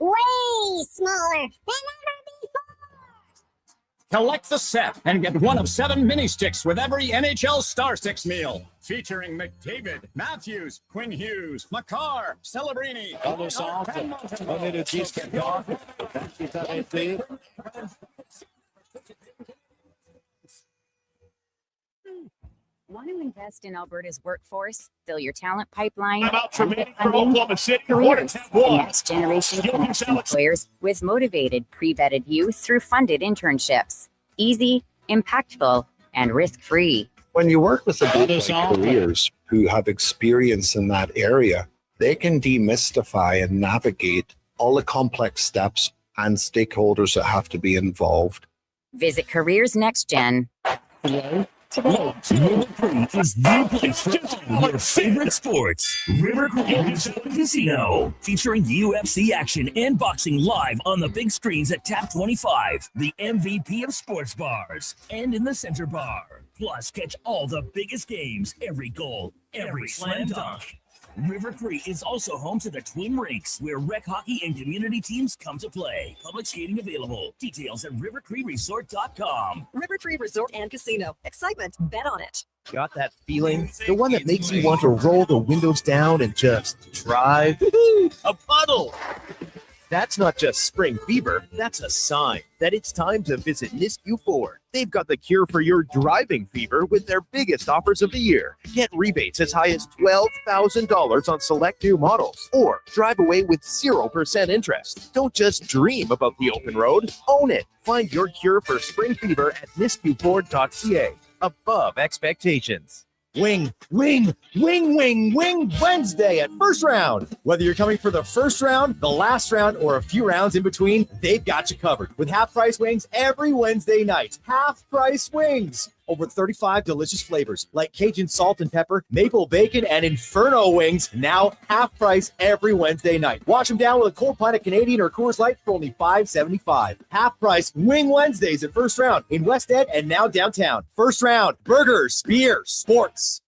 way smaller than ever before. Collect the set and get one of 7 mini sticks with every NHL Star Sticks meal. Featuring McDavid, Matthews, Quinn Hughes, Makar, Celebrini. Want to invest in Alberta's workforce? Fill your talent pipeline. About remaining for Oklahoma City. Careers, the next generation connects employers with motivated, pre-vetted youth through funded internships. Easy, impactful, and risk-free. When you work with a group like Careers who have experience in that area, they can demystify and navigate all the complex steps and stakeholders that have to be involved. Visit Careers Next Gen. Today. River Creek is the place for all your favorite sports. River Creek Resort Casino, featuring UFC action and boxing live on the big screens at Tap 25, the MVP of sports bars, and in the center bar. Plus, catch all the biggest games, every goal, every slam dunk. River Creek is also home to the Twin Rinks, where rec hockey and community teams come to play. Public skating available. Details at rivercreekresort.com. River Tree Resort and Casino. Excitement. Bet on it. Got that feeling? The one that makes you want to roll the windows down and just drive? A puddle! That's not just spring fever. That's a sign that it's time to visit Nisku Ford. They've got the cure for your driving fever with their biggest offers of the year. Get rebates as high as $12,000 on select new models, or drive away with 0% interest. Don't just dream about the open road. Own it. Find your cure for spring fever at niskuford.ca. Above expectations. Wing Wednesday at First Round. Whether you're coming for the first round, the last round, or a few rounds in between, they've got you covered with half-price wings every Wednesday night. Half-price wings. Over 35 delicious flavors like Cajun salt and pepper, maple bacon, and Inferno wings. Now half price every Wednesday night. Wash them down with a cold pint of Canadian or Coors Light for only $5.75. Half price Wing Wednesdays at First Round in West Ed and now downtown. First Round, burgers, beer, sports.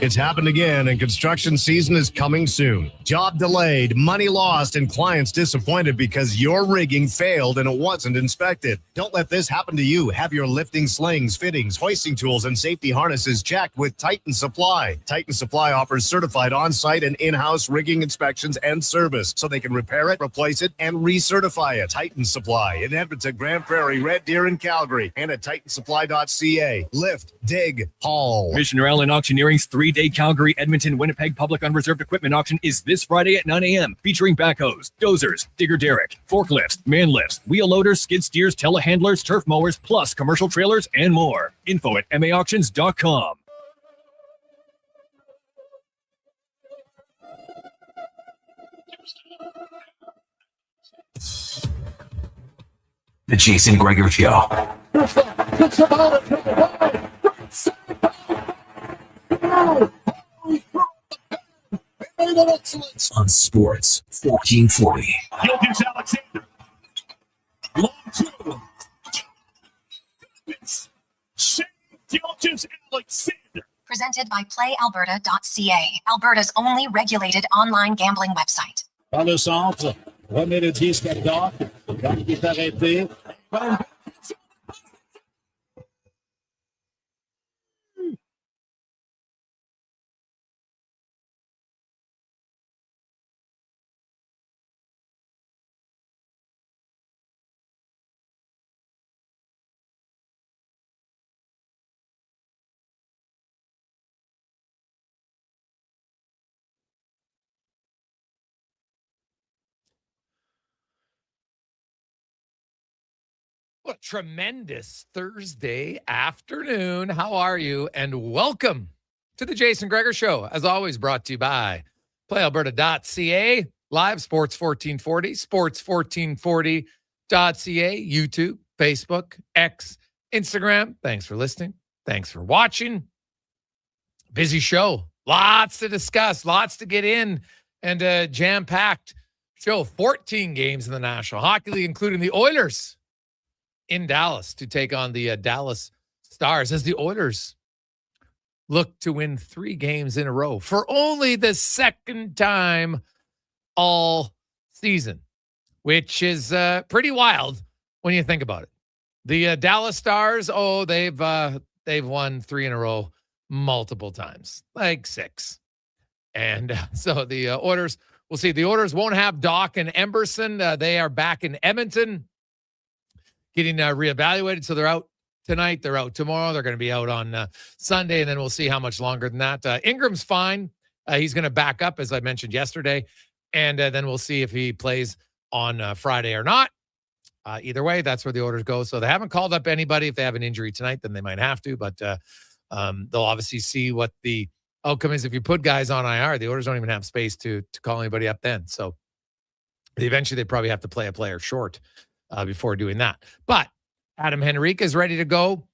It's happened again, and construction season is coming soon. Job delayed, money lost, and clients disappointed because your rigging failed and it wasn't inspected. Don't let this happen to you. Have your lifting slings, fittings, hoisting tools, and safety harnesses checked with Titan Supply. Titan Supply offers certified on-site and in-house rigging inspections and service, so they can repair it, replace it, and recertify it. Titan Supply in Edmonton, Grand Prairie, Red Deer, and Calgary, and at titansupply.ca. Lift, dig, haul. Missioner Allen Auctioneering's 3-day Calgary, Edmonton, Winnipeg public unreserved equipment auction is this Friday at 9 a.m. featuring backhoes, dozers, digger derrick, forklifts, man lifts, wheel loaders, skid steers, telehandlers, turf mowers, plus commercial trailers and more. Info at maauctions.com. The Jason Gregor Show. On Sports 1440. Gilgis Alexander. Long two. Shane Gilgis Alexander. Presented by PlayAlberta.ca, Alberta's only regulated online gambling website. Par le centre, remet le disque à Doc. Doc est arrêté. What a tremendous Thursday afternoon. How are you? And welcome to the Jason Gregor Show. As always, brought to you by PlayAlberta.ca, live Sports 1440, Sports1440.ca, YouTube, Facebook, X, Instagram. Thanks for listening. Thanks for watching. Busy show. Lots to discuss, lots to get in, and a jam-packed show. 14 games in the National Hockey League, including the Oilers in Dallas to take on the Dallas Stars as the Oilers look to win 3 games in a row for only the second time all season, which is pretty wild when you think about it. The Dallas Stars, they've won 3 in a row multiple times, like 6. And so the Oilers, we'll see. The Oilers won't have Doc and Emberson. They are back in Edmonton getting reevaluated. So they're out tonight. They're out tomorrow. They're going to be out on Sunday, and then we'll see how much longer than that. Ingram's fine. He's going to back up, as I mentioned yesterday, and then we'll see if he plays on Friday or not. Either way, that's where the Oilers go. So they haven't called up anybody. If they have an injury tonight, then they might have to, but they'll obviously see what the outcome is. If you put guys on IR, the Oilers don't even have space to call anybody up then. So eventually they probably have to play a player short before doing that. But Adam Henrique is ready to go.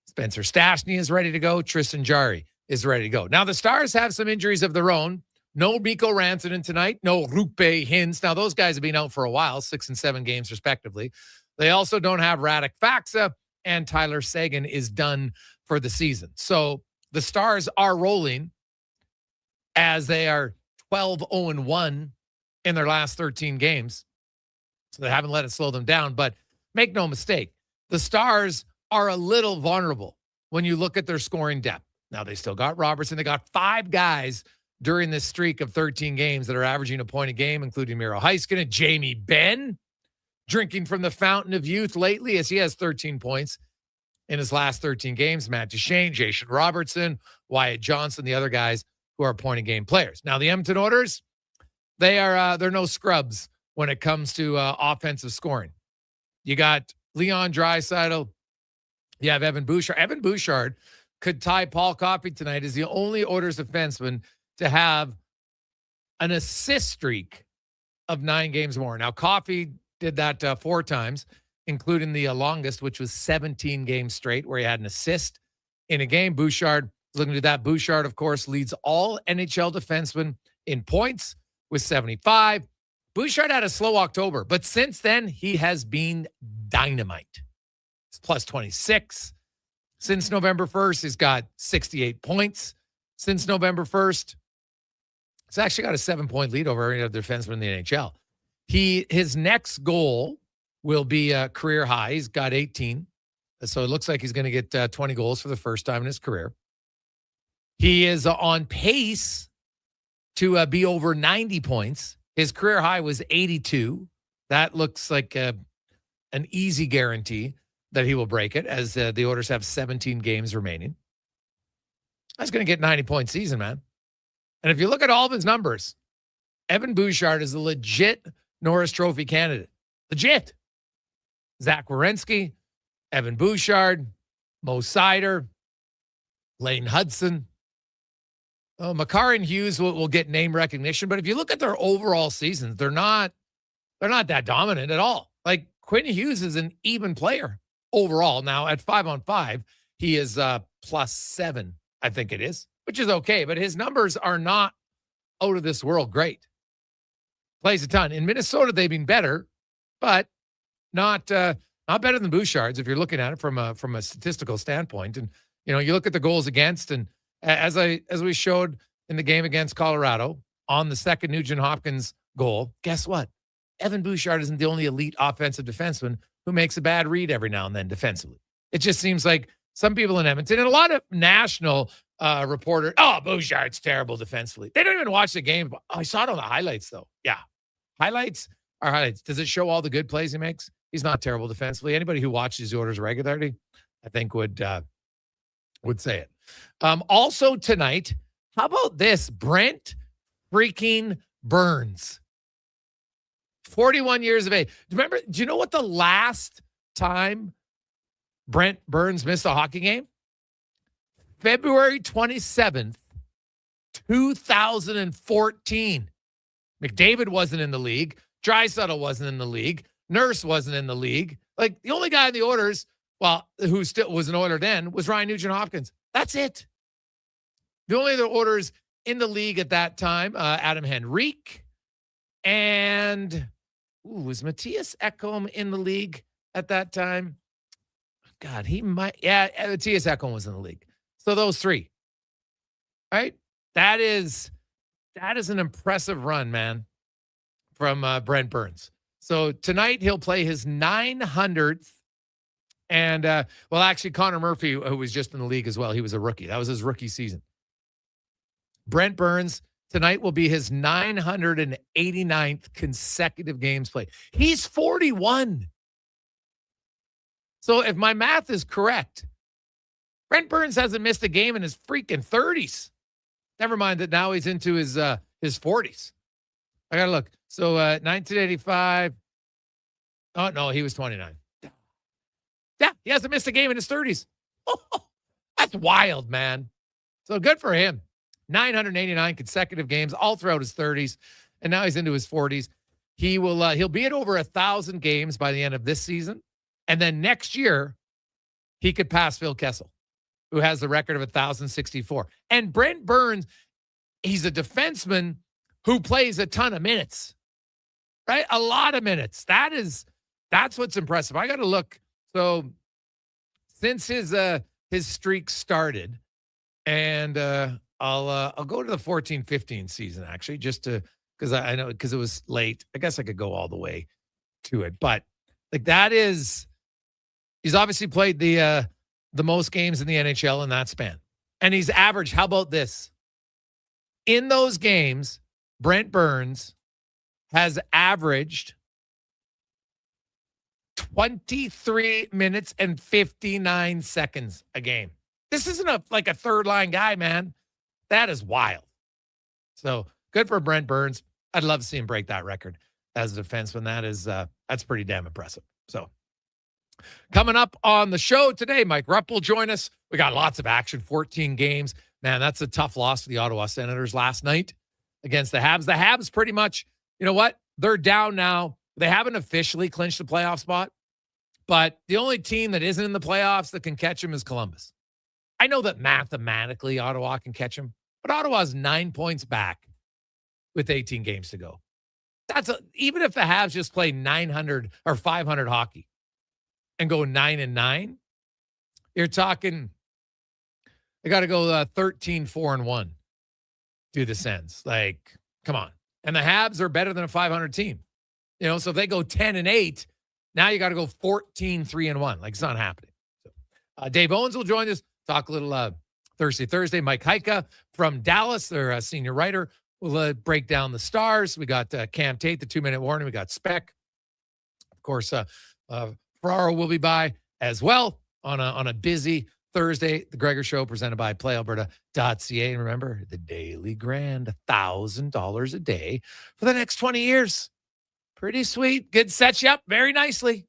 Spencer Stastny is ready to go. Tristan Jarry is ready to go. Now, the Stars have some injuries of their own. No Mikko Rantanen tonight. No Rupe Hintz. Now, those guys have been out for a while, 6 and 7 games respectively. They also don't have Radek Faksa, and Tyler Seguin is done for the season. So the Stars are rolling as they are 12-0-1 in their last 13 games. So they haven't let it slow them down. But make no mistake, the Stars are a little vulnerable when you look at their scoring depth. Now, they still got Robertson. They got 5 guys during this streak of 13 games that are averaging a point a game, including Miro Heiskanen, Jamie Benn, drinking from the fountain of youth lately as he has 13 points in his last 13 games. Matt Duchene, Jason Robertson, Wyatt Johnson, the other guys who are point a game players. Now, the Edmonton Oilers, they're no scrubs when it comes to offensive scoring. You got Leon Draisaitl. You have Evan Bouchard. Evan Bouchard could tie Paul Coffey tonight as the only Oilers defenseman to have an assist streak of 9 games more. Now, Coffey did that 4 times, including the longest, which was 17 games straight, where he had an assist in a game. Bouchard, looking at that, Bouchard, of course, leads all NHL defensemen in points with 75. Bouchard had a slow October, but since then, he has been dynamite. He's plus 26. Since November 1st, he's got 68 points. Since November 1st, he's actually got a 7-point lead over any other defenseman in the NHL. His next goal will be a career high. He's got 18. So it looks like he's going to get 20 goals for the first time in his career. He is on pace to be over 90 points. His career high was 82. That looks like an easy guarantee that he will break it, as the Oilers have 17 games remaining. That's going to get 90-point season, man. And if you look at all of his numbers, Evan Bouchard is a legit Norris Trophy candidate. Legit. Zach Werenski, Evan Bouchard, Mo Seider, Lane Hudson. Makar and Hughes will get name recognition, but if you look at their overall seasons, they're not that dominant at all. Like, Quinn Hughes is an even player overall. Now, at 5-on-5, he is +7, I think it is, which is okay, but his numbers are not out of this world great. Plays a ton. In Minnesota, they've been better, but not better than Bouchard's if you're looking at it from a statistical standpoint. And you look at the goals against, and as we showed in the game against Colorado on the second Nugent Hopkins goal, guess what? Evan Bouchard isn't the only elite offensive defenseman who makes a bad read every now and then defensively. It just seems like some people in Edmonton and a lot of national reporters, Bouchard's terrible defensively. They don't even watch the game. I saw it on the highlights, though. Yeah. Highlights are highlights. Does it show all the good plays he makes? He's not terrible defensively. Anybody who watches the Oilers regularly, I think, would say it. Also tonight, how about this? Brent freaking Burns. 41 years of age. Do you know what the last time Brent Burns missed a hockey game? February 27th, 2014. McDavid wasn't in the league. Draisaitl wasn't in the league. Nurse wasn't in the league. Like, the only guy in the Oilers, who still was an Oiler then, was Ryan Nugent-Hopkins. That's it. The only other Oilers in the league at that time, Adam Henrique, and was Matthias Ekholm in the league at that time? God, he might. Yeah, Matthias Ekholm was in the league. So those 3, right? That is an impressive run, man, from Brent Burns. So tonight he'll play his 900th. And, actually, Connor Murphy, who was just in the league as well, he was a rookie. That was his rookie season. Brent Burns, tonight will be his 989th consecutive games played. He's 41. So if my math is correct, Brent Burns hasn't missed a game in his freaking 30s. Never mind that now he's into his 40s. I got to look. So 1985. Oh, no, he was 29. Yeah, he hasn't missed a game in his 30s. That's wild, man. So good for him. 989 consecutive games all throughout his 30s, and now he's into his 40s. He'll be at over 1,000 games by the end of this season, and then next year he could pass Phil Kessel, who has the record of 1,064. And Brent Burns, he's a defenseman who plays a ton of minutes, right? A lot of minutes. That's what's impressive. I got to look. So since his streak started, and I'll go to the 14-15 season actually, just to because I know because it was late. I guess I could go all the way to it, but like he's obviously played the most games in the NHL in that span, and he's averaged. How about this? In those games, Brent Burns has averaged 23 minutes and 59 seconds a game. This isn't a third line guy, man. That is wild. So good for Brent Burns. I'd love to see him break that record as a defenseman. That's pretty damn impressive. So coming up on the show today, Mike Rupp will join us. We got lots of action, 14 games. Man, that's a tough loss for the Ottawa Senators last night against the Habs. The Habs pretty much, you know what? They're down now. They haven't officially clinched the playoff spot, but the only team that isn't in the playoffs that can catch them is Columbus. I know that mathematically Ottawa can catch them, but Ottawa's 9 points back with 18 games to go. Even if the Habs just play 900 or 500 hockey and go 9-9, you're talking they got to go 13-4-1 through the Sens. Like, come on. And the Habs are better than a 500 team. You know, so if they go 10-8, now you got to go 14-3-1. Like, it's not happening. So, Dave Owens will join us, talk a little Thursday. Mike Heika from Dallas, their senior writer, will break down the Stars. We got Cam Tate, the 2-minute warning. We got Speck. Of course, Ferraro will be by as well on a busy Thursday. The Gregor Show presented by PlayAlberta.ca. And remember, the daily grand, $1,000 a day for the next 20 years. Pretty sweet. Good. Sets you up very nicely.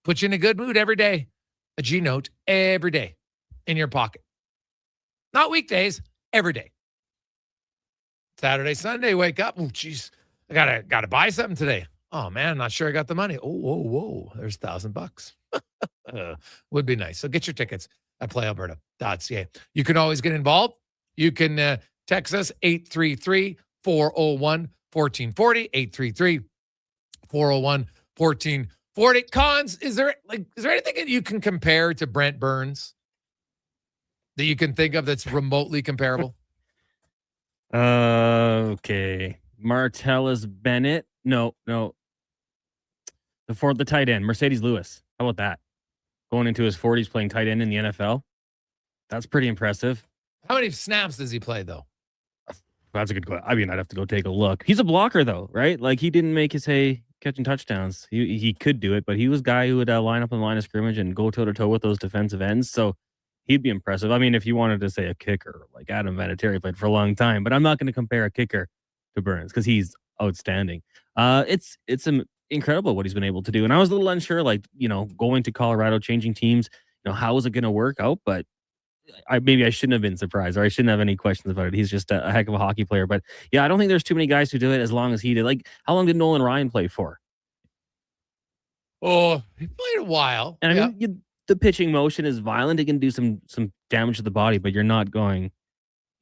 Put you in a good mood every day. A G-Note every day in your pocket. Not weekdays, every day. Saturday, Sunday, wake up. Oh, geez, I gotta buy something today. Oh man, I'm not sure I got the money. Oh, whoa, there's $1,000. Would be nice. So get your tickets at PlayAlberta.ca. You can always get involved. You can text us 833-401-1440. 833-401-1440. Cons, is there anything that you can compare to Brent Burns that you can think of that's remotely comparable? Okay. Martellus Bennett. No. The tight end, Mercedes Lewis. How about that? Going into his 40s, playing tight end in the NFL. That's pretty impressive. How many snaps does he play, though? That's a good question. I mean, I'd have to go take a look. He's a blocker, though, right? Like, he didn't make his hay catching touchdowns. He could do it, but he was a guy who would line up on the line of scrimmage and go toe-to-toe with those defensive ends. So he'd be impressive. I mean, if you wanted to say a kicker, like Adam Vinatieri played for a long time, but I'm not going to compare a kicker to Burns because he's outstanding. It's incredible what he's been able to do. And I was a little unsure, like, going to Colorado, changing teams, how is it going to work out? But maybe I shouldn't have been surprised, or I shouldn't have any questions about it. He's just a heck of a hockey player. But yeah, I don't think there's too many guys who do it as long as he did. Like, how long did Nolan Ryan play for? Oh, he played a while. And I mean, the pitching motion is violent. It can do some damage to the body, but you're not going,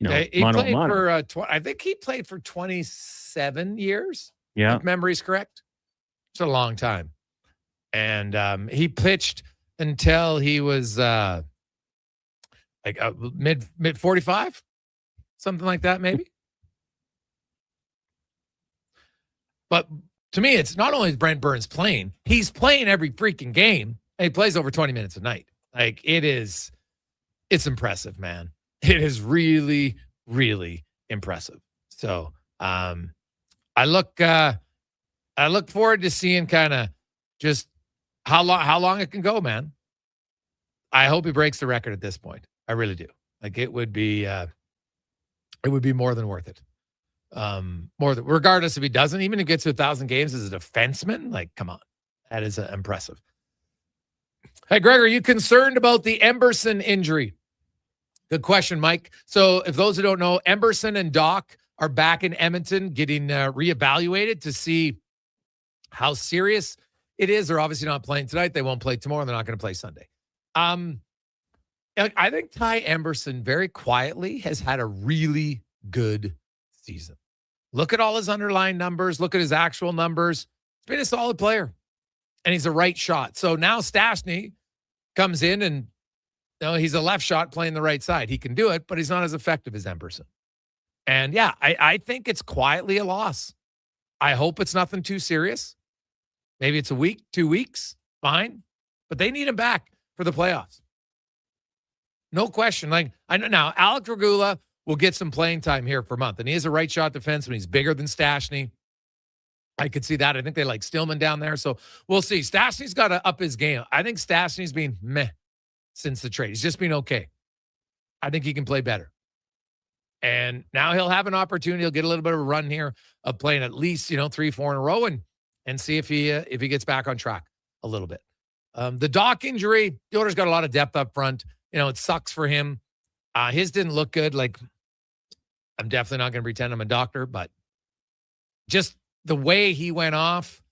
he played for I think he played for 27 years. Yeah, if memory's correct. It's a long time, and he pitched until he was mid 45, something like that, maybe. But to me, it's not only is Brent Burns playing, he's playing every freaking game, and he plays over 20 minutes a night. Like, it's impressive, man. It is really, really impressive. So I look forward to seeing kind of just how long it can go, man. I hope he breaks the record at this point. I really do. Like, it would be more than worth it. Regardless if he doesn't, even if he gets to 1,000 games as a defenseman, like, come on, that is impressive. Hey, Gregor, are you concerned about the Emberson injury? Good question, Mike. So if those who don't know, Emberson and Doc are back in Edmonton getting reevaluated to see how serious it is. They're obviously not playing tonight. They won't play tomorrow, and they're not going to play Sunday. I think Ty Emberson very quietly has had a really good season. Look at all his underlying numbers. Look at his actual numbers. He's been a solid player, and he's a right shot. So now Stastny comes in, and he's a left shot playing the right side. He can do it, but he's not as effective as Emberson. And yeah, I think it's quietly a loss. I hope it's nothing too serious. Maybe it's a week, 2 weeks, fine. But they need him back for the playoffs. No question. Like, I know now, Alec Regula will get some playing time here for a month. And he is a right shot defenseman. He's bigger than Stastny. I could see that. I think they like Stillman down there. So we'll see. Stastny's got to up his game. I think Stastny's been meh since the trade. He's just been okay. I think he can play better. And now he'll have an opportunity. He'll get a little bit of a run here of playing at least, 3-4 in a row and see if he gets back on track a little bit. The Doc injury, the Oilers got a lot of depth up front. It sucks for him. His didn't look good. Like, I'm definitely not going to pretend I'm a doctor, but just the way he went off,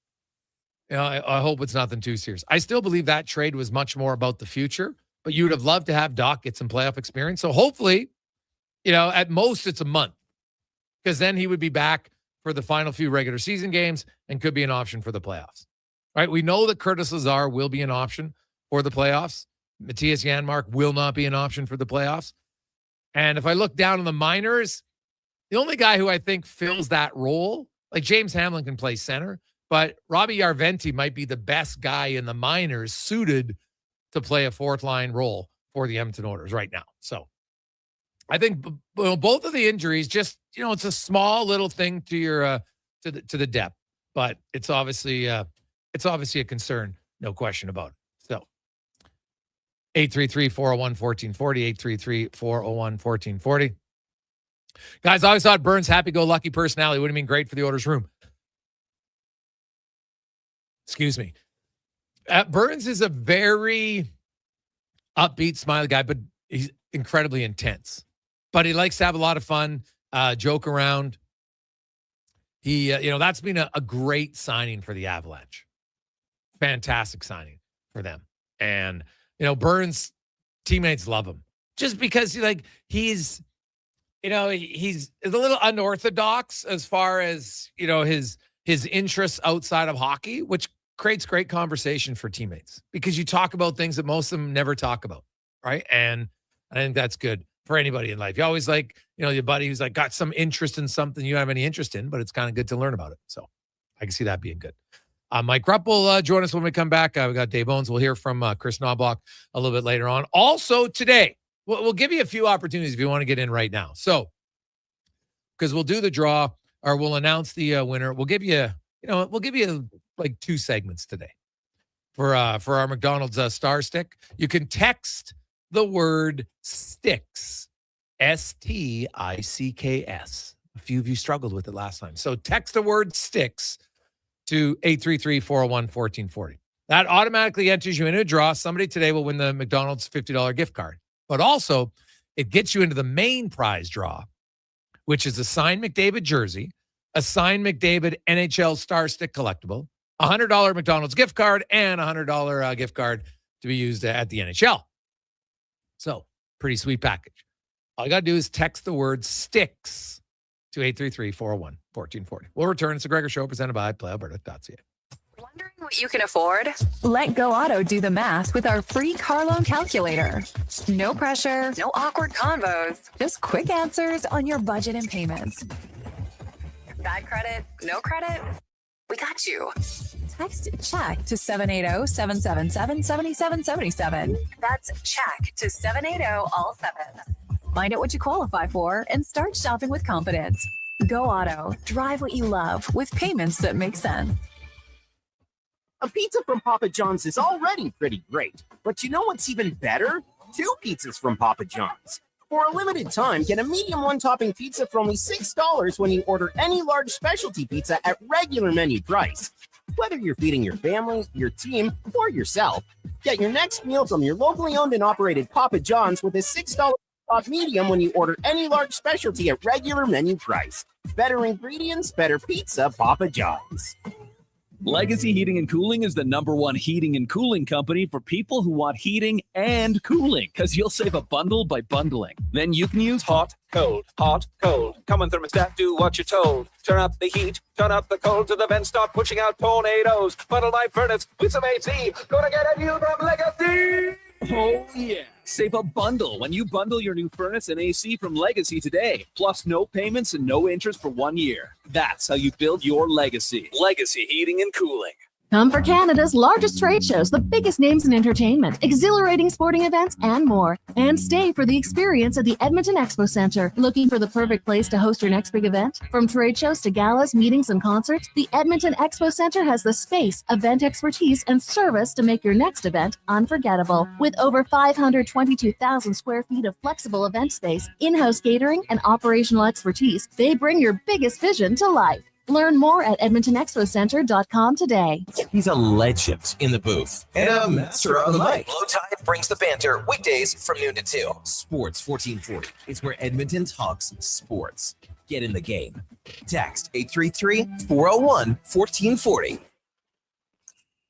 I hope it's nothing too serious. I still believe that trade was much more about the future, but you would have loved to have Doc get some playoff experience. So hopefully, at most it's a month, because then he would be back for the final few regular season games and could be an option for the playoffs. Right? We know that Curtis Lazar will be an option for the playoffs. Matthias Janmark will not be an option for the playoffs. And if I look down in the minors, the only guy who I think fills that role, like James Hamlin can play center, but Robbie Yarventi might be the best guy in the minors suited to play a fourth line role for the Edmonton Oilers right now. So I think both of the injuries, just, it's a small little thing to your to the depth, but it's obviously a concern, no question about it. So 833-401-1440, 833-401-1440. Guys, I always thought Burns' happy-go-lucky personality would have been great for the Oilers room. Excuse me. Burns is a very upbeat, smiley guy, but he's incredibly intense. But he likes to have a lot of fun, joke around. He, that's been a great signing for the Avalanche. Fantastic signing for them. And, Burns' teammates love him just because he's a little unorthodox as far as, his interests outside of hockey, which creates great conversation for teammates because you talk about things that most of them never talk about. Right. And I think that's good for anybody in life. You always your buddy who's got some interest in something you don't have any interest in, but it's kind of good to learn about it. So I can see that being good. Mike Rupp will join us when we come back. We got Dave Owens. We'll hear from Chris Knobloch a little bit later on. Also today, we'll give you a few opportunities if you want to get in right now. So, because we'll do the draw or we'll announce the winner. We'll give you, like 2 segments today for our McDonald's Star Stick. You can text the word STICKS, STICKS. A few of you struggled with it last time. So text the word STICKS to 833-401-1440. That automatically enters you into a draw. Somebody today will win the McDonald's $50 gift card. But also, it gets you into the main prize draw, which is a signed McDavid jersey, a signed McDavid NHL Star Stick collectible, a $100 McDonald's gift card, and a $100 gift card to be used at the NHL. So, pretty sweet package. All you got to do is text the word STICKS to 833-401-1440. We'll return. It's a Gregor Show presented by PlayAlberta.ca. Wondering what you can afford? Let Go Auto do the math with our free car loan calculator. No pressure, no awkward convos, just quick answers on your budget and payments. Bad credit, no credit? We got you. Text check to 780-777-7777. That's check to 780-all-7. Find out what you qualify for and start shopping with confidence. Go Auto. Drive what you love with payments that make sense. A pizza from Papa John's is already pretty great, but you know what's even better? 2 pizzas from Papa John's. For a limited time, get a medium one-topping pizza for only $6 when you order any large specialty pizza at regular menu price. Whether you're feeding your family, your team, or yourself, get your next meal from your locally owned and operated Papa John's with a $6 off medium when you order any large specialty at regular menu price. Better ingredients, better pizza, Papa John's. Legacy Heating and Cooling is the #1 heating and cooling company for people who want heating and cooling, because you'll save a bundle by bundling. Then you can use hot, cold, hot, cold. Come on, thermostat, do what you're told. Turn up the heat, turn up the cold to the vents, start pushing out tornadoes. Bundle my furnace with some AC. Gonna get a new from Legacy! Oh, yeah. Save a bundle when you bundle your new furnace and AC from Legacy today. Plus no payments and no interest for 1 year. That's how you build your legacy. Legacy Heating and Cooling. Come for Canada's largest trade shows, the biggest names in entertainment, exhilarating sporting events, and more. And stay for the experience at the Edmonton Expo Centre. Looking for the perfect place to host your next big event? From trade shows to galas, meetings, and concerts, the Edmonton Expo Centre has the space, event expertise, and service to make your next event unforgettable. With over 522,000 square feet of flexible event space, in-house catering, and operational expertise, they bring your biggest vision to life. Learn more at edmontonexpocentre.com today. He's a legend in the booth and a master on the mic. Low Tide brings the banter weekdays from noon to 2. Sports 1440 is where Edmonton talks sports. Get in the game. Text 833-401-1440.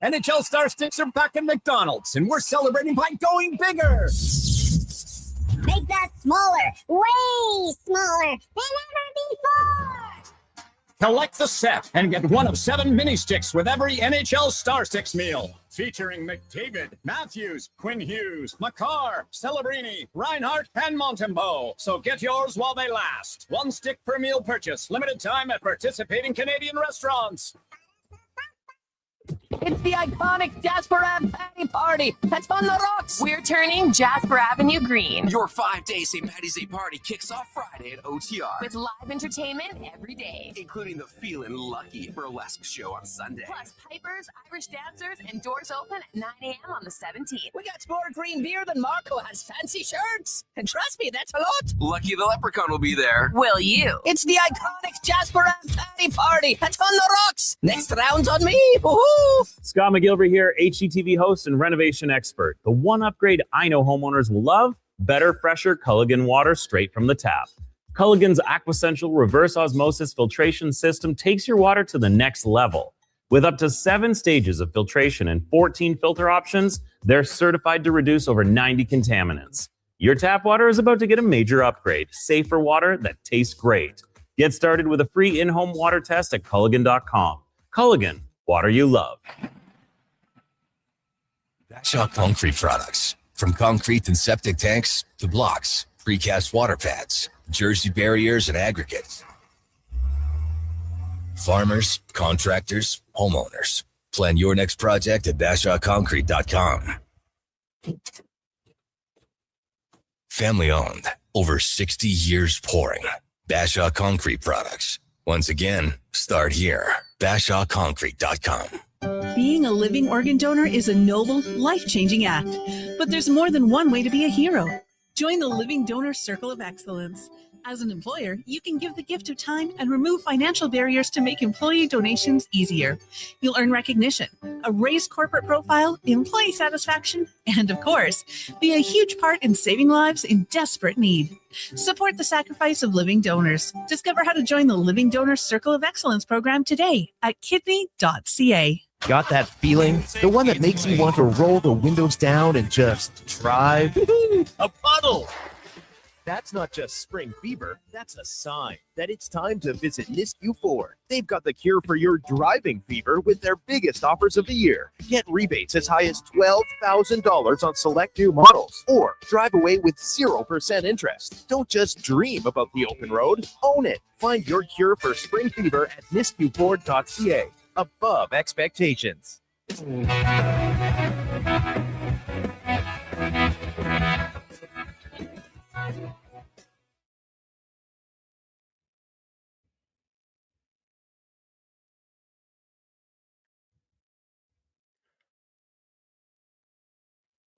NHL Star Sticks are back at McDonald's, and we're celebrating by going bigger. Make that smaller, way smaller than ever before. Collect the set and get one of 7 mini sticks with every NHL Star Sticks meal. Featuring McDavid, Matthews, Quinn Hughes, Makar, Celebrini, Reinhardt, and Montembeault. So get yours while they last. 1 stick per meal purchase. Limited time at participating Canadian restaurants. It's the iconic Jasper Ave Patty Party. That's on the rocks. We're turning Jasper Avenue green. Your 5-day St. Paddy's Day party kicks off Friday at OTR. With live entertainment every day. Including the Feelin' Lucky burlesque show on Sunday. Plus pipers, Irish dancers, and doors open at 9 a.m. on the 17th. We got more green beer than Marco has fancy shirts. And trust me, that's a lot. Lucky the Leprechaun will be there. Will you? It's the iconic Jasper Ave Patty Party. That's on the rocks. Next round's on me. Woohoo! Scott McGilvery here, HGTV host and renovation expert. The one upgrade I know homeowners will love: better, fresher Culligan water straight from the tap. Culligan's Aquessential reverse osmosis filtration system takes your water to the next level. With up to 7 stages of filtration and 14 filter options, they're certified to reduce over 90 contaminants. Your tap water is about to get a major upgrade: safer water that tastes great. Get started with a free in-home water test at Culligan.com. Culligan, water you love. Bashaw Concrete products. From concrete and septic tanks to blocks, precast water pads, jersey barriers, and aggregates. Farmers, contractors, homeowners. Plan your next project at BashawConcrete.com. Family owned. Over 60 years pouring. Bashaw Concrete products. Once again, start here. BashawConcrete.com. Being a living organ donor is a noble, life-changing act. But there's more than one way to be a hero. Join the Living Donor Circle of Excellence. As an employer, you can give the gift of time and remove financial barriers to make employee donations easier. You'll earn recognition, a raised corporate profile, employee satisfaction, and of course, be a huge part in saving lives in desperate need. Support the sacrifice of living donors. Discover how to join the Living Donor Circle of Excellence program today at kidney.ca. Got that feeling? The one that makes you want to roll the windows down and just drive? A puddle! That's not just spring fever, that's a sign that it's time to visit Nisku Ford. They've got the cure for your driving fever with their biggest offers of the year. Get rebates as high as $12,000 on select new models, or drive away with 0% interest. Don't just dream about the open road, own it. Find your cure for spring fever at niskuford.ca. above expectations.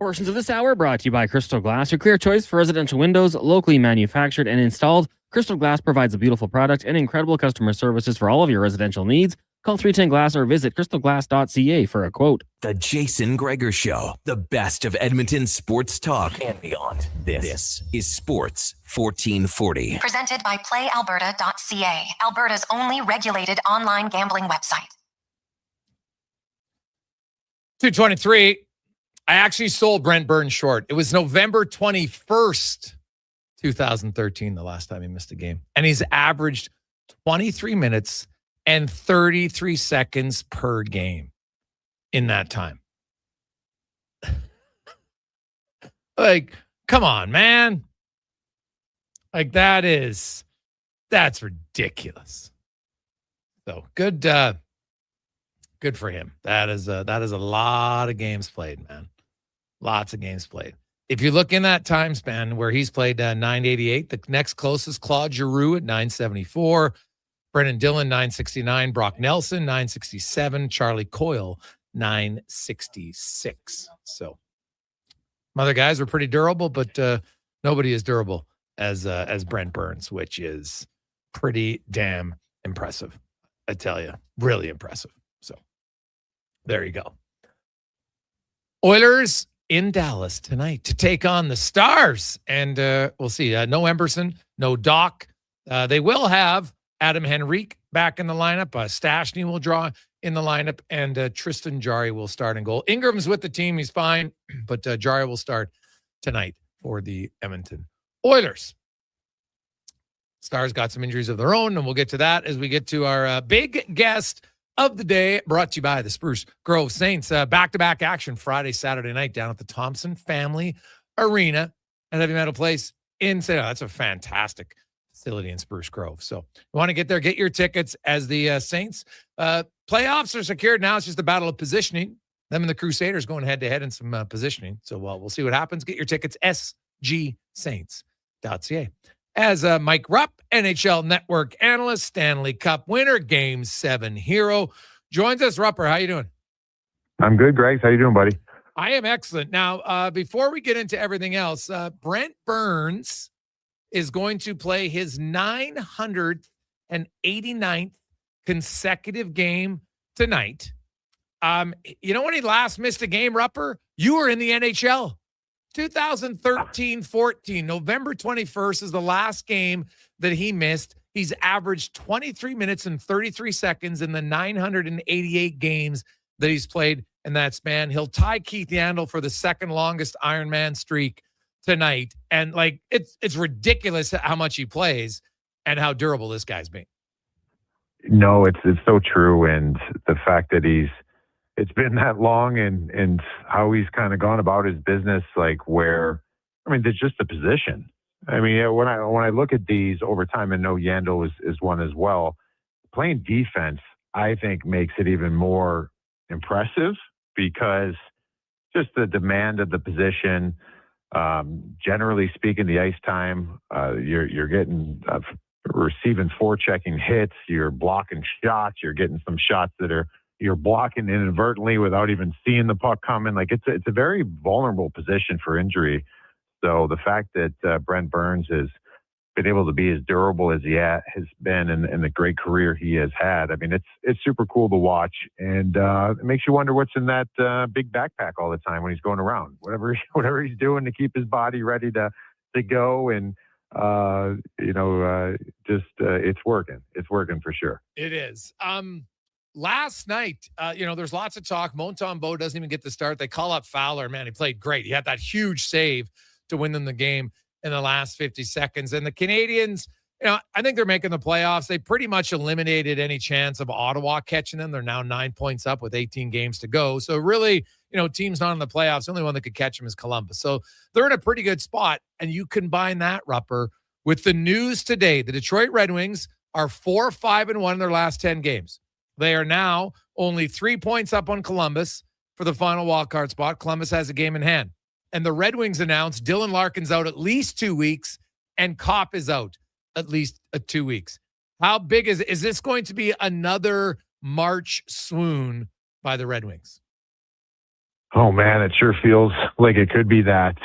Portions of this hour brought to you by Crystal Glass, your clear choice for residential windows, locally manufactured and installed. Crystal Glass provides a beautiful product and incredible customer services for all of your residential needs. Call 310 Glass or visit crystalglass.ca for a quote. The Jason Gregor Show, the best of Edmonton sports talk and beyond. This is Sports 1440. Presented by PlayAlberta.ca, Alberta's only regulated online gambling website. 223. I actually sold Brent Burns short. It was November 21st, 2013, the last time he missed a game. And he's averaged 23 minutes and 33 seconds per game in that time. Like, come on, man. Like, that's ridiculous. So good for him. That is a lot of games played, man. Lots of games played. If you look in that time span where he's played 988, the next closest, Claude Giroux at 974, Brendan Dillon 969, Brock Nelson 967, Charlie Coyle 966. So some other guys were pretty durable, but nobody as durable as Brent Burns, which is pretty damn impressive. I tell you, really impressive. So there you go. Oilers in Dallas tonight to take on the Stars. And we'll see. No Emberson, no Doc. They will have Adam Henrique back in the lineup. Stashny will draw in the lineup. And Tristan Jarry will start in goal. Ingram's with the team. He's fine. But Jarry will start tonight for the Edmonton Oilers. Stars got some injuries of their own. And we'll get to that as we get to our big guest of the day, brought to you by the Spruce Grove Saints. Back-to-back action Friday, Saturday night down at the Thompson Family Arena at Heavy Metal Place in St. That's a fantastic facility in Spruce Grove. So you want to get there, get your tickets as the Saints. Playoffs are secured now. It's just a battle of positioning. Them and the Crusaders going head-to-head in some positioning. So we'll see what happens. Get your tickets, sgsaints.ca. As Mike Rupp, NHL Network analyst, Stanley Cup winner, Game 7 hero, joins us. Rupper, how you doing? I'm good, Greg. How you doing, buddy? I am excellent. Now, before we get into everything else, Brent Burns is going to play his 989th consecutive game tonight. You know when he last missed a game, Rupper? You were in the NHL. 2013-14, November 21st is the last game that he missed. He's averaged 23 minutes and 33 seconds in the 988 games that he's played in that span. He'll tie Keith Yandel for the second longest Ironman streak tonight. And like, it's ridiculous how much he plays and how durable this guy's been. No, it's so true. And the fact that it's been that long and how he's kind of gone about his business, like where, I mean, there's just the position. I mean, when I look at these over time, and no, Yandel is one as well, playing defense, I think makes it even more impressive because just the demand of the position, generally speaking, the ice time, you're getting receiving forechecking hits, you're blocking shots, you're getting some shots that you're blocking inadvertently without even seeing the puck coming. Like it's a very vulnerable position for injury. So the fact that Brent Burns has been able to be as durable as he has been in the great career he has had, I mean, it's super cool to watch. And it makes you wonder what's in that big backpack all the time when he's going around, whatever he's doing to keep his body ready to go. And, it's working. It's working for sure. It is. Last night, there's lots of talk. Montembeault doesn't even get the start. They call up Fowler. Man, he played great. He had that huge save to win them the game in the last 50 seconds. And the Canadians, I think they're making the playoffs. They pretty much eliminated any chance of Ottawa catching them. They're now 9 points up with 18 games to go. So really, teams not in the playoffs, the only one that could catch them is Columbus. So they're in a pretty good spot. And you combine that, Rupper, with the news today. The Detroit Red Wings are 4-5-1 in their last 10 games. They are now only 3 points up on Columbus for the final wildcard spot. Columbus has a game in hand. And the Red Wings announced Dylan Larkin's out at least 2 weeks and Kopp is out at least 2 weeks. How big is this going to be another March swoon by the Red Wings? Oh man, it sure feels like it could be that.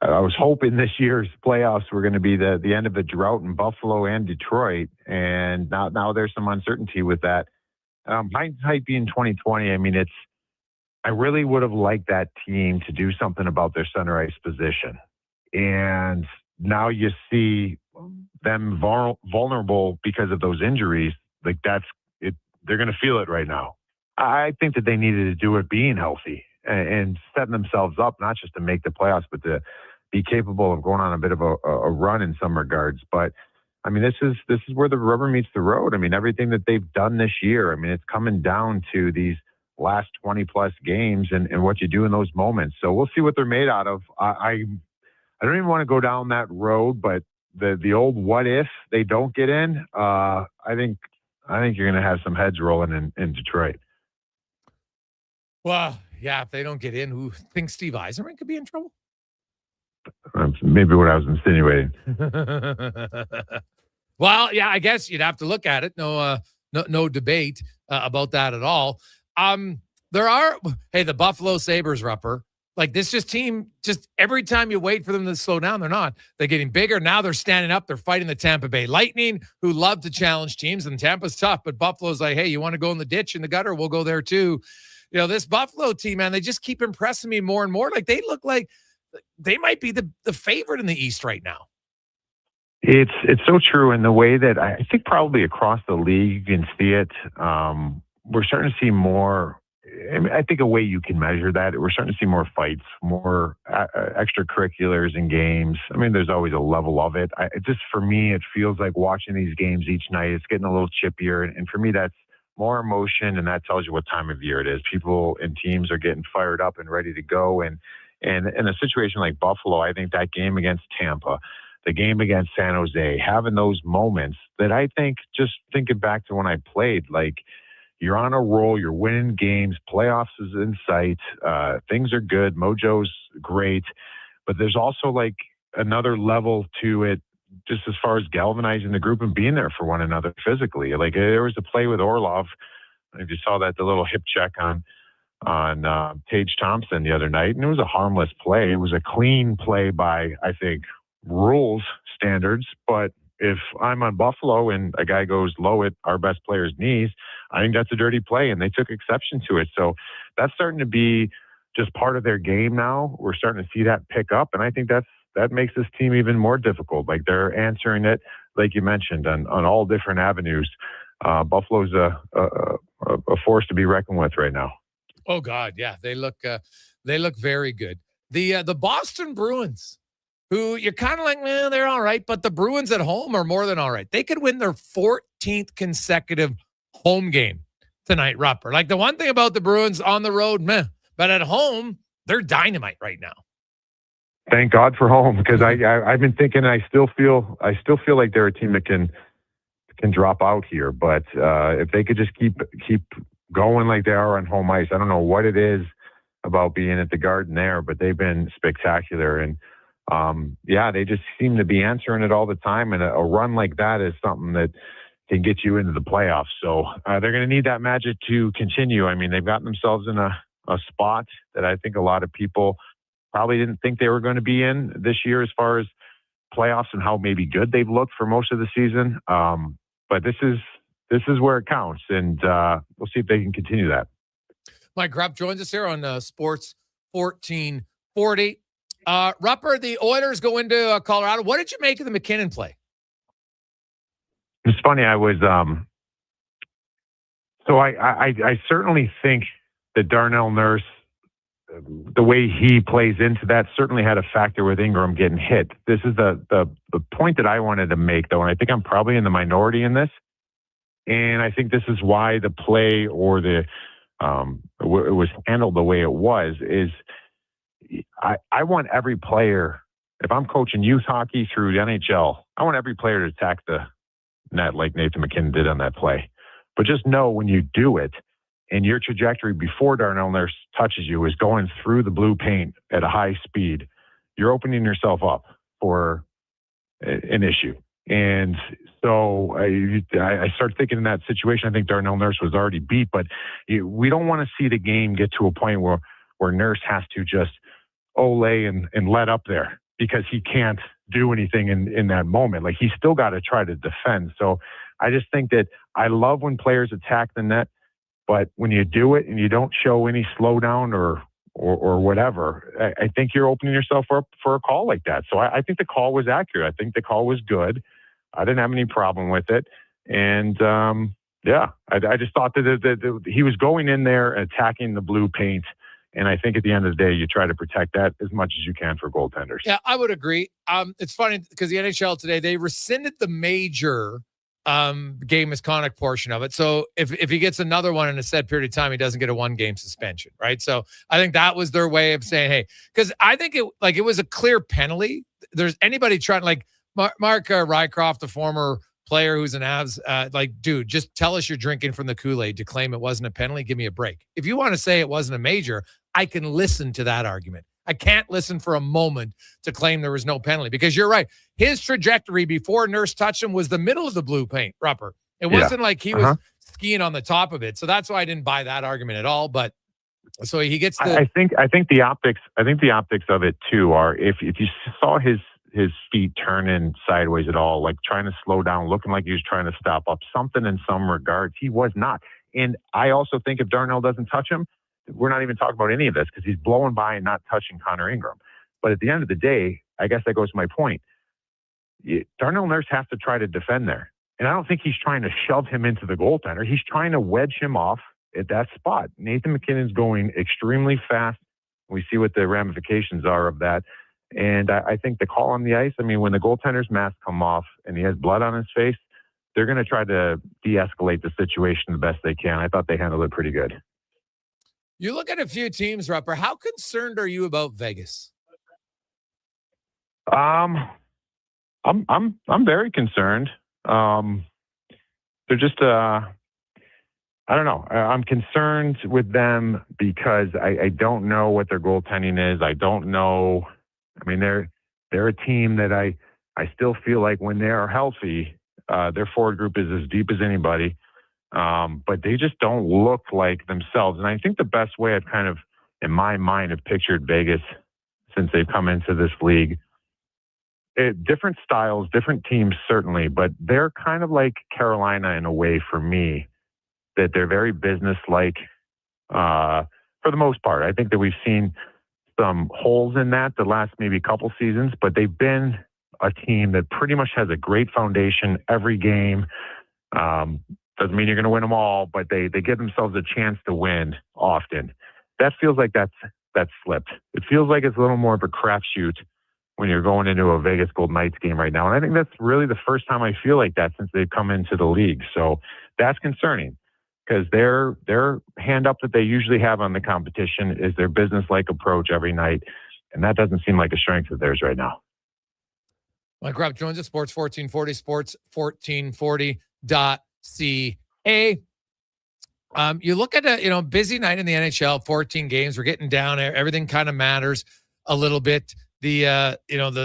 I was hoping this year's playoffs were going to be the end of a drought in Buffalo and Detroit, and now there's some uncertainty with that. Hindsight being 2020, I mean, I really would have liked that team to do something about their center ice position, and now you see them vulnerable because of those injuries. Like that's it. They're going to feel it right now. I think that they needed to do it being healthy and setting themselves up, not just to make the playoffs, but to be capable of going on a bit of a run in some regards. But I mean, this is where the rubber meets the road. I mean, everything that they've done this year, I mean, it's coming down to these last 20 plus games and what you do in those moments. So we'll see what they're made out of. I don't even want to go down that road, but the old what if they don't get in, I think you're going to have some heads rolling in Detroit. Well, yeah, if they don't get in, who thinks Steve Yzerman could be in trouble? Maybe what I was insinuating. Well, yeah, I guess you'd have to look at it. No debate about that at all. The Buffalo Sabres, Rupper. Like this team, every time you wait for them to slow down, they're not. They're getting bigger. Now they're standing up. They're fighting the Tampa Bay Lightning, who love to challenge teams, and Tampa's tough. But Buffalo's like, hey, you want to go in the ditch, in the gutter? We'll go there too. You know, this Buffalo team, man, they just keep impressing me more and more. Like they look like they might be the favorite in the East right now. It's so true in the way that I think probably across the league you can see it. We're starting to see more. I think a way you can measure that, we're starting to see more fights, more extracurriculars in games. I mean, there's always a level of it. For me, it feels like watching these games each night. It's getting a little chippier, and for me, that's more emotion, and that tells you what time of year it is. People and teams are getting fired up and ready to go. And in a situation like Buffalo, I think that game against Tampa, the game against San Jose, having those moments that I think, just thinking back to when I played, like you're on a roll, you're winning games, playoffs is in sight, things are good, mojo's great, but there's also like another level to it, just as far as galvanizing the group and being there for one another physically. Like there was a play with Orlov. If you saw that, the little hip check on Tage Thompson the other night, and it was a harmless play. It was a clean play by, I think, rules standards. But if I'm on Buffalo and a guy goes low at our best player's knees, I think that's a dirty play, and they took exception to it. So that's starting to be just part of their game now. We're starting to see that pick up, and I think that makes this team even more difficult. Like they're answering it, like you mentioned, on all different avenues. Buffalo's a force to be reckoned with right now. Oh God, yeah, they look very good. The Boston Bruins, who you're kind of like, man, they're all right, but the Bruins at home are more than all right. They could win their 14th consecutive home game tonight, Rupper. Like the one thing about the Bruins on the road, meh, but at home they're dynamite right now. Thank God for home, because I've been thinking, I still feel like they're a team that can drop out here. But if they could just keep going like they are on home ice, I don't know what it is about being at the Garden there, but they've been spectacular. And they just seem to be answering it all the time. And a run like that is something that can get you into the playoffs. So they're going to need that magic to continue. I mean, they've gotten themselves in a spot that I think a lot of people probably didn't think they were going to be in this year as far as playoffs and how maybe good they've looked for most of the season. But this is where it counts, and we'll see if they can continue that. Mike Rupp joins us here on Sports 1440. Rupper, the Oilers go into Colorado. What did you make of the McKinnon play? It's funny. I was I certainly think that Darnell Nurse, the way he plays into that, certainly had a factor with Ingram getting hit. This is the point that I wanted to make, though, and I think I'm probably in the minority in this. And I think this is why the play or it was handled the way it was. Is I want every player, if I'm coaching youth hockey through the NHL, I want every player to attack the net like Nathan McKinnon did on that play. But just know when you do it, and your trajectory before Darnell Nurse touches you is going through the blue paint at a high speed, you're opening yourself up for an issue. And so I start thinking in that situation, I think Darnell Nurse was already beat, but we don't want to see the game get to a point where Nurse has to just ole and let up there because he can't do anything in that moment. Like, he's still got to try to defend. So I just think that I love when players attack the net, but when you do it and you don't show any slowdown or whatever, I think you're opening yourself up for a call like that. So I think the call was accurate. I think the call was good. I didn't have any problem with it. And I just thought that he was going in there and attacking the blue paint. And I think at the end of the day, you try to protect that as much as you can for goaltenders. Yeah, I would agree. It's funny because the NHL today, they rescinded the major game misconduct portion of it. So if he gets another one in a set period of time, he doesn't get a 1-game suspension, right? So I think that was their way of saying, hey, because I think it was a clear penalty. There's anybody trying, like Mark Rycroft, the former player who's an Avs, dude, just tell us you're drinking from the Kool-Aid to claim it wasn't a penalty. Give me a break. If you want to say it wasn't a major, I can listen to that argument. I can't listen for a moment to claim there was no penalty because you're right. His trajectory before Nurse touched him was the middle of the blue paint, Rupper. It wasn't like he was skiing on the top of it. So that's why I didn't buy that argument at all. But so he gets the. I think the optics of it too are if you saw his feet turning sideways at all, like trying to slow down, looking like he was trying to stop up, something in some regards, he was not. And I also think if Darnell doesn't touch him, we're not even talking about any of this because he's blowing by and not touching Connor Ingram. But at the end of the day, I guess that goes to my point. Darnell Nurse has to try to defend there. And I don't think he's trying to shove him into the goaltender. He's trying to wedge him off at that spot. Nathan McKinnon's going extremely fast. We see what the ramifications are of that. And I think the call on the ice, I mean, when the goaltender's mask come off and he has blood on his face, they're going to try to de-escalate the situation the best they can. I thought they handled it pretty good. You look at a few teams, Rupper. How concerned are you about Vegas? I'm very concerned. They're just I don't know. I'm concerned with them because I don't know what their goaltending is. I don't know. I mean, they're a team that I still feel like when they are healthy, their forward group is as deep as anybody. But they just don't look like themselves. And I think the best way I've kind of, in my mind, have pictured Vegas since they've come into this league, different styles, different teams, certainly, but they're kind of like Carolina in a way for me, that they're very business-like for the most part. I think that we've seen some holes in that the last maybe couple seasons, but they've been a team that pretty much has a great foundation every game. Doesn't mean you're going to win them all, but they give themselves a chance to win often. That feels like that's slipped. It feels like it's a little more of a crapshoot when you're going into a Vegas Golden Knights game right now. And I think that's really the first time I feel like that since they've come into the league. So that's concerning because their hand up that they usually have on the competition is their business-like approach every night. And that doesn't seem like a strength of theirs right now. Mike Rupp joins us, Sports 1440, sports1440.ca. You look at a busy night in the NHL, 14 games. We're getting down there. Everything kind of matters a little bit. The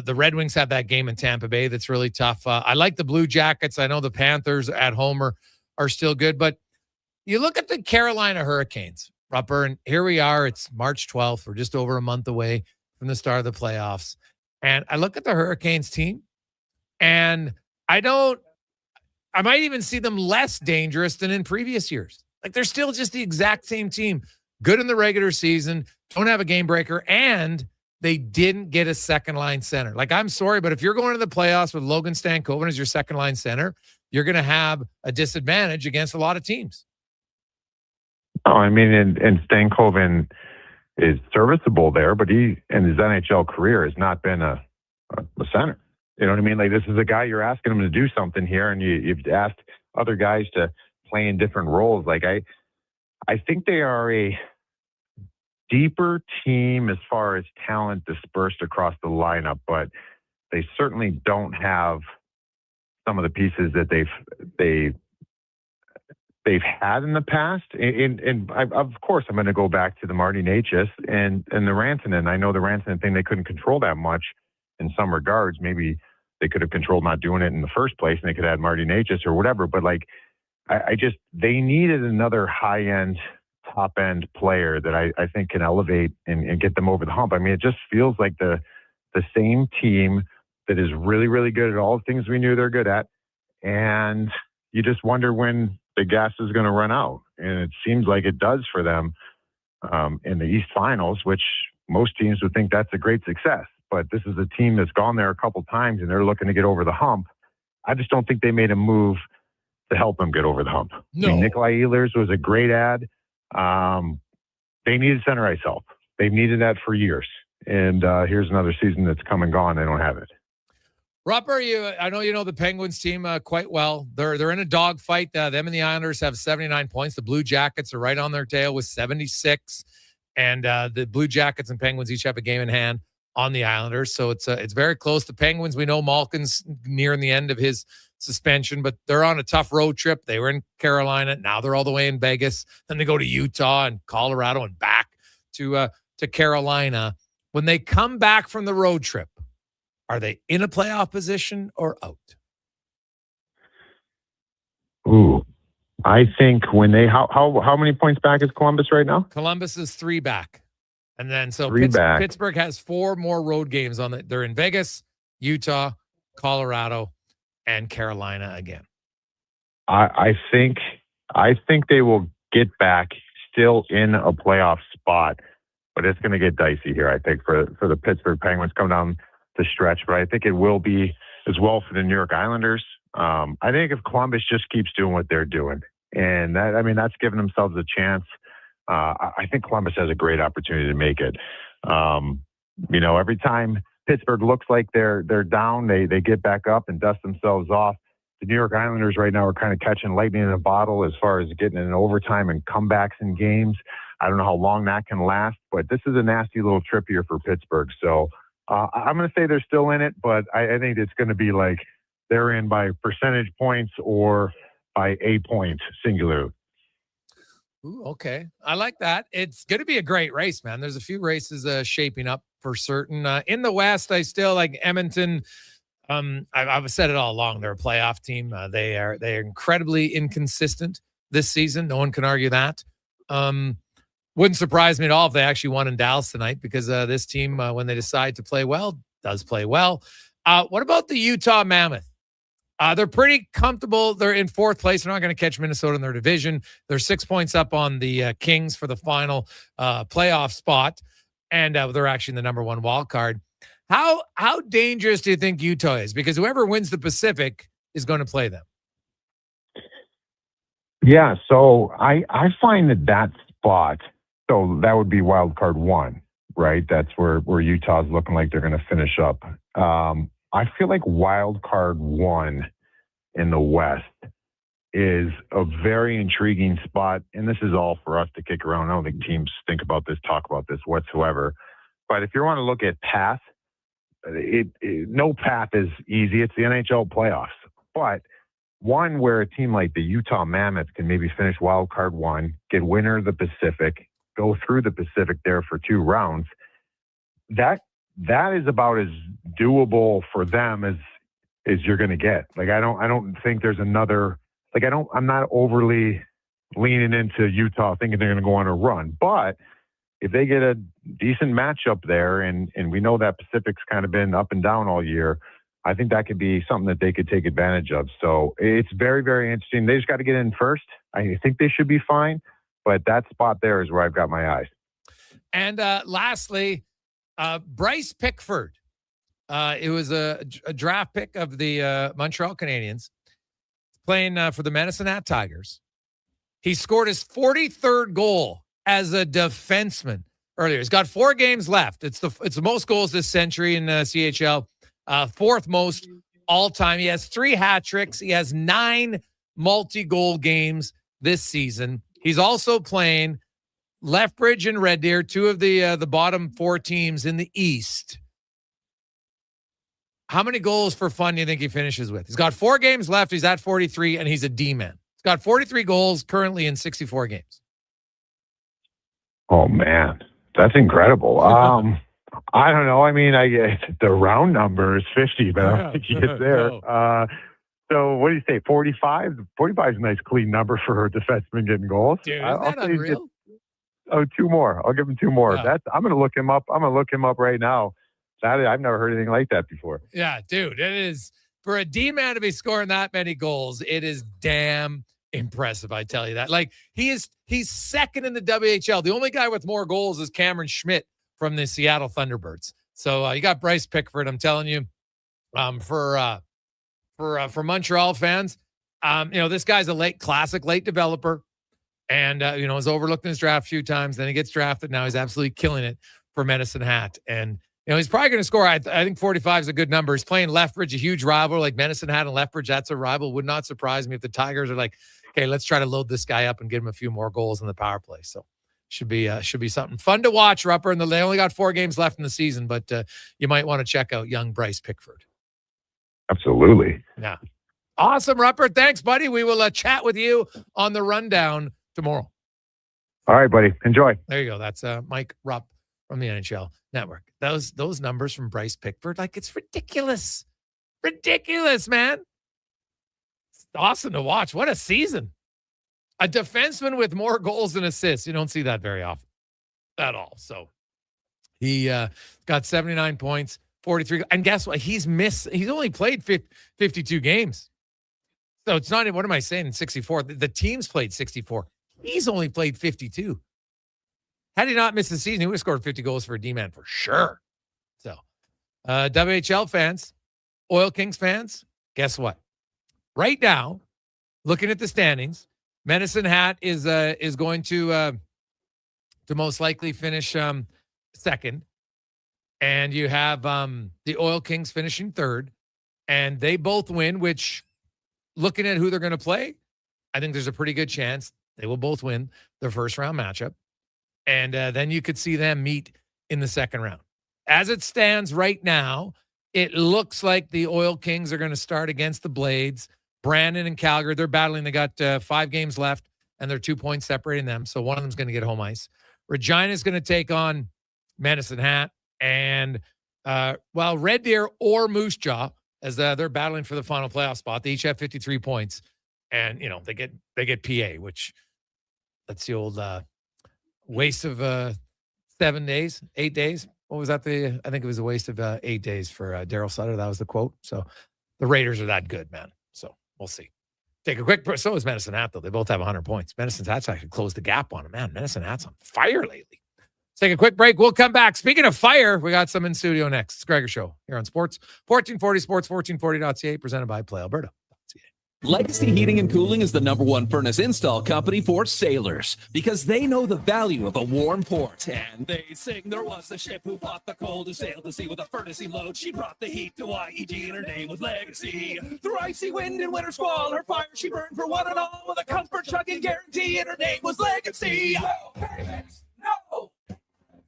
Red Wings have that game in Tampa Bay that's really tough. I like the Blue Jackets. I know the Panthers at home are still good, but you look at the Carolina Hurricanes, Rupper, and here we are. It's March 12th. We're just over a month away from the start of the playoffs. And I look at the Hurricanes team, and I might even see them less dangerous than in previous years. Like, they're still just the exact same team. Good in the regular season, don't have a game breaker, and they didn't get a second-line center. Like, I'm sorry, but if you're going to the playoffs with Logan Stankoven as your second-line center, you're going to have a disadvantage against a lot of teams. Oh, I mean, and Stankoven is serviceable there, but he, in his NHL career, has not been a center. You know what I mean? Like, this is a guy you're asking him to do something here, and you've asked other guys to play in different roles. Like, I think they are a deeper team as far as talent dispersed across the lineup, but they certainly don't have some of the pieces that they've had in the past. And of course, I'm going to go back to the Marty Natchez and the Rantanen. I know the Rantanen thing, they couldn't control that much in some regards. Maybe they could have controlled not doing it in the first place, and they could have had Marty Natchez or whatever. But like, they needed another high-end, top-end player that I think can elevate and get them over the hump. I mean, it just feels like the same team that is really, really good at all the things we knew they're good at. And you just wonder when the gas is going to run out. And it seems like it does for them in the East Finals, which most teams would think that's a great success. But this is a team that's gone there a couple times and they're looking to get over the hump. I just don't think they made a move to help them get over the hump. No. I mean, Nikolai Ehlers was a great ad. They needed center ice help. They've needed that for years. And here's another season that's come and gone. They don't have it. Roper, I know you know the Penguins team quite well. They're in a dogfight. Them and the Islanders have 79 points. The Blue Jackets are right on their tail with 76. And the Blue Jackets and Penguins each have a game in hand on the Islanders. So it's very close. The Penguins, we know Malkin's nearing the end of his suspension, but they're on a tough road trip. They were in Carolina. Now they're all the way in Vegas. Then they go to Utah and Colorado and back to Carolina. When they come back from the road trip, are they in a playoff position or out? Ooh, I think when they how many points back is Columbus right now? Columbus is 3 back. And then so back. Pittsburgh has 4 more road games on they're in Vegas, Utah, Colorado, and Carolina again. I think they will get back still in a playoff spot, but it's going to get dicey here, I think, for the Pittsburgh Penguins come down the stretch. But I think it will be as well for the New York Islanders. I think if Columbus just keeps doing what they're doing, and that's giving themselves a chance. I think Columbus has a great opportunity to make it. Every time Pittsburgh looks like they're down, they get back up and dust themselves off. The New York Islanders right now are kind of catching lightning in a bottle as far as getting in overtime and comebacks in games. I don't know how long that can last, but this is a nasty little trip here for Pittsburgh. So I'm going to say they're still in it, but I think it's going to be like they're in by percentage points or by a point singular. Ooh, okay. I like that. It's going to be a great race, man. There's a few races shaping up for certain. In the West, I still like Edmonton. I've said it all along. They're a playoff team. They are incredibly inconsistent this season. No one can argue that. Wouldn't surprise me at all if they actually won in Dallas tonight, because this team, when they decide to play well, does play well. What about the Utah Mammoth? They're pretty comfortable. They're in 4th place. They're not going to catch Minnesota in their division. They're 6 points up on the Kings for the final playoff spot, and they're actually in the number 1 wild card. How dangerous do you think Utah is? Because whoever wins the Pacific is going to play them. Yeah, so I find that spot, so that would be wild card 1, right? That's where Utah's looking like they're going to finish up. I feel like wild card 1 in the West is a very intriguing spot. And this is all for us to kick around. I don't think teams think about this, talk about this whatsoever. But if you want to look at path, no path is easy. It's the NHL playoffs. But one where a team like the Utah Mammoth can maybe finish wild card 1, get winner of the Pacific, go through the Pacific there for 2 rounds, that is about as doable for them as you're going to get. Like, I don't think there's another, like, I'm not overly leaning into Utah thinking they're going to go on a run, but if they get a decent matchup there, and we know that Pacific's kind of been up and down all year, I think that could be something that they could take advantage of. So it's very, very interesting. They just got to get in first. I think they should be fine, but that spot there is where I've got my eyes. And lastly, Bryce Pickford. It was a draft pick of the Montreal Canadiens, playing for the Medicine Hat Tigers. He scored his 43rd goal as a defenseman earlier. He's got 4 games left. It's the most goals this century in CHL, 4th most all time. He has 3 hat tricks. He has 9 multi-goal games this season. He's also playing Lethbridge and Red Deer, 2 of the bottom 4 teams in the East. How many goals for fun do you think he finishes with? He's got 4 games left. He's at 43, and he's a D-man. He's got 43 goals currently in 64 games. Oh, man. That's incredible. I don't know. I mean, I guess the round number is 50, but I don't think he gets there. So what do you say, 45? 45 is a nice clean number for a defenseman getting goals. Dude, isn't that unreal? 2 more. I'll give him 2 more. Yeah. I'm going to look him up. I'm going to look him up right now. I've never heard anything like that before. Yeah, dude, it is. For a D-man to be scoring that many goals, it is damn impressive, I tell you that. Like, he's second in the WHL. The only guy with more goals is Cameron Schmidt from the Seattle Thunderbirds. So you got Bryce Pickford, I'm telling you. For Montreal fans, this guy's a classic late developer, and was overlooked in his draft a few times. Then he gets drafted. Now he's absolutely killing it for Medicine Hat, and he's probably going to score. I think 45 is a good number. He's playing Lethbridge, a huge rival like Medicine Hat and Lethbridge. That's a rival. Would not surprise me if the Tigers are like, okay, let's try to load this guy up and get him a few more goals in the power play. So should be something fun to watch, Rupper. And they only got 4 games left in the season, but you might want to check out young Bryce Pickford. Absolutely. Yeah. Awesome, Rupper. Thanks, buddy. We will chat with you on the rundown tomorrow. All right, buddy. Enjoy. There you go. That's Mike Rupp from the NHL Network. Those numbers from Bryce Pickford, like, it's ridiculous. Ridiculous, man. It's awesome to watch. What a season. A defenseman with more goals than assists. You don't see that very often at all. So he got 79 points, 43. And guess what? He's only played 52 games. So it's not, what am I saying, 64? The team's played 64. He's only played 52. Had he not missed the season, he would have scored 50 goals for a D-man for sure. So, WHL fans, Oil Kings fans, guess what? Right now, looking at the standings, Medicine Hat is going to most likely finish second, and you have the Oil Kings finishing third, and they both win. Which, looking at who they're going to play, I think there's a pretty good chance they will both win their first round matchup. And then you could see them meet in the second round. As it stands right now, it looks like the Oil Kings are going to start against the Blades. Brandon and Calgary, they're battling. They got 5 games left, and they're 2 points separating them. So one of them's going to get home ice. Regina's going to take on Medicine Hat. And, Red Deer or Moose Jaw, as they're battling for the final playoff spot, they each have 53 points. And, they get PA, which that's the old waste of 8 days. What was that? I think it was a waste of 8 days for Daryl Sutter. That was the quote. So the Raiders are that good, man. So we'll see. Take a quick. So is Medicine Hat, though. They both have 100 points. Medicine Hat's actually closed the gap on him. Man, Medicine Hat's on fire lately. Let's take a quick break. We'll come back. Speaking of fire, we got some in studio next. It's Gregor Show here on Sports 1440 Sports 1440.ca, presented by Play Alberta. Legacy Heating and Cooling is the #1 furnace install company for sailors because they know the value of a warm port. And they sing, there was a ship who fought the cold, who sailed the sea with a furnace load. She brought the heat to YEG and her name was Legacy. Through icy wind and winter squall, her fire she burned for one and all with a comfort chugging guarantee, and her name was Legacy. No payments, no.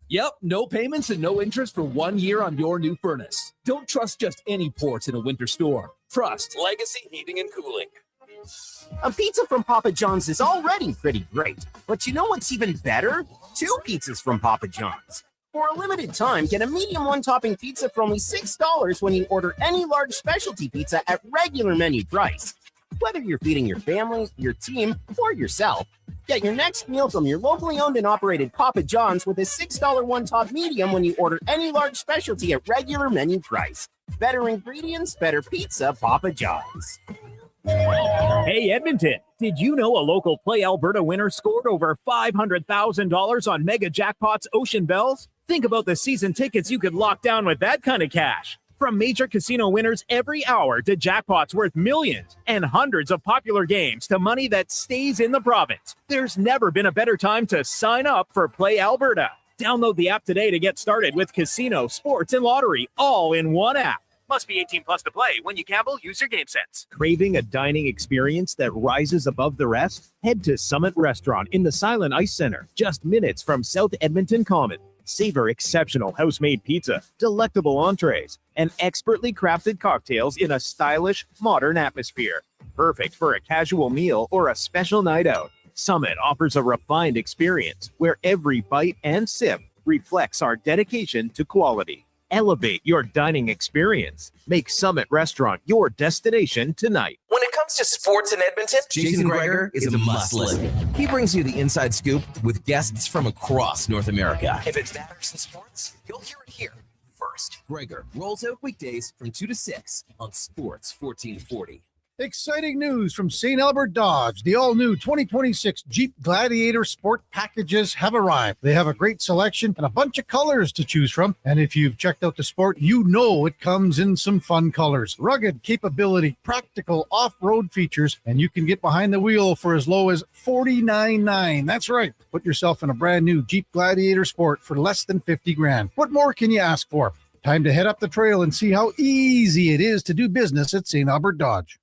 Yep, no payments and no interest for 1 year on your new furnace. Don't trust just any ports in a winter storm. Trust Legacy Heating and Cooling. A pizza from Papa John's is already pretty great, but you know what's even better? 2 pizzas from Papa John's. For a limited time, get a medium 1-topping pizza for only $6 when you order any large specialty pizza at regular menu price. Whether you're feeding your family, your team, or yourself, get your next meal from your locally owned and operated Papa John's with a $6 1-top medium when you order any large specialty at regular menu price. Better ingredients, better pizza, Papa John's. Hey, Edmonton, did you know a local Play Alberta winner scored over $500,000 on Mega Jackpots Ocean Bells? Think about the season tickets you could lock down with that kind of cash. From major casino winners every hour to jackpots worth millions and hundreds of popular games to money that stays in the province, there's never been a better time to sign up for Play Alberta. Download the app today to get started with casino, sports, and lottery all in one app. Must be 18 plus to play. When you gamble, use your game sense. Craving a dining experience that rises above the rest? Head to Summit Restaurant in the Silent Ice Center, just minutes from South Edmonton Common. Savor exceptional house-made pizza, delectable entrees, and expertly crafted cocktails in a stylish, modern atmosphere. Perfect for a casual meal or a special night out. Summit offers a refined experience where every bite and sip reflects our dedication to quality. Elevate your dining experience. Make Summit Restaurant your destination tonight. When it comes to sports in Edmonton, Jason Gregor is a must-listen. He brings you the inside scoop with guests from across North America. If it matters in sports, you'll hear it here first. Gregor rolls out weekdays from 2 to 6 on Sports 1440. Exciting news from St. Albert Dodge. The all-new 2026 Jeep Gladiator Sport packages have arrived. They have a great selection and a bunch of colors to choose from. And if you've checked out the Sport, you know it comes in some fun colors. Rugged capability, practical off-road features, and you can get behind the wheel for as low as $49,900. That's right. Put yourself in a brand new Jeep Gladiator Sport for less than $50,000. What more can you ask for? Time to head up the trail and see how easy it is to do business at St. Albert Dodge.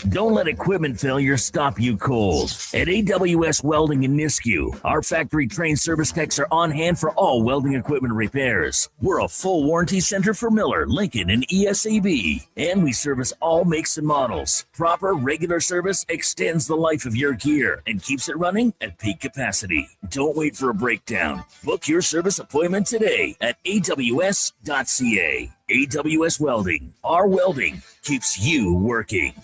Don't let equipment failure stop you cold. At AWS Welding in Nisku, our factory-trained service techs are on hand for all welding equipment repairs. We're a full warranty center for Miller, Lincoln, and ESAB, and we service all makes and models. Proper, regular service extends the life of your gear and keeps it running at peak capacity. Don't wait for a breakdown. Book your service appointment today at aws.ca. AWS Welding. Our welding keeps you working.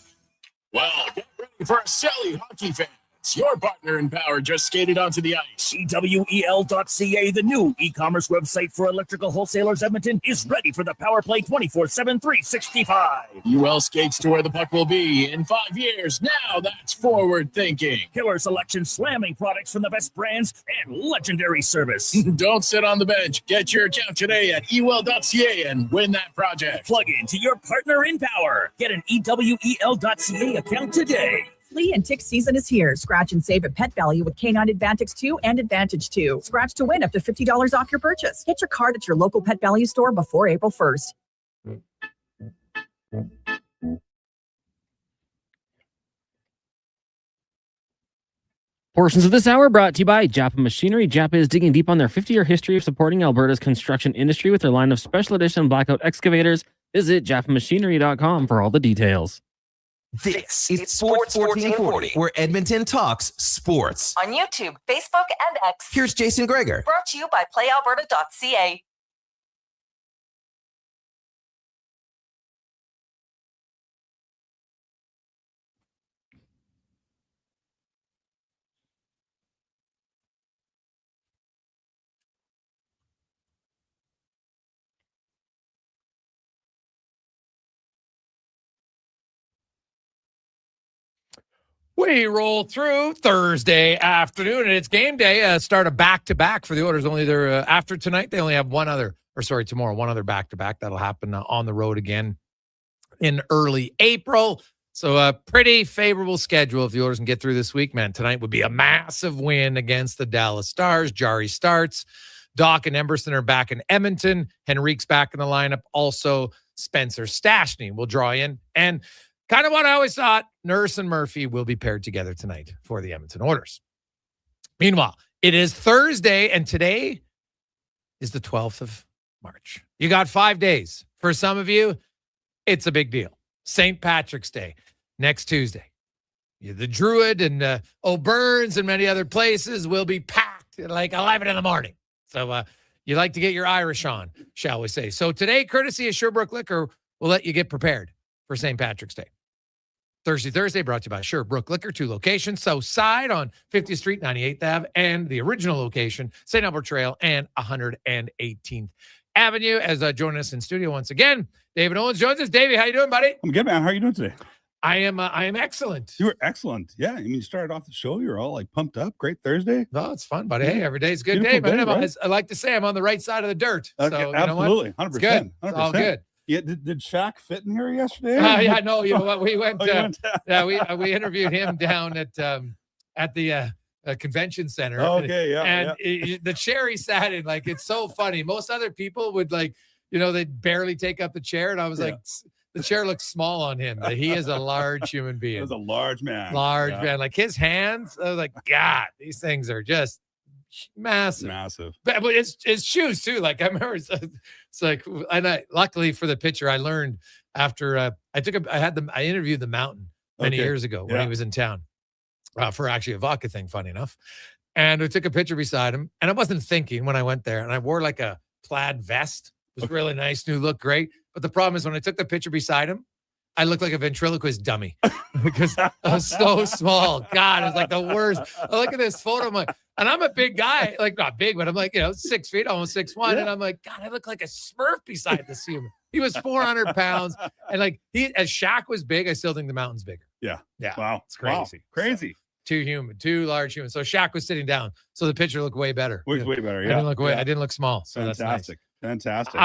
Well, get ready for a Sally hockey fans. Your partner in power just skated onto the ice. EWEL.ca, the new e-commerce website for electrical wholesalers Edmonton, is ready for the power play 24/7, 365. UL skates to where the puck will be in 5 years. Now that's forward thinking. Killer selection, slamming products from the best brands, and legendary service. Don't sit on the bench. Get your account today at ewell.ca and win that project. Plug into your partner in power. Get an EWEL.ca account today. Flea and tick season is here. Scratch and save at Pet Value with Canine Advantage 2 and Advantage 2. Scratch to win up to $50 off your purchase. Get your card at your local Pet Value store before April 1st. Portions of this hour brought to you by Japa Machinery. Japa is digging deep on their 50-year history of supporting Alberta's construction industry with their line of special edition blackout excavators. Visit japamachinery.com for all the details. This is Sports 1440, where Edmonton talks sports. On YouTube, Facebook, and X. Here's Jason Gregor. Brought to you by PlayAlberta.ca. We roll through Thursday afternoon, and it's game day. Start a back-to-back for the Oilers. Only they're after tonight, they only have tomorrow, one other back-to-back. That'll happen on the road again in early April. So a pretty favorable schedule if the Oilers can get through this week. Man, tonight would be a massive win against the Dallas Stars. Jari starts. Doc and Emberson are back in Edmonton. Henrique's back in the lineup. Also, Spencer Stastny will draw in. And kind of what I always thought, Nurse and Murphy will be paired together tonight for the Edmonton Oilers. Meanwhile, it is Thursday, and today is the 12th of March. You got 5 days. For some of you, it's a big deal. St. Patrick's Day, next Tuesday. The Druid and O'Byrne's and many other places will be packed at like 11 in the morning. So you like to get your Irish on, shall we say. So today, courtesy of Sherbrooke Liquor, will let you get prepared for St. Patrick's Day. Thursday brought to you by Sherbrooke Liquor, 2 locations, South Side on 50th Street, 98th Ave, and the original location, St. Albert Trail and 118th Avenue. As joining us in studio once again, David Owens joins us. Davey, how you doing, buddy? I'm good, man. How are you doing today? I am excellent. You were excellent. Yeah. I mean, you started off the show. You're all like pumped up. Great Thursday. Oh, it's fun, buddy. Hey, every day's a good day, man. Right? I like to say I'm on the right side of the dirt. Okay, so, absolutely. You know 100%. It's good. 100%. It's all good. Yeah, did Shaq fit in here yesterday? Yeah, no, you know what? We went. We interviewed him down at the convention center. Okay, yeah. And the chair he sat in, like, it's so funny. Most other people would they'd barely take up the chair, and I was like, the chair looks small on him. But he is a large human being. He was a large man. Man. Like his hands, I was like, God, these things are just Massive. But it's shoes too. Like I remember, it's like, and luckily for the picture, I learned after I interviewed the Mountain many years ago when he was in town for actually a vodka thing. Funny enough, and I took a picture beside him, and I wasn't thinking when I went there, and I wore like a plaid vest. It was really nice, new look, great. But the problem is when I took the picture beside him, I looked like a ventriloquist dummy because I was so small. God, it was like the worst. I look at this photo, I'm like, and I'm a big guy, like not big, but I'm like, 6 feet, almost 6'1", and I'm like, God, I look like a Smurf beside this human. He was 400 pounds, and like as Shaq was big, I still think the Mountain's bigger. Yeah. Wow, it's crazy, Wow. Crazy. So, two large humans. So Shaq was sitting down, so the picture looked way better. Way better. Yeah, I didn't look small. So fantastic. That's nice. Fantastic.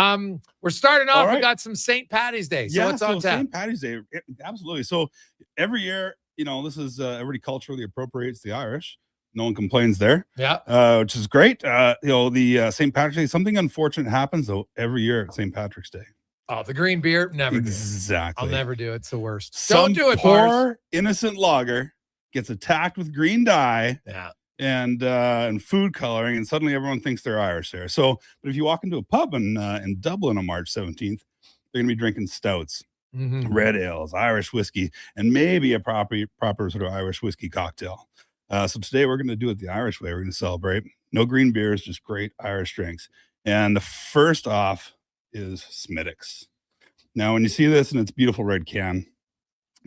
We're starting off. Right. We got some St. Patty's Day. So what's on tap? St. Patty's Day, absolutely. So every year, this is everybody culturally appropriates the Irish. No one complains there. Yeah. Which is great. The St. Patrick's Day, something unfortunate happens though every year at St. Patrick's Day. Oh, the green beer, never exactly. do it. I'll never do it. It's the worst. Some Don't do it, poor bars. innocent lager gets attacked with green dye. Yeah. And food coloring, and suddenly everyone thinks they're Irish there. So, but if you walk into a pub in Dublin on March 17th, they're going to be drinking stouts, red ales, Irish whiskey, and maybe a proper sort of Irish whiskey cocktail. So today we're going to do it the Irish way. We're going to celebrate. No green beers, just great Irish drinks. And the first off is Smithwick's. Now, when you see this in its beautiful red can,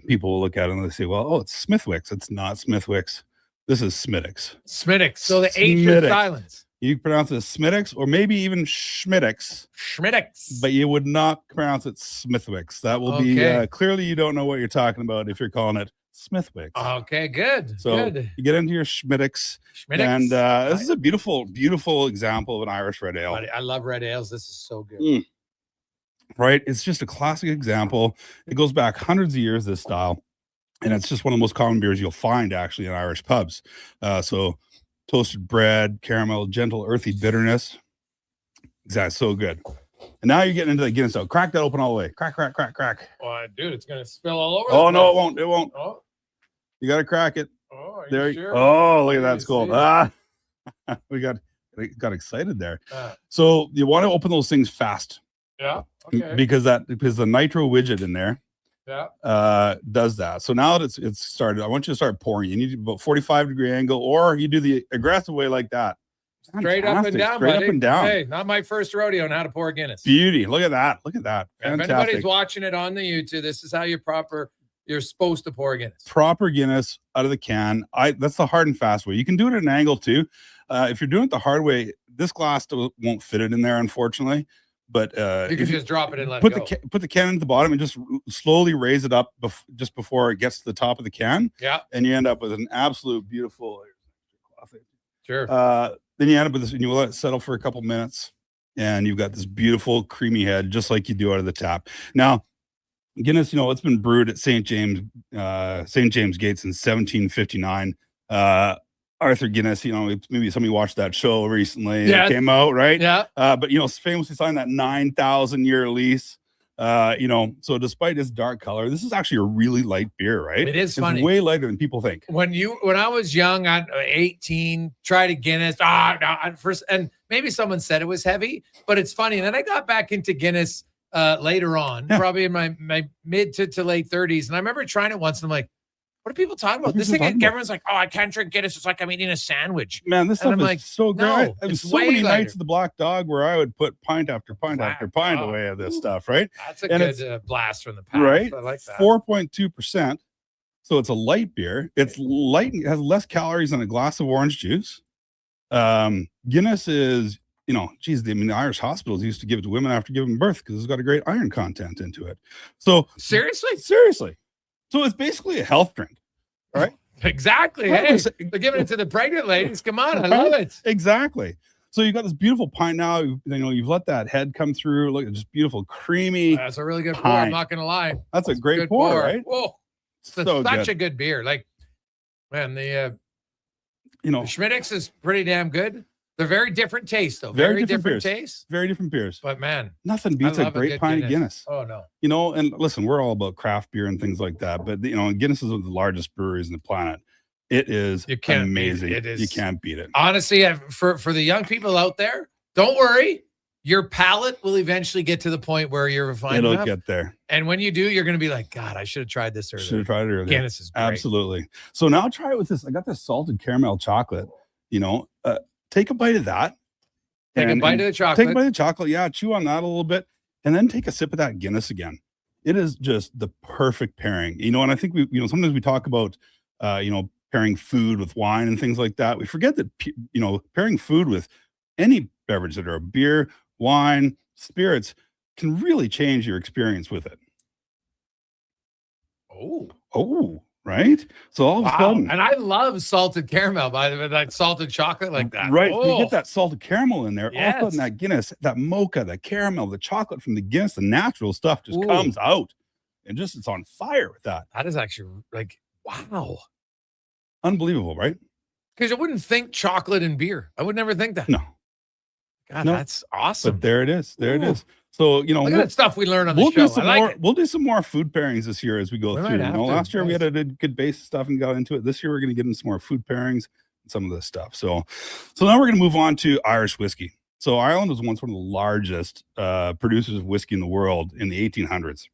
people will look at it and they say, well, it's Smithwick's. It's not Smithwick's. This is Smithwick's. Smithwick's. So the H is silence. You pronounce it Smithwick's or maybe even Schmidt's. Schmidt's. But you would not pronounce it Smithwick's. That will be clearly you don't know what you're talking about if you're calling it Smithwick's. Okay, good. So good. You get into your Schmidt's. And this is a beautiful, beautiful example of an Irish red ale. I love red ales. This is so good. Right? It's just a classic example. It goes back hundreds of years, this style. And it's just one of the most common beers you'll find actually in Irish pubs. So toasted bread, caramel, gentle, earthy bitterness. Exactly. So good. And now you're getting into the Guinness out. Crack that open all the way. Crack. Oh, dude, it's going to spill all over. Oh, no, it won't. It won't. Oh. You got to crack it. Oh, are there. You sure? Oh, look at that. It's cold. We got excited there. So you want to open those things fast. Yeah. Okay. Because the nitro widget in there. Yeah. Does that. So now that it's started, I want you to start pouring. You need about 45-degree angle, or you do the aggressive way like that. Straight up and down, Straight buddy. up and down. Hey, not my first rodeo on how to pour Guinness. Beauty. Look at that. Look at that. If Fantastic. anybody's watching it on the YouTube, this is how you're supposed to pour Guinness. Proper Guinness out of the can. That's the hard and fast way. You can do it at an angle too. If you're doing it the hard way, this glass won't fit it in there, unfortunately. But you can just drop it and let it go. Put the can at the bottom and just slowly raise it up just before it gets to the top of the can. Yeah. And you end up with an absolute beautiful. Sure. Then you end up with this, and you let it settle for a couple minutes, and you've got this beautiful creamy head, just like you do out of the tap. Now, Guinness, it's been brewed at St. James Gate since 1759. Arthur Guinness, maybe somebody watched that show recently. Yeah. It came out, right? Yeah. But famously signed that 9,000-year lease. So despite its dark color, this is actually a really light beer, right? It is funny. It's way lighter than people think. When I was young, at 18, tried a Guinness. And maybe someone said it was heavy, but it's funny. And then I got back into Guinness later on, probably in my mid to late 30s. And I remember trying it once, and I'm like, what are people talking about? This thing, everyone's like, oh, I can't drink Guinness. It's like I'm eating a sandwich. Man, this stuff is so good. No, There's it's so many way lighter. nights at the Black Dog where I would put pint after pint after pint away of this stuff, right? That's a good blast from the past. Right? I like that. 4.2%. So it's a light beer. It's light. It has less calories than a glass of orange juice. Guinness is, the Irish hospitals used to give it to women after giving birth because it's got a great iron content into it. So seriously. So it's basically a health drink. Right? Exactly. Hey, they're giving it to the pregnant ladies. Come on, I love it. Exactly. So you've got this beautiful pint now. You've let that head come through. Look, just beautiful, creamy. That's a really good pour. I'm not gonna lie. That's a great pour, right? Whoa, such a good beer. Like, man, the Schmidt's is pretty damn good. They're very different tastes, though. Very different tastes. Very different beers. But man, nothing beats a great pint of Guinness. Oh no. And listen, we're all about craft beer and things like that. But Guinness is one of the largest breweries on the planet. It is You can't beat it. amazing. It is- You can't beat it. Honestly, for the young people out there, don't worry. Your palate will eventually get to the point where you're refined It'll enough. get there. And when you do, you're going to be like, God, I should have tried this earlier. Should have tried it earlier. Guinness is great. Absolutely. So now try it with this. I got this salted caramel chocolate. Take a bite of that. Take a bite of the chocolate. Take a bite of the chocolate. Yeah, chew on that a little bit, and then take a sip of that Guinness again. It is just the perfect pairing. And I think sometimes we talk about, pairing food with wine and things like that. We forget that, pairing food with any beverage that are beer, wine, spirits can really change your experience with it. Oh, right. So all of a sudden, And I love salted caramel, by the way, like salted chocolate like that. right? Oh. You get that salted caramel in there. All of a Yes. sudden, that Guinness, that mocha, the caramel, the chocolate from the Guinness, the natural stuff just Ooh. comes out, and just it's on fire with that. That is actually like, wow. Unbelievable, right? Because I wouldn't think chocolate and beer. I would never think that. No. God, No. that's awesome. But there it is. There it Ooh. is. So Look at that stuff we learn on the we'll show. do some I like more. it. We'll do some more food pairings this year as we go We through. might have to. Last year we Nice. had a good base of stuff and got into it. This year we're going to get into some more food pairings and some of this stuff. So now we're going to move on to Irish whiskey. So Ireland was once one of the largest producers of whiskey in the world in the 1800s.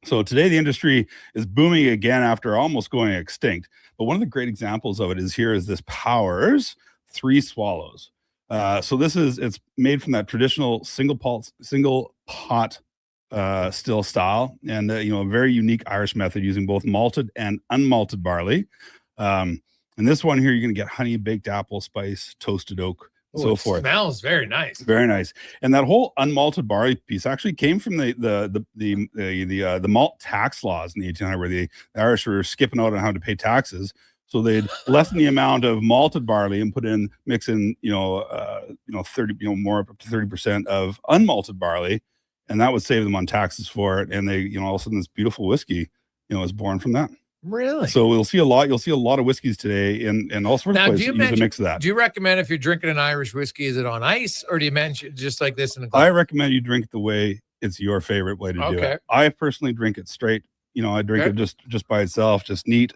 So today the industry is booming again after almost going extinct. But one of the great examples of it is this Powers 3 Swallows. So it's made from that traditional single pot still style, and a very unique Irish method using both malted and unmalted barley. And this one here, you're going to get honey, baked apple, spice, toasted oak, and so forth. Smells very nice. Very nice. And that whole unmalted barley piece actually came from the malt tax laws in the 1800s, where the Irish were skipping out on how to pay taxes. So they'd lessen the amount of malted barley and mix in 30, more up to 30% of unmalted barley, and that would save them on taxes for it. And they, all of a sudden, this beautiful whiskey, is born from that. Really? So you'll see a lot of whiskeys today in all sorts of places that use a mix of that. Do you recommend if you're drinking an Irish whiskey, is it on ice, or do you mention just like this in a glass? I recommend you drink it the way it's your favorite way to do Okay. it. I personally drink it straight. I drink it just by itself, just neat,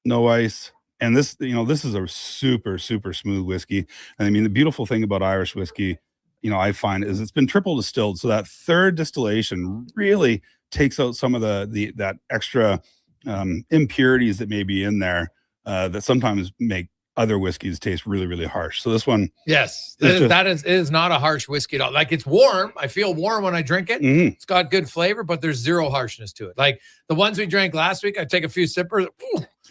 no ice. And this is a super, super smooth whiskey. And I mean, the beautiful thing about Irish whiskey, I find is it's been triple distilled. So that third distillation really takes out some of that extra impurities that may be in there that sometimes make other whiskeys taste really, really harsh. So this one, Yes, it is not a harsh whiskey at all. Like, it's warm. I feel warm when I drink it. Mhm. It's got good flavor, but there's zero harshness to it. Like the ones we drank last week, I take a few sippers.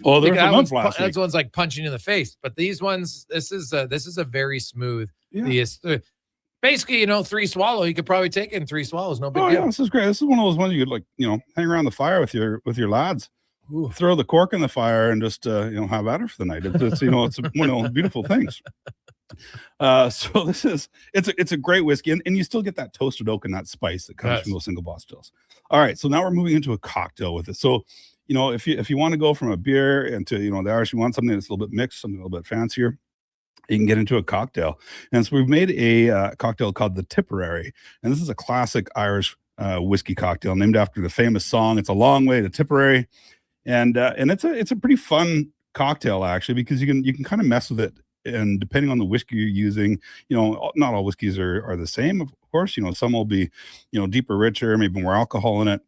Oh, there were some that last week. one's like punching you in the face. But these ones, this is a very smooth. Yeah. Basically, 3 swallow. You could probably take it in 3 swallows. No big Oh deal. yeah, this is great. This is one of those ones you could hang around the fire with your lads. Ooh. Throw the cork in the fire and just have at it for the night. It's it's one of those beautiful things. So it's a great whiskey, and you still get that toasted oak and that spice that comes from those single pot stills. All right, so now we're moving into a cocktail with it. So if you want to go from a beer into the Irish, you want something that's a little bit mixed, something a little bit fancier, you can get into a cocktail. And so we've made a cocktail called the Tipperary, and this is a classic Irish whiskey cocktail named after the famous song "It's a Long Way to Tipperary." And it's a pretty fun cocktail actually, because you can kind of mess with it, and depending on the whiskey you're using, not all whiskeys are the same, of course. Some will be deeper, richer, maybe more alcohol in it,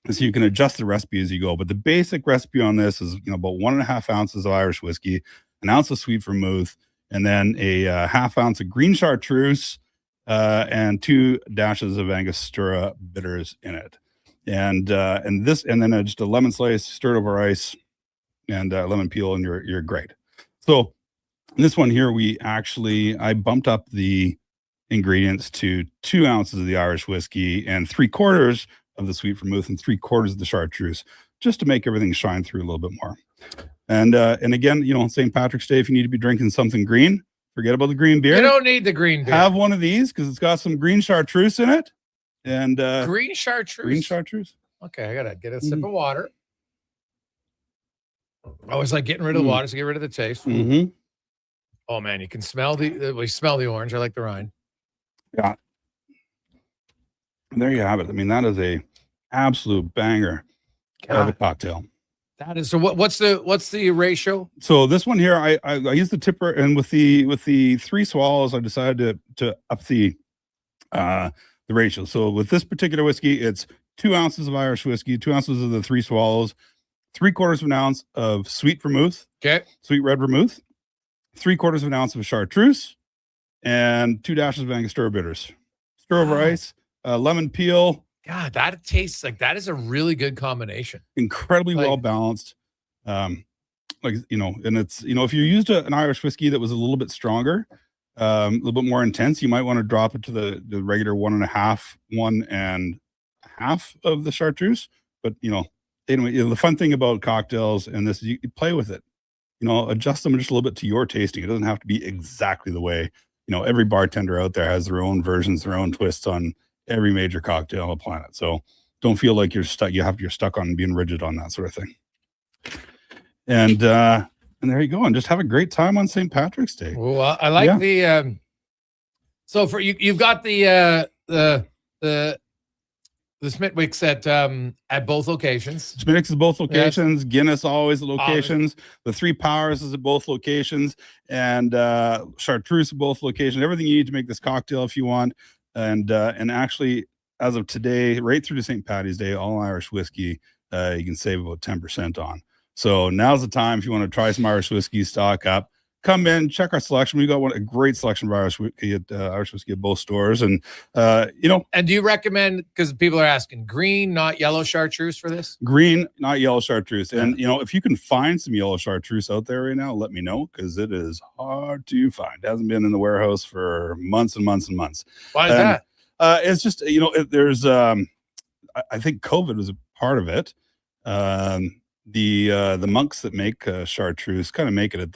and so you can adjust the recipe as you go. But the basic recipe on this is about 1.5 ounces of Irish whiskey, an ounce of sweet vermouth, and then a half ounce of green chartreuse, and 2 dashes of Angostura bitters in it. And then just a lemon slice, stirred over ice, and lemon peel, and you're great. So in this one here, I bumped up the ingredients to 2 ounces of the Irish whiskey and 3/4 of the sweet vermouth and 3/4 of the chartreuse, just to make everything shine through a little bit more. And again, St. Patrick's Day, if you need to be drinking something green, forget about the green beer. You don't need the green beer. Have one of these because it's got some green chartreuse in it. And green chartreuse. Green chartreuse. Okay, I gotta get a sip of water. I always like getting rid of the water to get rid of the taste. Mm-hmm. Oh man, you can smell we smell the orange. I like the rind. Yeah. And there you have it. I mean, that is a absolute banger of a cocktail. That is so. What's the ratio? So this one here, I use the tipper, and with the 3 swallows, I decided to up the ratio. So with this particular whiskey, it's 2 ounces of Irish whiskey, 2 ounces of the 3 swallows, 3/4 of an ounce of sweet vermouth, sweet red vermouth, 3/4 of an ounce of chartreuse, and 2 dashes of Angostura bitters. Stir over ice, lemon peel. God, that tastes like that is a really good combination. Incredibly well balanced. And it's, if you used an Irish whiskey that was a little bit stronger, a little bit more intense, you might want to drop it to the regular 1.5 of the chartreuse. But anyway, the fun thing about cocktails and this, you play with it. Adjust them just a little bit to your tasting. It doesn't have to be exactly the way. Every bartender out there has their own versions, their own twists on every major cocktail on the planet. So don't feel like you're stuck on being rigid on that sort of thing. And there you go. And just have a great time on St. Patrick's Day. Well, I like the so for you've got the Smithwick's at both locations. Smithwick's is both locations. Yes. Guinness always at locations. The 3 Powers is at both locations, and Chartreuse at both locations. Everything you need to make this cocktail if you want. And actually, as of today, right through to St. Paddy's Day, all Irish whiskey you can save about 10% on. So now's the time if you want to try some Irish whiskey, stock up. Come in, check our selection. We got a great selection of Irish whiskey at both stores, and And do you recommend, because people are asking, green, not yellow chartreuse for this? Green, not yellow chartreuse. And if you can find some yellow chartreuse out there right now, let me know, because it is hard to find. It hasn't been in the warehouse for months and months and months. Why is that? It's just there's I think COVID was a part of it. The monks that make chartreuse kind of make it at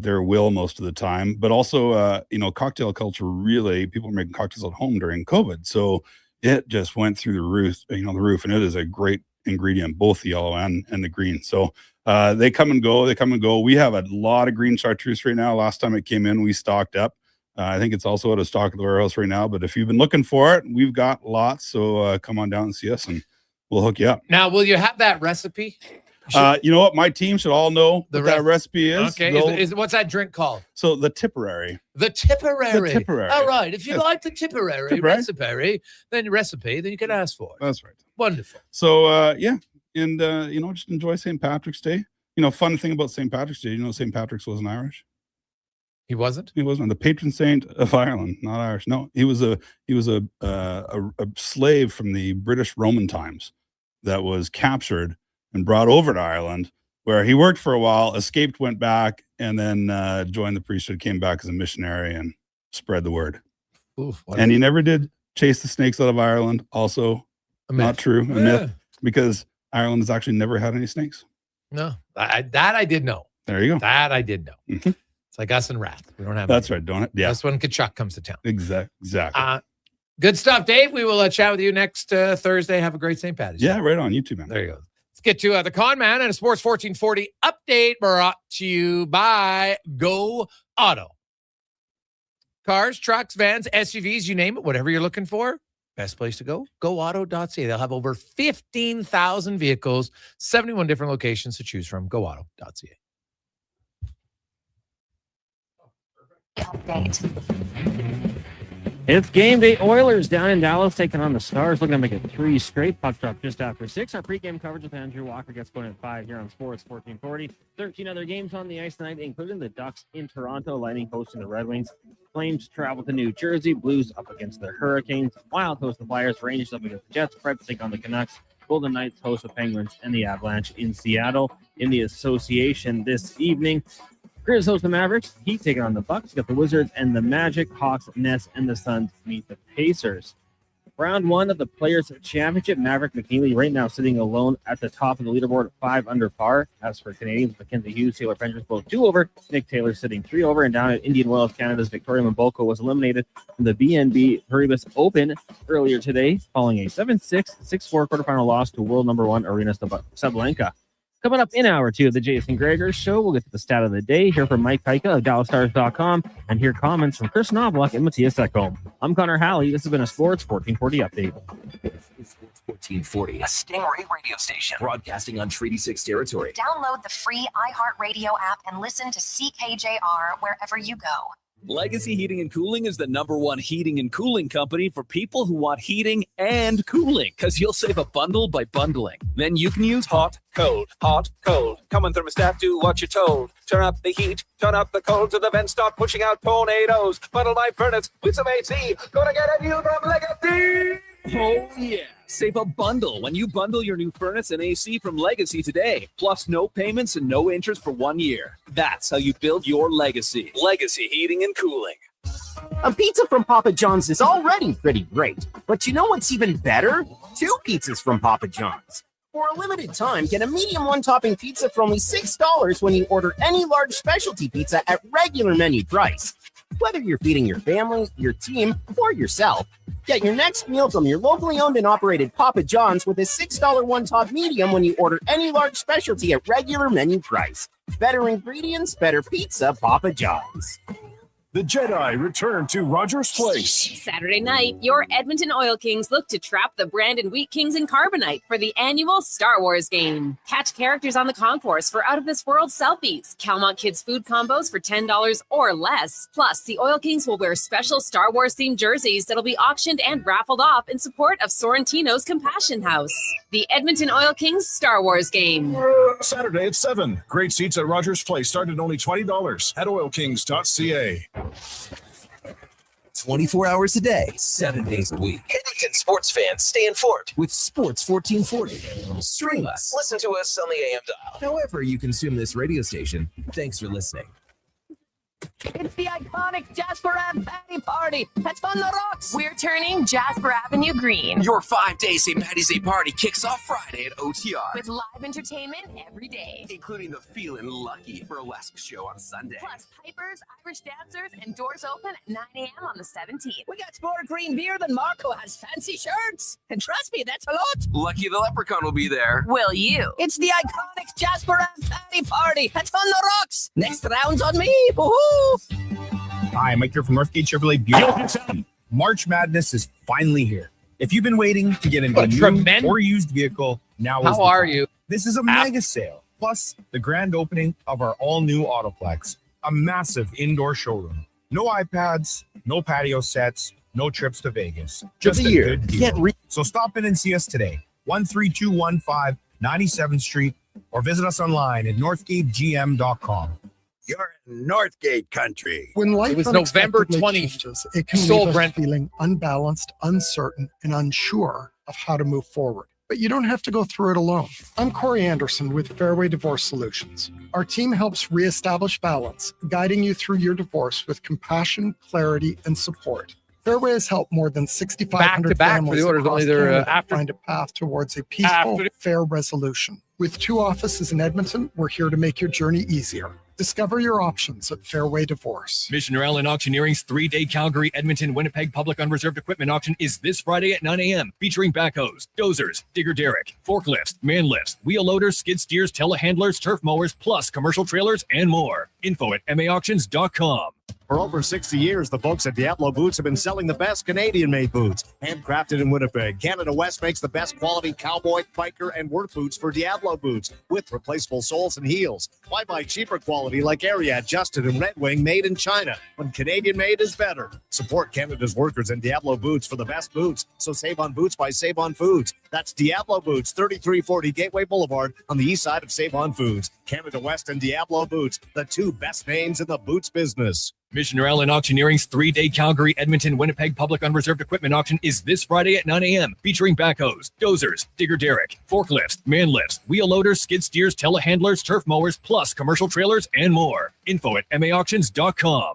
their will most of the time, but also cocktail culture, really people are making cocktails at home during COVID, so it just went through the roof, and it is a great ingredient, both the yellow and the green. So they come and go. We have a lot of green chartreuse right now. Last time it came in, we stocked up. I think it's also out of stock at the warehouse right now, but if you've been looking for it, we've got lots. So come on down and see us, and we'll hook you up. Now, will you have that recipe? You know what? My team should all know what that recipe is. Okay. What's that drink called? So the Tipperary. The Tipperary. The Tipperary. All right. If you like the Tipperary recipe, then you can ask for it. That's right. Wonderful. So just enjoy St. Patrick's Day. Fun thing about St. Patrick's Day, St. Patrick's wasn't Irish. He wasn't? He wasn't. The patron saint of Ireland, not Irish. No, he was a slave from the British Roman times that was captured and brought over to Ireland, where he worked for a while, escaped, went back, and then joined the priesthood, came back as a missionary and spread the word. Oof, and he never did chase the snakes out of Ireland. Also, not true. A myth, because Ireland has actually never had any snakes. No, that I did know. There you go. That I did know. Mm-hmm. It's like us and Wrath. We don't have. That's right. Don't it? Yeah. That's when Kachuk comes to town. Exactly. Good stuff, Dave. We will chat with you next Thursday. Have a great St. Patty's Day. Yeah, right on. You too, man. There you go. Let's get to the Con Man and a Sports 1440 update brought to you by Go Auto. Cars, trucks, vans, SUVs, you name it, whatever you're looking for, best place to go, goauto.ca. They'll have over 15,000 vehicles, 71 different locations to choose from. Goauto.ca. Update. It's game day. Oilers down in Dallas taking on the Stars, looking to make it 3 straight. Puck drop just after 6. Our pregame coverage with Andrew Walker gets going at 5 here on Sports 1440. 13 other games on the ice tonight, including the Ducks in Toronto, Lightning hosting the Red Wings. Flames travel to New Jersey. Blues up against the Hurricanes. Wild host the Flyers. Rangers up against the Jets. Prep take on the Canucks. Golden Knights host the Penguins and the Avalanche in Seattle. In the association this evening, Grizz host the Mavericks. Heat taking on the Bucks. You got the Wizards and the Magic. Hawks, Nets, and the Suns meet the Pacers. Round 1 of the Players' Championship. Maverick McNeely right now sitting alone at the top of the leaderboard at 5 under par. As for Canadians, Mackenzie Hughes, Taylor French both 2 over. Nick Taylor sitting 3 over. And down at Indian Wells, Canada's Victoria Mboko was eliminated from the BNB Paribas Open earlier today, following a 7-6, 6-4 quarterfinal loss to world number 1 Arina Sabalenka. Coming up in hour 2 of the Jason Gregor Show, we'll get to the stat of the day, hear from Mike Pika of DallasStars.com, and hear comments from Chris Knobloch and Matthias Ekholm. I'm Connor Halley. This has been a Sports 1440 update. 1440, a Stingray radio station broadcasting on Treaty 6 territory. Download the free iHeartRadio app and listen to CKJR wherever you go. Legacy Heating and Cooling is the #1 heating and cooling company for people who want heating and cooling, because you'll save a bundle by bundling. Then you can use hot, cold, hot, cold. Come on, thermostat, do what you're told. Turn up the heat, turn up the cold, so the vents start pushing out tornadoes. Bundle my furnace with some AC. Gonna get a deal from Legacy! Oh, yeah. Save a bundle when you bundle your new furnace and AC from Legacy today. Plus no payments and no interest for 1 year. That's how you build your legacy. Legacy Heating and Cooling. A pizza from Papa John's is already pretty great. But you know what's even better? 2 pizzas from Papa John's. For a limited time, get a medium one-topping pizza for only $6 when you order any large specialty pizza at regular menu price. Whether you're feeding your family, your team, or yourself, get your next meal from your locally owned and operated Papa John's with a $6 one-top medium when you order any large specialty at regular menu price. Better ingredients, better pizza, Papa John's. The Jedi return to Rogers Place. Saturday night, your Edmonton Oil Kings look to trap the Brandon Wheat Kings in Carbonite for the annual Star Wars game. Catch characters on the concourse for out-of-this-world selfies, Calmont Kids food combos for $10 or less. Plus, the Oil Kings will wear special Star Wars-themed jerseys that'll be auctioned and raffled off in support of Sorrentino's Compassion House. The Edmonton Oil Kings Star Wars game. Saturday at 7. Great seats at Rogers Place start at only $20 at oilkings.ca. 24 hours a day, 7 days a week. Edmonton sports fans stay informed with Sports 1440. Stream us. Listen to us on the AM dial. However you consume this radio station, thanks for listening. It's the iconic Jasper Ave Patty Party. That's on the rocks. We're turning Jasper Avenue green. Your 5-day St. Patty's Day party kicks off Friday at OTR. With live entertainment every day. Including the Feelin' Lucky burlesque show on Sunday. Plus pipers, Irish dancers, and doors open at 9 a.m. on the 17th. We got more green beer than Marco has fancy shirts. And trust me, that's a lot. Lucky the Leprechaun will be there. Will you? It's the iconic Jasper Ave Patty Party. That's on the rocks. Next round's on me. Woohoo! Hi, Mike here from Northgate Chevrolet Buick. March Madness is finally here. If you've been waiting to get into a new or used vehicle, now is the time. How are you? This is a mega sale, plus the grand opening of our all-new Autoplex, a massive indoor showroom. No iPads, no patio sets, no trips to Vegas. Just a good deal. So stop in and see us today, 13215 97th Street, or visit us online at northgategm.com. You're in Northgate country. When life It was November 20. changes, it can Sold, leave us Brent. feeling unbalanced, uncertain, and unsure of how to move forward. But you don't have to go through it alone. I'm Corey Anderson with Fairway Divorce Solutions. Our team helps reestablish balance, guiding you through your divorce with compassion, clarity, and support. Fairway has helped more than 6,500 Back-to-back for families the orders, across only they're, Canada after- find a path towards a peaceful, fair resolution. With 2 offices in Edmonton, we're here to make your journey easier. Discover your options at Fairway Divorce. Missioner Allen Auctioneering's 3-day Calgary, Edmonton, Winnipeg public unreserved equipment auction is this Friday at 9 a.m. featuring backhoes, dozers, digger derrick, forklifts, man lifts, wheel loaders, skid steers, telehandlers, turf mowers, plus commercial trailers and more. Info at maauctions.com. For over 60 years, the folks at Diablo Boots have been selling the best Canadian-made boots. Handcrafted in Winnipeg, Canada West makes the best quality cowboy, biker, and work boots for Diablo Boots with replaceable soles and heels. Why buy cheaper quality like Ariat, Justin, and Red Wing made in China when Canadian-made is better? Support Canada's workers and Diablo Boots for the best boots. So save on boots by Save On Foods. That's Diablo Boots, 3340 Gateway Boulevard on the east side of Save On Foods. Canada West and Diablo Boots, the 2 best names in the boots business. Missioner Allen Auctioneering's 3-day Calgary, Edmonton, Winnipeg public unreserved equipment auction is this Friday at 9 a.m. featuring backhoes, dozers, digger derrick, forklifts, man lifts, wheel loaders, skid steers, telehandlers, turf mowers, plus commercial trailers and more. Info at maauctions.com.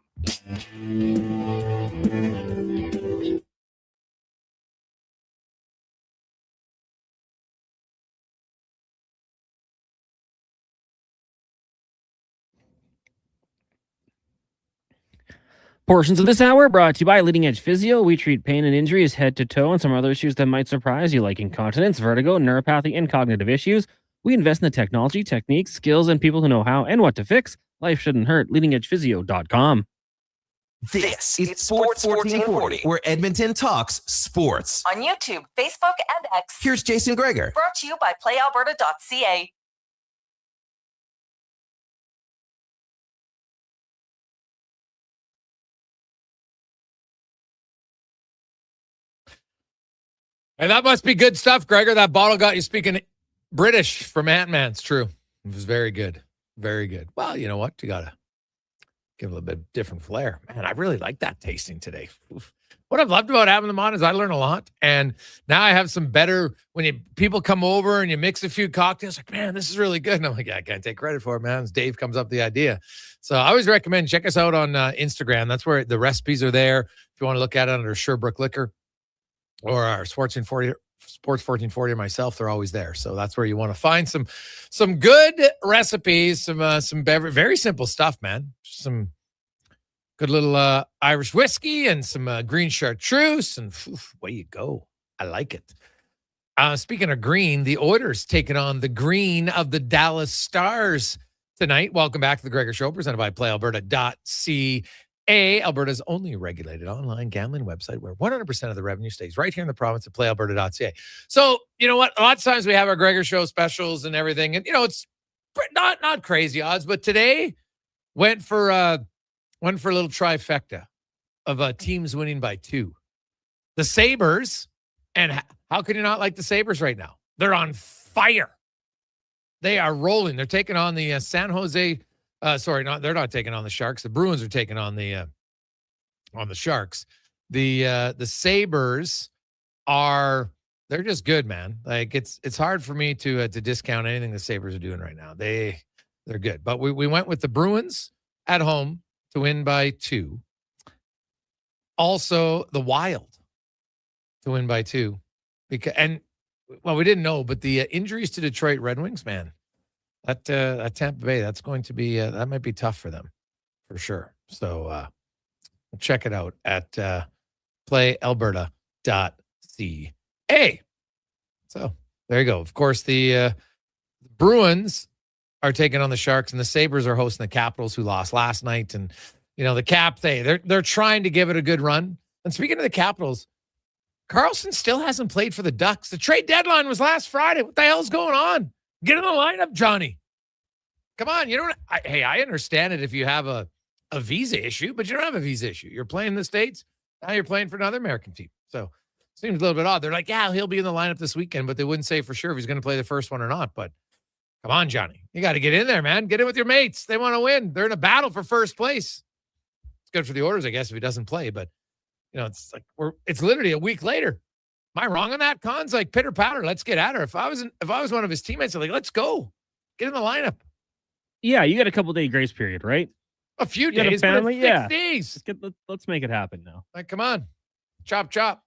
Portions of this hour brought to you by Leading Edge Physio. We treat pain and injuries head to toe and some other issues that might surprise you, like incontinence, vertigo, neuropathy, and cognitive issues. We invest in the technology, techniques, skills, and people who know how and what to fix. Life shouldn't hurt. LeadingEdgePhysio.com. This is Sports 1440, where Edmonton talks sports. On YouTube, Facebook, and X. Here's Jason Gregor. Brought to you by PlayAlberta.ca. And that must be good stuff, Gregor. That bottle got you speaking British from Ant-Man. It's true. It was very good. Very good. Well, you know what? You got to give a little bit different flair. Man, I really like that tasting today. Oof. What I've loved about having them on is I learn a lot. And now I have some better, when people come over and you mix a few cocktails, like, man, this is really good. And I'm like, yeah, I can't take credit for it, man. As Dave comes up with the idea. So I always recommend check us out on Instagram. That's where the recipes are there. If you want to look at it under Sherbrooke Liquor or our Sports 1440 or myself, they're always there. So that's where you want to find some good recipes, some very simple stuff, man. Some good little Irish whiskey and some green chartreuse, and away you go. I like it. Speaking of green, the Oilers taking on the green of the Dallas Stars tonight. Welcome back to the Gregor Show, presented by PlayAlberta.ca. Alberta's only regulated online gambling website where 100% of the revenue stays right here in the province of PlayAlberta.ca. So, you know what? A lot of times we have our Gregor Show specials and everything, and, you know, it's not crazy odds, but today went for a little trifecta of teams winning by 2. The Sabres, and how can you not like the Sabres right now? They're on fire. They are rolling. They're taking on the San Jose. They're not taking on the Sharks. The Bruins are taking on the Sharks. The Sabres they're just good, man. Like it's hard for me to discount anything the Sabres are doing right now. They're good. But we went with the Bruins at home to win by 2. Also, the Wild to win by 2. We didn't know, but the injuries to Detroit Red Wings, man, that Tampa Bay, that's going to be that might be tough for them, for sure. So check it out at PlayAlberta.ca. So there you go. Of course, the Bruins are taking on the Sharks, and the Sabres are hosting the Capitals, who lost last night. And, you know, the Cap, they're trying to give it a good run. And speaking of the Capitals, Carlson still hasn't played for the Ducks. The trade deadline was last Friday. What the hell's going on? Get in the lineup, Johnny. Come on. I understand it if you have a visa issue, but you don't have a visa issue. You're playing in the States. Now you're playing for another American team. So seems a little bit odd. They're like, yeah, he'll be in the lineup this weekend, but they wouldn't say for sure if he's going to play the first one or not. But come on, Johnny. You got to get in there, man. Get in with your mates. They want to win. They're in a battle for first place. It's good for the Oilers, I guess, if he doesn't play. But, you know, it's like it's literally a week later. Am I wrong on that? Con's like, pitter patter, let's get at her. If I was one of his teammates, I'm like, let's go. Get in the lineup. Yeah, you got a couple day grace period, right? A few You got a days, family? but it's 6 Yeah. days. Let's make it happen now. Like, come on. Chop, chop.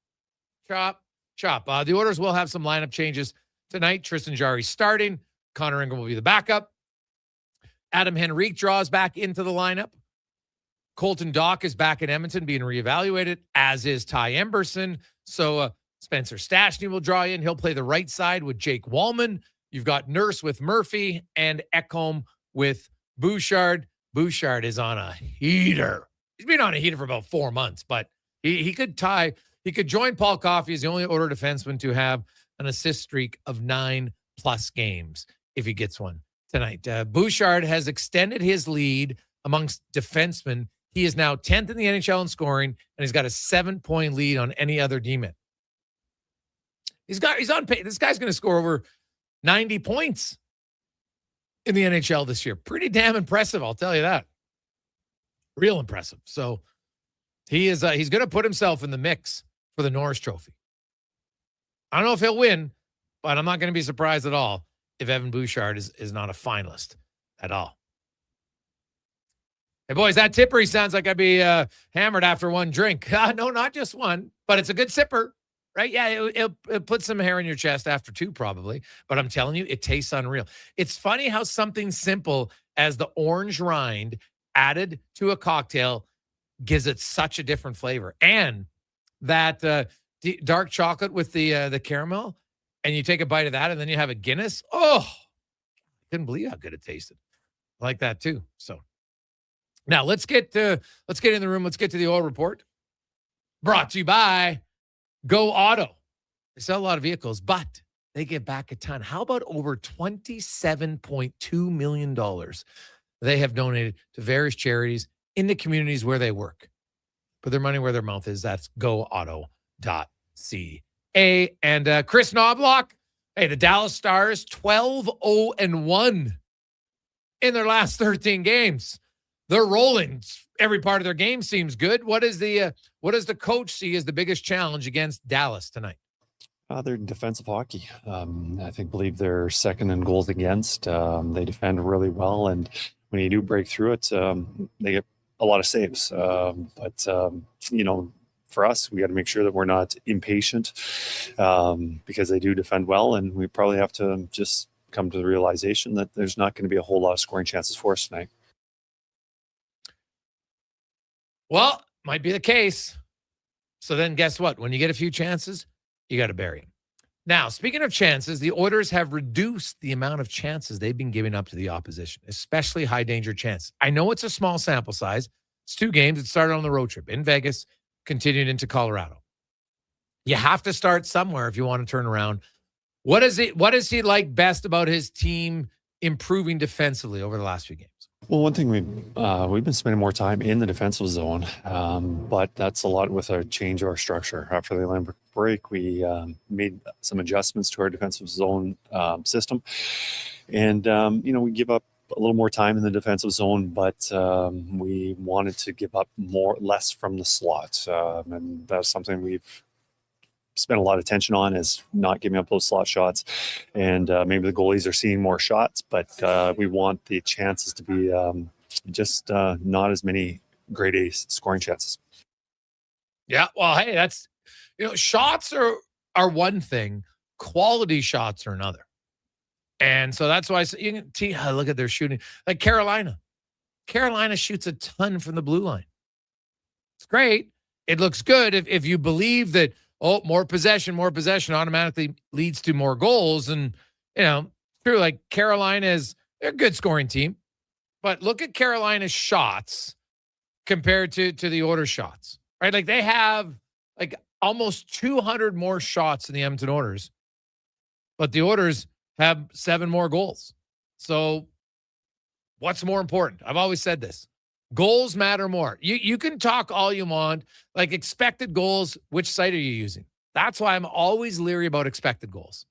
Chop, chop. The Oilers will have some lineup changes tonight. Tristan Jarry starting. Connor Ingram will be the backup. Adam Henrique draws back into the lineup. Colton Dock is back in Edmonton being reevaluated, as is Ty Emberson. So Spencer Stachny will draw in. He'll play the right side with Jake Wallman. You've got Nurse with Murphy and Ekholm with Bouchard. Bouchard is on a heater. He's been on a heater for about 4 months, but he could join Paul Coffey as the only Oilers defenseman to have an assist streak of 9+ games if he gets one tonight. Bouchard has extended his lead amongst defensemen. He is now 10th in the NHL in scoring, and he's got a 7-point lead on any other D-man. He's on pace. This guy's going to score over 90 points in the NHL this year. Pretty damn impressive, I'll tell you that. Real impressive. So he's going to put himself in the mix for the Norris Trophy. I don't know if he'll win, but I'm not going to be surprised at all if Evan Bouchard is not a finalist at all. Hey, boys, that tippery sounds like I'd be hammered after one drink. No, not just one, but it's a good sipper, right? Yeah, it'll put some hair in your chest after 2 probably, but I'm telling you, it tastes unreal. It's funny how something simple as the orange rind added to a cocktail gives it such a different flavor. And that dark chocolate with the caramel, and you take a bite of that, and then you have a Guinness. Oh, I couldn't believe how good it tasted. I like that too. So Now let's get in the room. Let's get to the oil report. Brought to you by Go Auto. They sell a lot of vehicles, but they give back a ton. How about over $27.2 million they have donated to various charities in the communities where they work? Put their money where their mouth is. That's goauto.ca. And Chris Knobloch, hey, the Dallas Stars 12-0-1 in their last 13 games. They're rolling. Every part of their game seems good. What does the coach see as the biggest challenge against Dallas tonight? Their defensive hockey. Believe they're second in goals against. They defend really well, and when you do break through it, they get a lot of saves. For us, we got to make sure that we're not impatient because they do defend well, and we probably have to just come to the realization that there's not going to be a whole lot of scoring chances for us tonight. Well, might be the case. So then guess what? When you get a few chances, you got to bury them. Now, speaking of chances, the Oilers have reduced the amount of chances they've been giving up to the opposition, especially high-danger chances. I know it's a small sample size. It's 2 games. It started on the road trip in Vegas, continued into Colorado. You have to start somewhere if you want to turn around. What is he like best about his team improving defensively over the last few games? Well, one thing we've been spending more time in the defensive zone, but that's a lot with a change of our structure. After the Olympic break, we made some adjustments to our defensive zone system, and we give up a little more time in the defensive zone, but we wanted to give up less from the slot, and that's something we've spent a lot of attention on, is not giving up those slot shots. And maybe the goalies are seeing more shots, but we want the chances to be not as many grade A scoring chances. Yeah, well, hey, that's, shots are one thing, quality shots are another. And so that's why you can see, look at their shooting. Like Carolina shoots a ton from the blue line. It's great. It looks good if you believe that, more possession automatically leads to more goals. And, true, like they're a good scoring team. But look at Carolina's shots compared to the Oilers shots, right? Like they have like almost 200 more shots than the Edmonton Oilers, but the Oilers have 7 more goals. So what's more important? I've always said this. Goals matter more. You can talk all you want, like expected goals. Which site are you using? That's why I'm always leery about expected goals,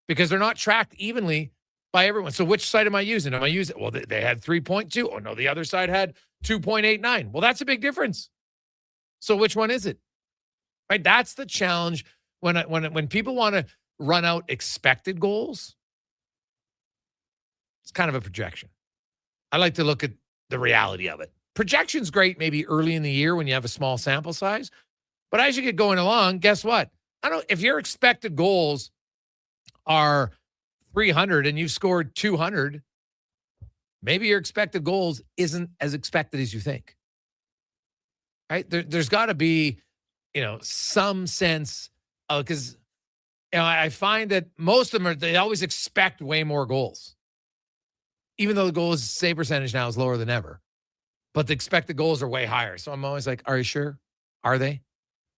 because they're not tracked evenly by everyone. So which site am I using? Am I using, well, they had 3.2. Oh, no, the other side had 2.89. Well, that's a big difference. So which one is it? Right? That's the challenge when people want to run out expected goals. It's kind of a projection. I like to look at the reality of it. Projection's great maybe early in the year when you have a small sample size. But as you get going along, guess what? If your expected goals are 300 and you've scored 200, maybe your expected goals isn't as expected as you think. Right? There's got to be, some sense of, because I find that most of them they always expect way more goals. Even though the goals save percentage now is lower than ever. But the expected goals are way higher. So I'm always like, are you sure? Are they?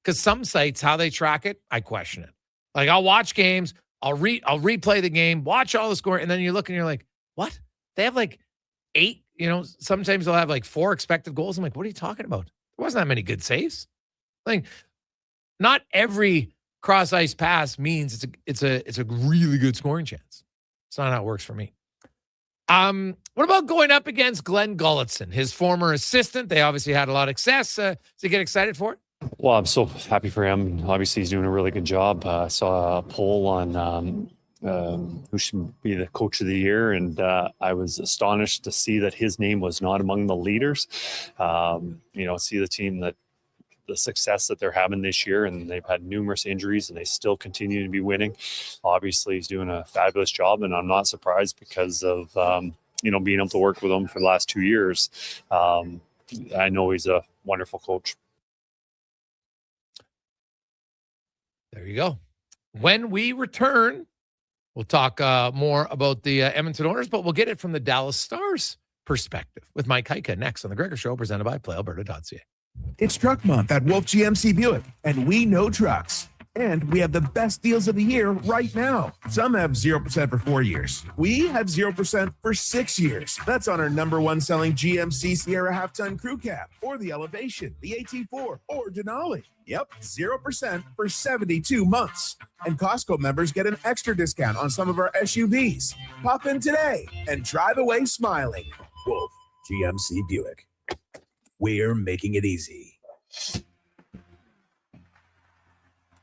Because some sites, how they track it, I question it. Like I'll watch games, I'll replay the game, watch all the score, and then you look and you're like, what? They have like 8, sometimes they'll have like 4 expected goals. I'm like, what are you talking about? There wasn't that many good saves. Like, not every cross ice pass means it's a really good scoring chance. It's not how it works for me. What about going up against Glenn Gulletson, his former assistant? They obviously had a lot of success. Does he get excited for it? Well, I'm so happy for him. Obviously, he's doing a really good job. I saw a poll on who should be the coach of the year, and I was astonished to see that his name was not among the leaders. See the team the success that they're having this year, and they've had numerous injuries and they still continue to be winning. Obviously, he's doing a fabulous job, and I'm not surprised because of being able to work with him for the last 2 years. I know he's a wonderful coach. There you go. When we return, we'll talk more about the Edmonton Oilers, but we'll get it from the Dallas Stars perspective with Mike Heika next on The Gregor Show, presented by PlayAlberta.ca. It's Truck Month at Wolf GMC Buick, and we know trucks. And we have the best deals of the year right now. Some have 0% for 4 years. We have 0% for 6 years. That's on our #1 selling GMC Sierra half-ton crew cab, or the Elevation, the AT4, or Denali. Yep, 0% for 72 months. And Costco members get an extra discount on some of our SUVs. Pop in today and drive away smiling. Wolf GMC Buick. We're making it easy.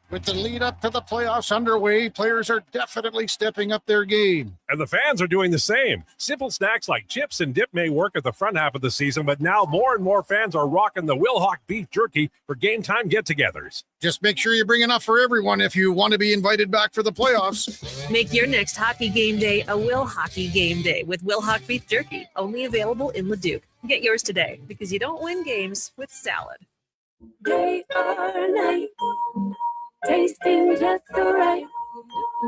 With the lead up to the playoffs underway, players are definitely stepping up their game. And the fans are doing the same. Simple snacks like chips and dip may work at the front half of the season, but now more and more fans are rocking the Wilhauk beef jerky for game time get-togethers. Just make sure you bring enough for everyone if you want to be invited back for the playoffs. Make your next hockey game day a Will Hockey game day with Wilhauk beef jerky, only available in Leduc. Get yours today, because you don't win games with salad. Day or night, tasting just so right.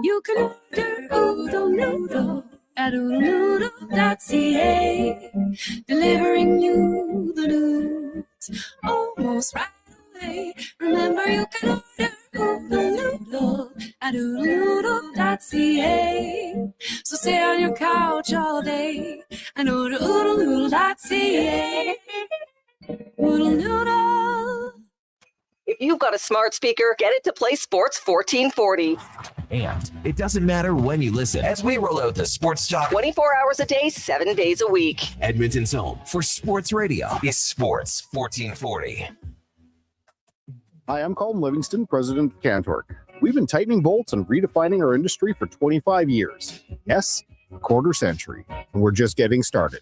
You can order Oodle Noodle at oodlenoodle.ca, delivering you the news almost right away. Remember, you can order Oodle Noodle at oodlenoodle.ca. So stay on your couch all day and order oodlenoodle.ca. Oodle Noodle. If you've got a smart speaker, get it to play Sports 1440. And it doesn't matter when you listen, as we roll out the Sports Talk 24 hours a day, 7 days a week. Edmonton's home for sports radio is Sports 1440. Hi, I'm Colin Livingston, president of CanTorque. We've been tightening bolts and redefining our industry for 25 years. Yes, a quarter century. And we're just getting started.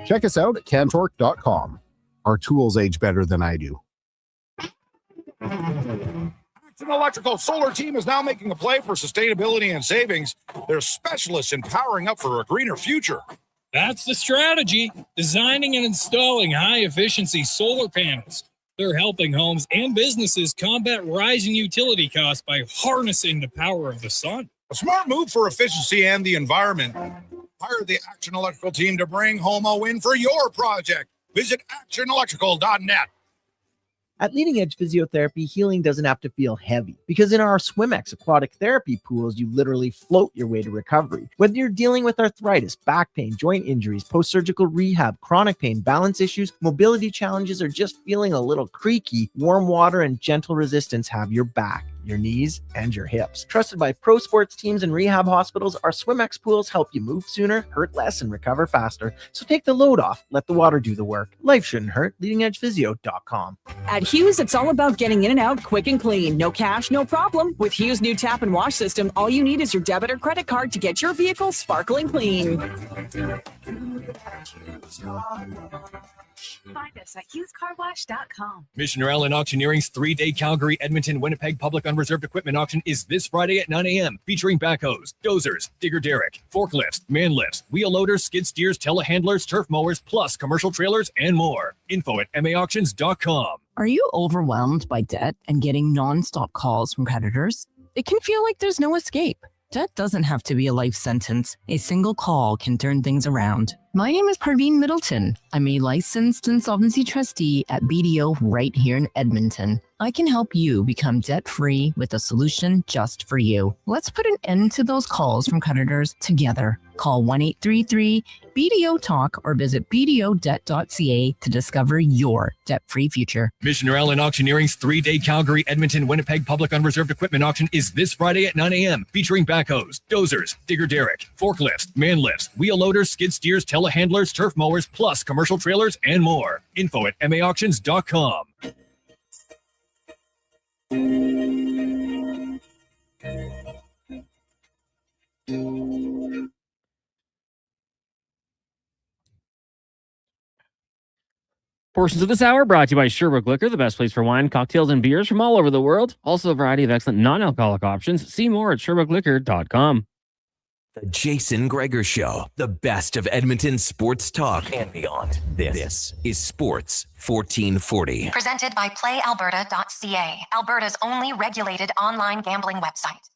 Check us out at CanTorque.com. Our tools age better than I do. Action Electrical Solar Team is now making a play for sustainability and savings. They're specialists in powering up for a greener future. That's the strategy, designing and installing high-efficiency solar panels. They're helping homes and businesses combat rising utility costs by harnessing the power of the sun. A smart move for efficiency and the environment. Hire the Action Electrical Team to bring home a win for your project. Visit actionelectrical.net. At Leading Edge Physiotherapy, healing doesn't have to feel heavy, because in our SwimX aquatic therapy pools, you literally float your way to recovery. Whether you're dealing with arthritis, back pain, joint injuries, post-surgical rehab, chronic pain, balance issues, mobility challenges, or just feeling a little creaky, warm water and gentle resistance have your back, your knees, and your hips. Trusted by pro sports teams and rehab hospitals, our SwimX pools help you move sooner, hurt less, and recover faster. So take the load off. Let the water do the work. Life shouldn't hurt. LeadingEdgePhysio.com. At Hughes, it's all about getting in and out quick and clean. No cash, no problem. With Hughes' new tap and wash system, all you need is your debit or credit card to get your vehicle sparkling clean. Find us at HughesCarWash.com. Missioner Allen Auctioneering's 3-day Calgary, Edmonton, Winnipeg public unreserved equipment auction is this Friday at 9 a.m. featuring backhoes, dozers, digger derrick, forklifts, man lifts, wheel loaders, skid steers, telehandlers, turf mowers, plus commercial trailers and more. Info at maauctions.com. Are you overwhelmed by debt and getting nonstop calls from creditors? It can feel like there's no escape. Debt doesn't have to be a life sentence. A single call can turn things around. My name is Parveen Middleton. I'm a licensed insolvency trustee at BDO right here in Edmonton. I can help you become debt-free with a solution just for you. Let's put an end to those calls from creditors together. Call 1-833-BDO-TALK or visit bdodebt.ca to discover your debt-free future. Missioner Allen Auctioneering's 3-day Calgary, Edmonton, Winnipeg public unreserved equipment auction is this Friday at 9 a.m. featuring backhoes, dozers, digger derrick, forklifts, man lifts, wheel loaders, skid steers, telehandlers, turf mowers, plus commercial trailers and more. Info at maauctions.com. Portions of this hour brought to you by Sherbrooke Liquor, the best place for wine, cocktails, and beers from all over the world. Also a variety of excellent non-alcoholic options. See more at SherbrookeLiquor.com. The Jason Gregor Show, the best of Edmonton sports talk and beyond. This is Sports 1440. Presented by PlayAlberta.ca, Alberta's only regulated online gambling website.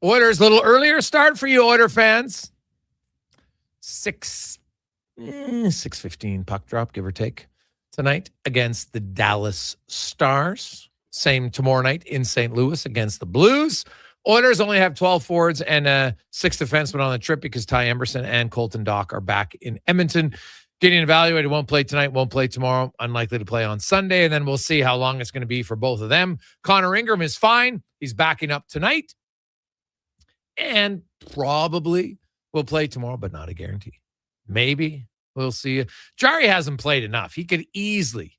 Oilers, a little earlier start for you, Oiler fans. 6:15 puck drop, give or take, tonight against the Dallas Stars. Same tomorrow night in St. Louis against the Blues. Oilers only have 12 forwards and 6 defensemen on the trip because Ty Emberson and Colton Dach are back in Edmonton. Getting evaluated, won't play tonight, won't play tomorrow, unlikely to play on Sunday, and then we'll see how long it's going to be for both of them. Connor Ingram is fine. He's backing up tonight and probably will play tomorrow, but not a guarantee. Maybe we'll see. Jari hasn't played enough. He could easily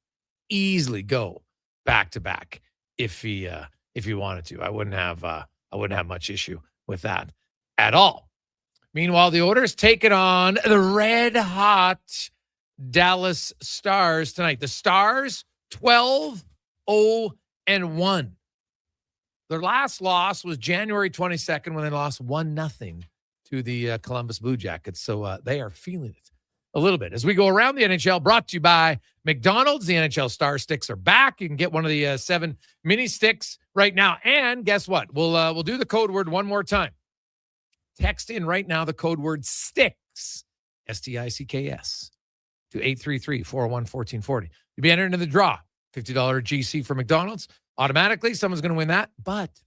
go back-to-back if he wanted to. I wouldn't have much issue with that at all. Meanwhile, the Oilers take it on the red-hot Dallas Stars tonight. The Stars, 12-0-1. Their last loss was January 22nd when they lost 1-0 to the Columbus Blue Jackets. So they are feeling it a little bit. As we go around the NHL, brought to you by McDonald's. The NHL Star Sticks are back. You can get one of the 7 mini sticks right now. And guess what? We'll do the code word one more time. Text in right now the code word STICKS, STICKS, to 833-401-1440. You'll be entered into the draw. $50 GC for McDonald's. Automatically, someone's going to win that. But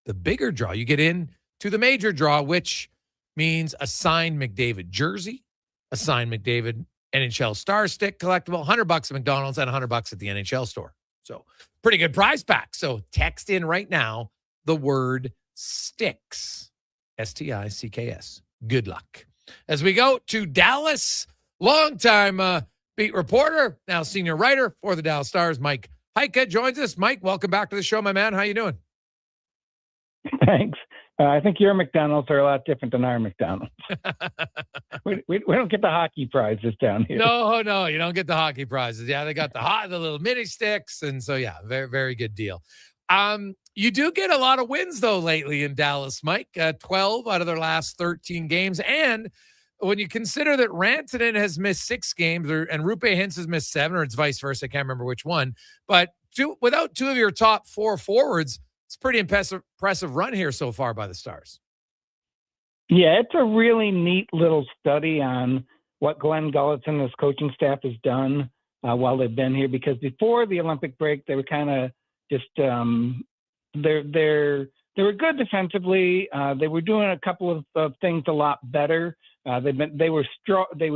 the bigger draw, you get in to the major draw, which means a signed McDavid jersey, a signed McDavid NHL Star Stick collectible, $100 at McDonald's and $100 at the NHL store. So pretty good prize pack. So text in right now the word STICKS. STICKS. Good luck. As we go to Dallas, longtime beat reporter, now senior writer for the Dallas Stars, Mike Heika joins us. Mike, welcome back to the show, my man. How you doing? Thanks. I think your McDonald's are a lot different than our McDonald's. we don't get the hockey prizes down here. No, you don't get the hockey prizes. Yeah, they got the little mini sticks, and so yeah, very, very good deal. You do get a lot of wins, though, lately in Dallas, Mike. 12 out of their last 13 games. And when you consider that Rantanen has missed 6 games and Rupe Hintz has missed 7, or it's vice versa, I can't remember which one. But without 2 of your top 4 forwards, it's a pretty impressive run here so far by the Stars. Yeah, it's a really neat little study on what Glenn Gulletson and his coaching staff has done while they've been here. Because before the Olympic break, they were kind of just they were good defensively. They were doing a couple of things a lot better. They were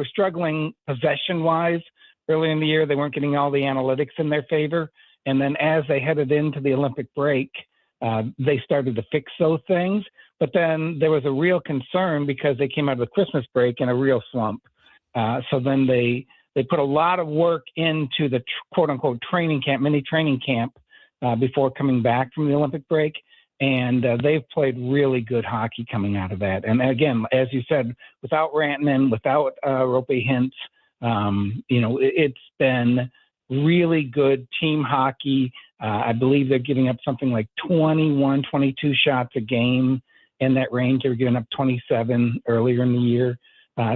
struggling possession wise early in the year. They weren't getting all the analytics in their favor. And then as they headed into the Olympic break, they started to fix those things. But then there was a real concern because they came out of the Christmas break in a real slump. So then they put a lot of work into the quote unquote mini training camp before coming back from the Olympic break. And they've played really good hockey coming out of that. And again, as you said, without Rantanen, without Rupe Hintz, it's been really good team hockey. I believe they're giving up something like 21, 22 shots a game in that range. They were giving up 27 earlier in the year.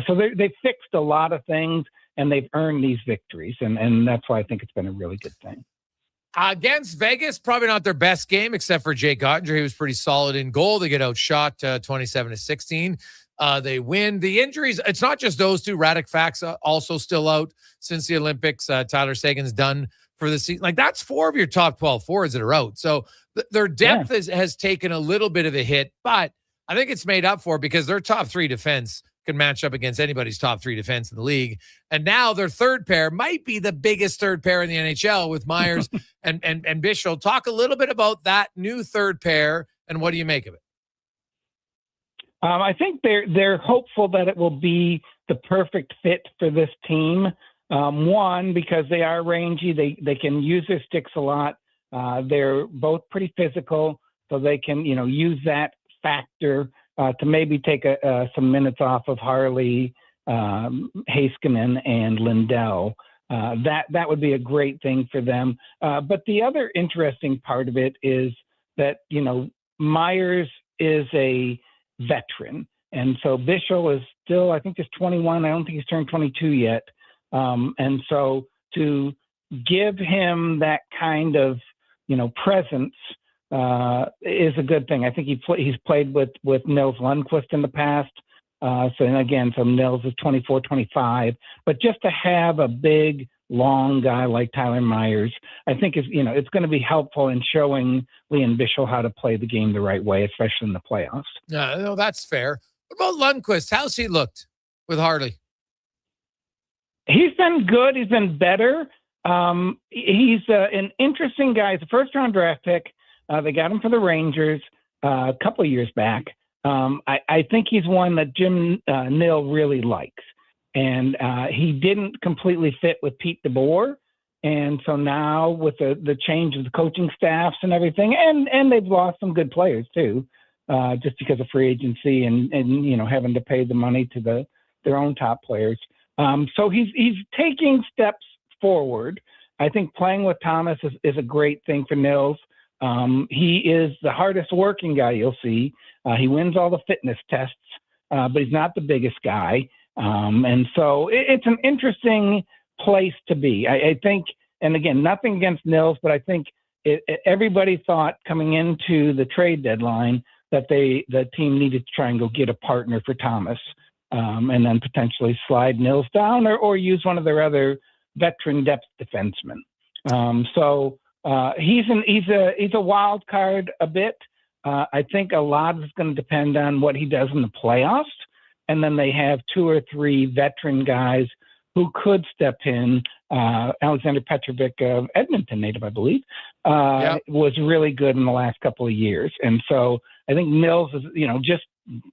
So they've fixed a lot of things, and they've earned these victories. And that's why I think it's been a really good thing. Against Vegas, probably not their best game, except for Jake Ottinger. He was pretty solid in goal. They get outshot 27-16. They win. The injuries, it's not just those two. Radek Faksa also still out since the Olympics. Tyler Seguin's done for the season. Like, that's 4 of your top 12 forwards that are out. So their depth has taken a little bit of a hit, but I think it's made up for because their top 3 defense can match up against anybody's top 3 defense in the league. And now their third pair might be the biggest third pair in the NHL with Myers and Bishop. Talk a little bit about that new third pair and what do you make of it? I think they're hopeful that it will be the perfect fit for this team. One, because they are rangy, they can use their sticks a lot. They're both pretty physical, so they can use that factor to maybe take some minutes off of Harley, Heiskanen, and Lindell. That would be a great thing for them. But the other interesting part of it is that Myers is a veteran, and so Bishop is still, I think, just 21. I don't think he's turned 22 yet. And so to give him that kind of presence is a good thing. I think he's played with Nils Lundqvist in the past. So Nils is 24, 25. But just to have a big, long guy like Tyler Myers, I think it's going to be helpful in showing Leon Bischel how to play the game the right way, especially in the playoffs. No, that's fair. What about Lundqvist? How's he looked with Harley? He's been good. He's been better. He's an interesting guy. He's a first-round draft pick. They got him for the Rangers a couple of years back. I think he's one that Jim Nill really likes. And he didn't completely fit with Pete DeBoer. And so now with the change of the coaching staffs and everything, and they've lost some good players too, just because of free agency and having to pay the money to their own top players. So he's taking steps forward. I think playing with Thomas is a great thing for Nils. He is the hardest working guy you'll see. He wins all the fitness tests, but he's not the biggest guy. And so it's an interesting place to be. I think, and again, nothing against Nils, but I think everybody thought coming into the trade deadline that the team needed to try and go get a partner for Thomas, and then potentially slide Nils down or use one of their other veteran depth defensemen. He's a wild card a bit. I think a lot is going to depend on what he does in the playoffs. And then they have 2 or 3 veteran guys who could step in. Alexander Petrovic of Edmonton native, I believe, was really good in the last couple of years. And so I think Nils is, just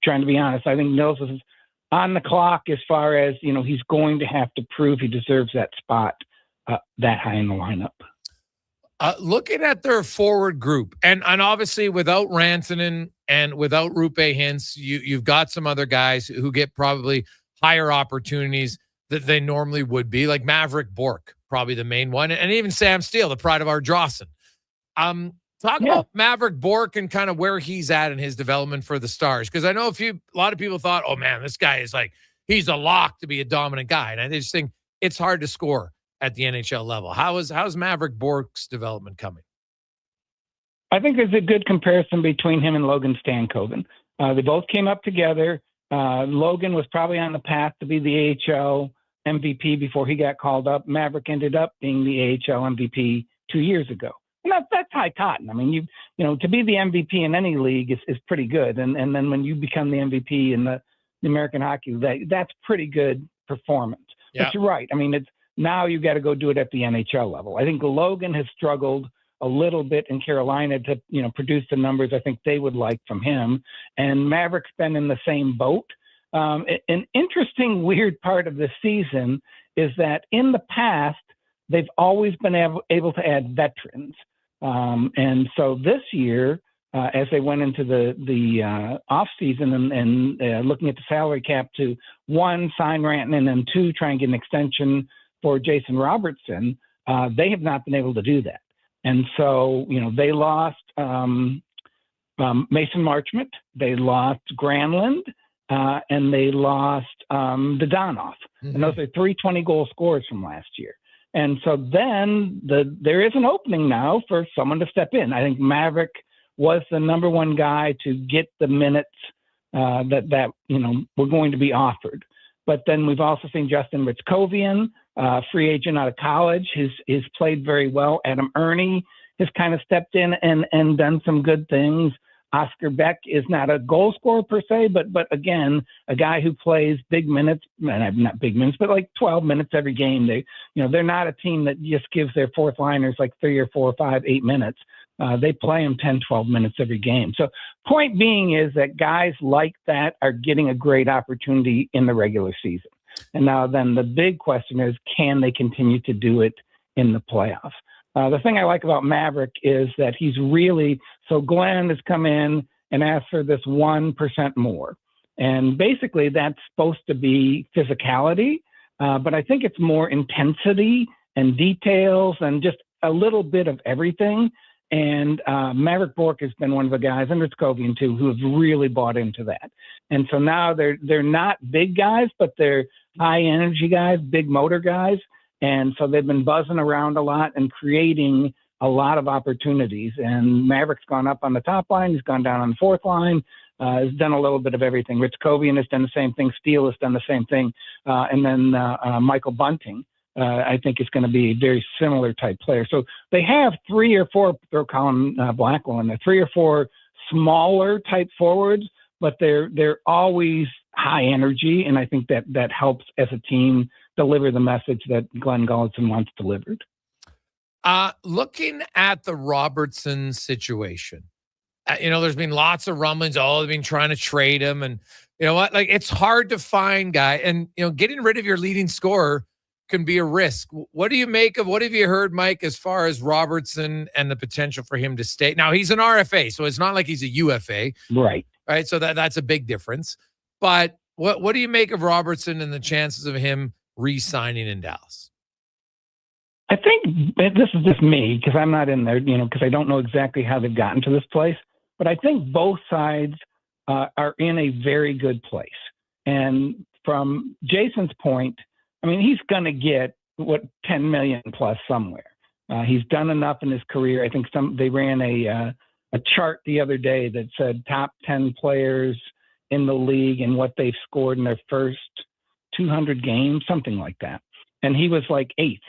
trying to be honest, I think Nils is on the clock as far as, he's going to have to prove he deserves that spot that high in the lineup. Looking at their forward group, and obviously without Rantanen and without Rupe Hintz, you've got some other guys who get probably higher opportunities that they normally would be, like Maverick Bourque, probably the main one, and even Sam Steele, the pride of our Drawson. Talk about Maverick Bourque and kind of where he's at in his development for the Stars, because I know a lot of people thought, oh man, this guy is he's a lock to be a dominant guy, and I just think it's hard to score at the NHL level. How's Maverick Bourque's development coming? I think there's a good comparison between him and Logan Stankoven. They both came up together. Logan was probably on the path to be the AHL MVP before he got called up. Maverick ended up being the AHL MVP 2 years ago. And that's high cotton. I mean, to be the MVP in any league is pretty good. And then when you become the MVP in the American Hockey League, that's pretty good performance. Yeah. But you're right. I mean, now you got to go do it at the NHL level. I think Logan has struggled a little bit in Carolina to, produce the numbers I think they would like from him. And Maverick's been in the same boat. An interesting, weird part of this season is that in the past, they've always been able to add veterans. And so this year, as they went into the off season and looking at the salary cap to 1, sign Rantanen, and 2, try and get an extension for Jason Robertson, they have not been able to do that. And so, they lost Mason Marchment, they lost Granlund, and they lost Dodonov. And those are 3 20-goal scorers from last year. And so then there is an opening now for someone to step in. I think Maverick was the number one guy to get the minutes that were going to be offered. But then we've also seen Justin Ritzkovian, free agent out of college, who's played very well. Adam Ernie has kind of stepped in and done some good things. Oscar Beck is not a goal scorer per se, but again, a guy who plays big minutes, not big minutes, but like 12 minutes every game. They're not a team that just gives their fourth liners like 3 or 4 or 5, 8 minutes. They play them 10, 12 minutes every game. So point being is that guys like that are getting a great opportunity in the regular season. And now then the big question is, can they continue to do it in the playoffs? The thing I like about Maverick is that he's really, so Glenn has come in and asked for this 1% more. And basically that's supposed to be physicality, but I think it's more intensity and details and just a little bit of everything. And Maverick Bourque has been one of the guys, and Ritzkovian too, who have really bought into that. And so now they're not big guys, but they're high energy guys, big motor guys. And so they've been buzzing around a lot and creating a lot of opportunities. And Maverick's gone up on the top line. He's gone down on the fourth line. Has done a little bit of everything. Rich Kovian has done the same thing. Steele has done the same thing. And then Michael Bunting, I think, is going to be a very similar type player. So they have 3 or 4, throw Colin Blackwell in there, 3 or 4 smaller type forwards, but they're always high energy. And I think that helps as a team deliver the message that Glenn Gulletson wants delivered. Looking at the Robertson situation, there's been lots of rumblings. They've been trying to trade him. And you know what? Like, it's hard to find guy. And, getting rid of your leading scorer can be a risk. What do you make of, what have you heard, Mike, as far as Robertson and the potential for him to stay? Now, he's an RFA, so it's not like he's a UFA. Right. Right. So that's a big difference. But what do you make of Robertson and the chances of him re-signing in Dallas? I think this is just me because I'm not in there, because I don't know exactly how they've gotten to this place. But I think both sides are in a very good place. And from Jason's point, I mean, he's going to get 10 million plus somewhere. He's done enough in his career. I think they ran a chart the other day that said top 10 players in the league and what they've scored in their first 200 games, something like that. And he was like eighth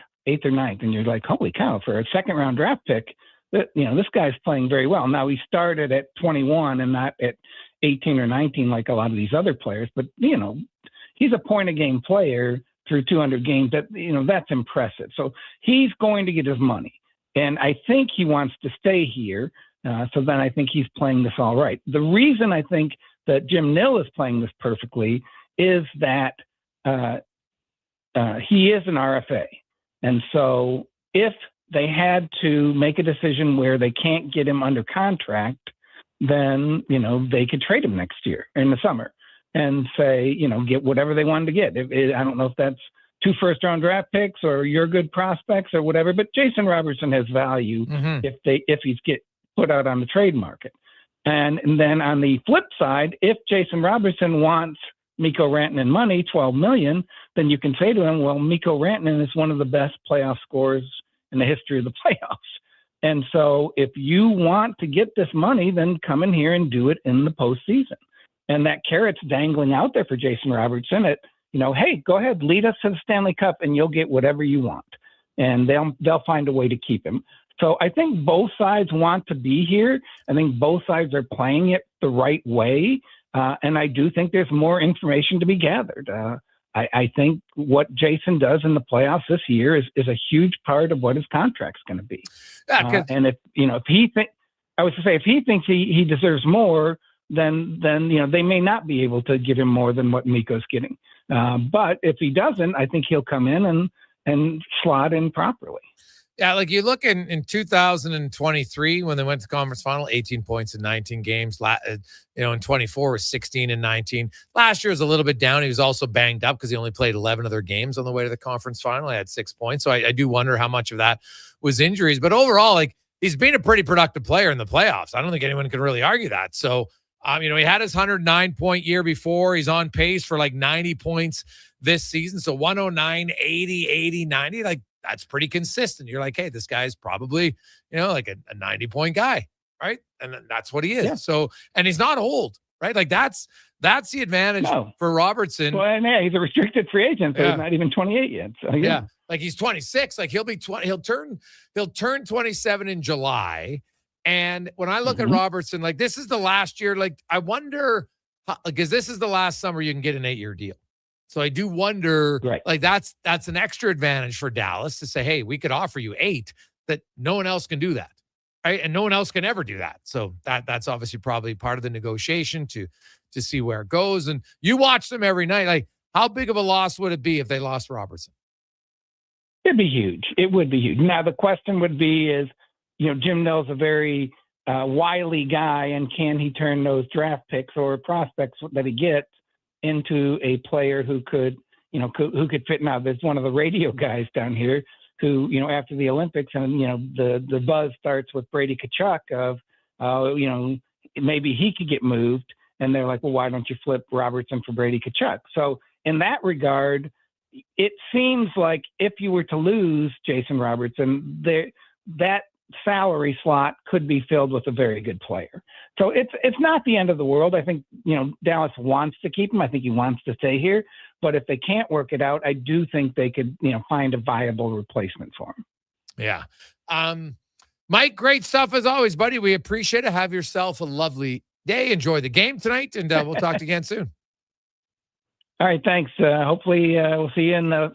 or ninth. And you're like, holy cow, for a second round draft pick, this guy's playing very well. Now, he started at 21 and not at 18 or 19 like a lot of these other players. But, he's a point-a-game player through 200 games. That's impressive. So he's going to get his money. And I think he wants to stay here. So then I think he's playing this all right. The reason I think that Jim Nill is playing this perfectly is that he is an RFA. And so if they had to make a decision where they can't get him under contract, then, they could trade him next year in the summer and say, get whatever they wanted to get. I don't know if that's 2 first-round draft picks or your good prospects or whatever, but Jason Robertson has value if he's get put out on the trade market. And then on the flip side, if Jason Robertson wants Mikko Rantanen money, $12 million, then you can say to him, well, Mikko Rantanen is one of the best playoff scorers in the history of the playoffs. And so if you want to get this money, then come in here and do it in the postseason. And that carrot's dangling out there for Jason Robertson at, hey, go ahead, lead us to the Stanley Cup and you'll get whatever you want. And they'll find a way to keep him. So I think both sides want to be here. I think both sides are playing it the right way. And I do think there's more information to be gathered. I think what Jason does in the playoffs this year is a huge part of what his contract's going to be. And if he thinks he deserves more, then they may not be able to give him more than what Mikko's getting. But if he doesn't, I think he'll come in and slot in properly. Yeah, like you look in 2023 when they went to conference final, 18 points in 19 games. In 24 was 16 and 19. Last year was a little bit down. He was also banged up because he only played 11 of their games on the way to the conference final. He had 6 points. So I do wonder how much of that was injuries. But overall, like, he's been a pretty productive player in the playoffs. I don't think anyone can really argue that. So, he had his 109-point year before. He's on pace for like 90 points this season. So 109, 80, 80, 90, like, that's pretty consistent. You're like, hey, this guy's probably, like a 90-point guy, right? And that's what he is. Yeah. So, and he's not old, right? Like that's the advantage for Robertson. Well, and he's a restricted free agent, so he's not even 28 yet. So yeah, like he's 26. Like he'll be 20. He'll turn 27 in July. And when I look at Robertson, like this is the last year. Like I wonder, because this is the last summer you can get an 8-year deal. So I do wonder, like that's an extra advantage for Dallas to say, hey, we could offer you 8, that no one else can do that, right? And no one else can ever do that. So that's obviously probably part of the negotiation to see where it goes. And you watch them every night. Like, how big of a loss would it be if they lost Robertson? It'd be huge. It would be huge. Now the question would be is, Jim Nill's a very wily guy, and can he turn those draft picks or prospects that he gets into a player who could fit. Now there's one of the radio guys down here who, after the Olympics and, the buzz starts with Brady Tkachuk of, maybe he could get moved. And they're like, well, why don't you flip Robertson for Brady Tkachuk? So in that regard, it seems like if you were to lose Jason Robertson, that salary slot could be filled with a very good player. So it's not the end of the world. I think, Dallas wants to keep him. I think he wants to stay here. But if they can't work it out, I do think they could, find a viable replacement for him. Yeah. Mike, great stuff as always, buddy. We appreciate it. Have yourself a lovely day. Enjoy the game tonight, and we'll talk to you again soon. All right, thanks. Hopefully we'll see you in the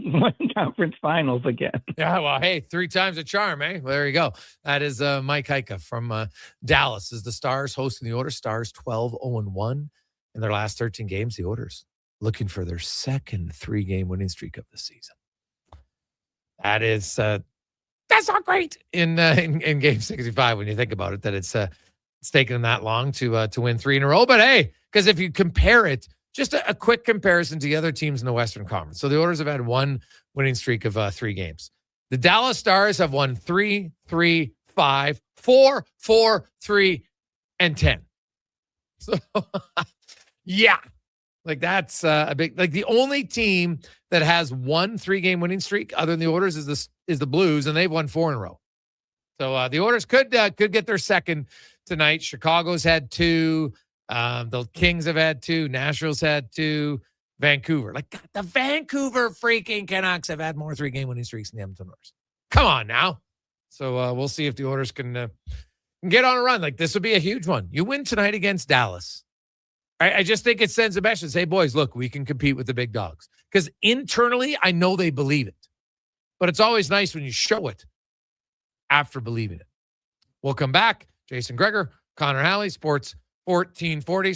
conference finals again. Yeah, well, hey, 3 times a charm, eh? Well, there you go. That is Mike Heika from Dallas. As the Stars hosting the Oilers. Stars 12-0-1 in their last 13 games. The Oilers looking for their second 3-game winning streak of the season. That is that's not great in Game 65 when you think about it. That it's taken them that long to win 3 in a row. But hey, because if you compare it. Just a quick comparison to the other teams in the Western Conference. So the Oilers have had 1 winning streak of 3 games. The Dallas Stars have won 3, 3, 5, 4, 4, 3, and 10. So, yeah. Like that's a big, like the only team that has 1 3-game winning streak other than the Oilers is the Blues, and they've won 4 in a row. So the Oilers could get their second tonight. Chicago's had 2. The Kings have had 2. Nashville's had 2. Vancouver. Like, God, the Vancouver freaking Canucks have had more 3-game winning streaks than the Edmonton Oilers. Come on now. So we'll see if the Oilers can get on a run. Like, this would be a huge one. You win tonight against Dallas. I just think it sends a message. Hey, boys, look, we can compete with the big dogs. Because internally, I know they believe it. But it's always nice when you show it after believing it. We'll come back. Jason Gregor, Connor Halley, Sports 1440,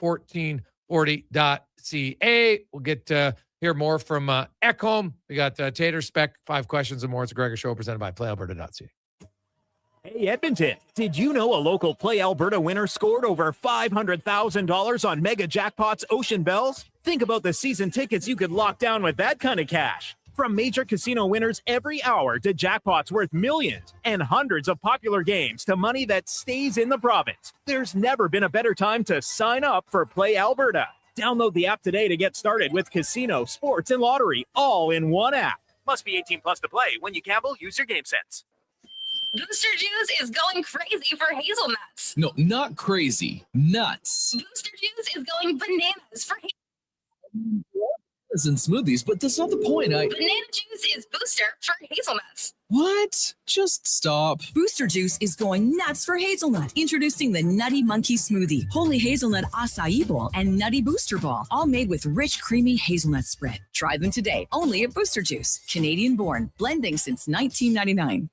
sports1440.ca. We'll get to hear more from Ekholm. We got Tater Speck, 5 questions and more. It's a Gregor Show presented by PlayAlberta.ca. Hey, Edmonton, did you know a local Play Alberta winner scored over $500,000 on mega jackpots Ocean Bells? Think about the season tickets you could lock down with that kind of cash. From major casino winners every hour to jackpots worth millions and hundreds of popular games to money that stays in the province, there's never been a better time to sign up for Play Alberta. Download the app today to get started with casino, sports, and lottery all in one app. Must be 18 plus to play. When you gamble, use your game sense. Booster Juice is going crazy for hazelnuts. No, not crazy. Nuts. Booster Juice is going bananas for And smoothies, but that's not the point. Banana juice is booster for hazelnuts. What? Just stop. Booster Juice is going nuts for hazelnut. Introducing the Nutty Monkey Smoothie, Holy Hazelnut Acai Bowl, and Nutty Booster Ball, all made with rich, creamy hazelnut spread. Try them today, only at Booster Juice. Canadian-born, blending since 1999.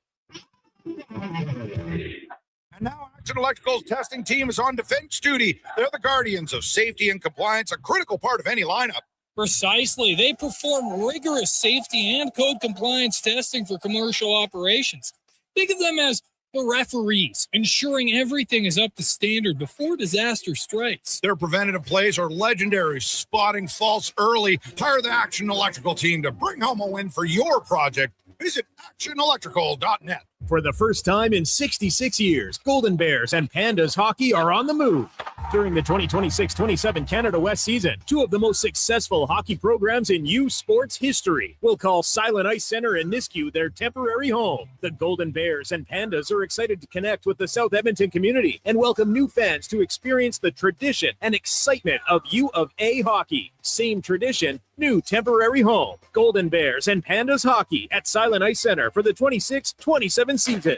And now Action Electrical's testing team is on defense duty. They're the guardians of safety and compliance, a critical part of any lineup. Precisely. They perform rigorous safety and code compliance testing for commercial operations. Think of them as the referees, ensuring everything is up to standard before disaster strikes. Their preventative plays are legendary, spotting faults early. Hire the Action Electrical team to bring home a win for your project. Visit actionelectrical.net. For the first time in 66 years, Golden Bears and Pandas hockey are on the move. During the 2026-27 Canada West season, 2 of the most successful hockey programs in U Sports history will call Silent Ice Center in Nisku their temporary home. The Golden Bears and Pandas are excited to connect with the South Edmonton community and welcome new fans to experience the tradition and excitement of U of A hockey. Same tradition, new temporary home. Golden Bears and Pandas hockey at Silent Ice Center for the 26-27 season.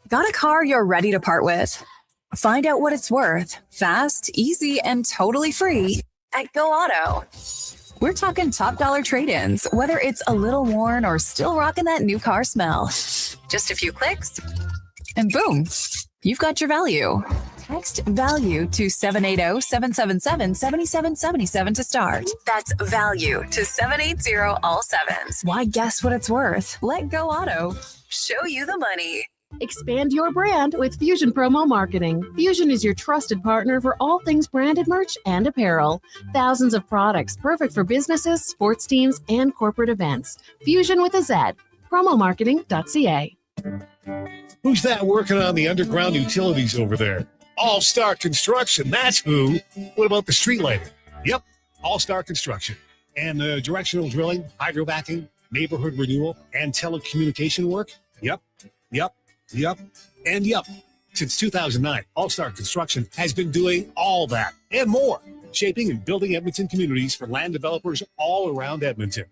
Got a car you're ready to part with? Find out what it's worth, fast, easy, and totally free at Go Auto. We're talking top dollar trade-ins, whether it's a little worn or still rocking that new car smell. Just a few clicks, and boom, you've got your value. Text value to 780-777-7777 to start. That's value to 780 all sevens. Why guess what it's worth? Let Go Auto show you the money. Expand your brand with Fusion Promo Marketing. Fusion is your trusted partner for all things branded merch and apparel. Thousands of products perfect for businesses, sports teams, and corporate events. Fusion with a Z. Promomarketing.ca. Who's that working on the underground utilities over there? All Star Construction, that's who. What about the street lighting? Yep, All Star Construction. And directional drilling, hydrovacking, neighborhood renewal, and telecommunication work? Yep. Yup, and yup. Since 2009, All Star Construction has been doing all that and more, shaping and building Edmonton communities for land developers all around Edmonton.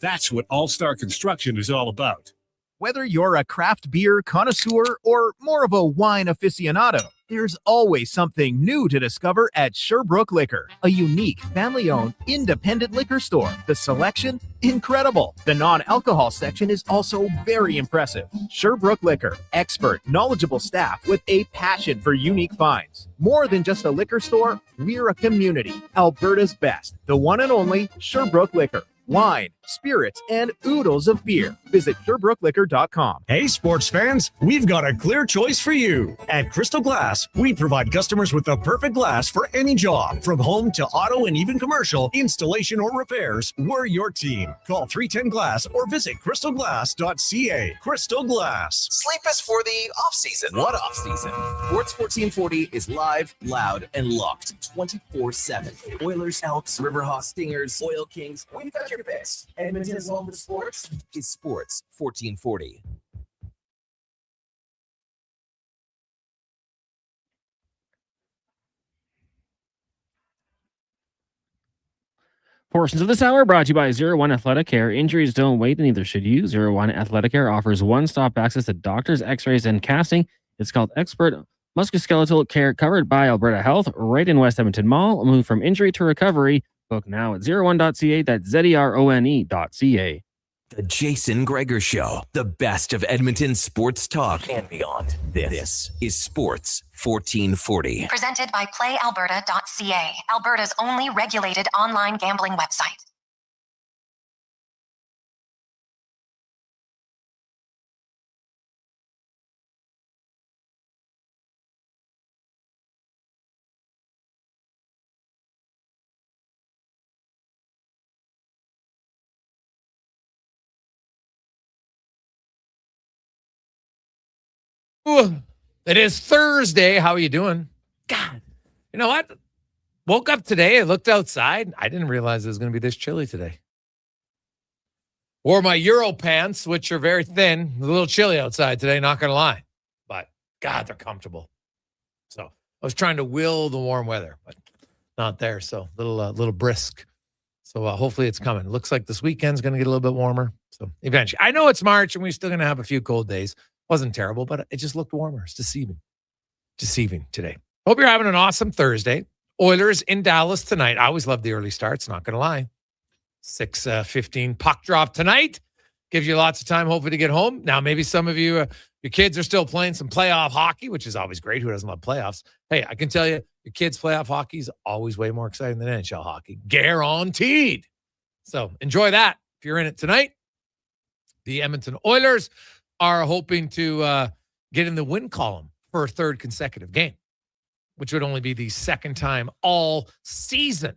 That's what All Star Construction is all about. Whether you're a craft beer connoisseur or more of a wine aficionado, there's always something new to discover at Sherbrooke Liquor, a unique, family-owned, independent liquor store. The selection? Incredible. The non-alcohol section is also very impressive. Sherbrooke Liquor, expert, knowledgeable staff with a passion for unique finds. More than just a liquor store, we're a community. Alberta's best, the one and only Sherbrooke Liquor. Wine, spirits, and oodles of beer. Visit SherbrookeLiquor.com. Hey, sports fans, we've got a clear choice for you. At Crystal Glass, we provide customers with the perfect glass for any job. From home to auto and even commercial, installation or repairs, we're your team. Call 310-GLASS or visit crystalglass.ca. Crystal Glass. Sleep is for the off-season. What off-season? Sports 1440 is live, loud, and locked 24/7. Oilers, Elks, Riverhawks, Stingers, Oil Kings. We've got your best. Edmonton's home for sports is Sports 1440. Portions of this hour brought to you by 01 Athletic Care. Injuries don't wait, and neither should you. 01 Athletic Care offers one-stop access to doctors, x-rays, and casting. It's called Expert Musculoskeletal Care, covered by Alberta Health, right in West Edmonton Mall. Move from injury to recovery. Book now at 01.ca. That's ZERONE.ca. The Jason Gregor Show, the best of Edmonton sports talk and beyond. This is Sports 1440. Presented by PlayAlberta.ca, Alberta's only regulated online gambling website. Ooh, it is Thursday. How are you doing? God, you know what? Woke up today. I looked outside. I didn't realize it was going to be this chilly today. Wore my Euro pants, which are very thin. A little chilly outside today, not going to lie. But, God, they're comfortable. So I was trying to will the warm weather, but not there. So a little brisk. So hopefully it's coming. Looks like this weekend's going to get a little bit warmer. So eventually. I know it's March, and we're still going to have a few cold days. Wasn't terrible, but it just looked warmer. It's deceiving today. Hope you're having an awesome Thursday. Oilers in Dallas tonight. I always love the early starts, not going to lie. 6:15 puck drop tonight. Gives you lots of time, hopefully, to get home. Now, maybe some of you, your kids are still playing some playoff hockey, which is always great. Who doesn't love playoffs? Hey, I can tell you, your kids' playoff hockey is always way more exciting than NHL hockey. Guaranteed. So enjoy that if you're in it tonight. The Edmonton Oilers are hoping to get in the win column for a third consecutive game, which would only be the second time all season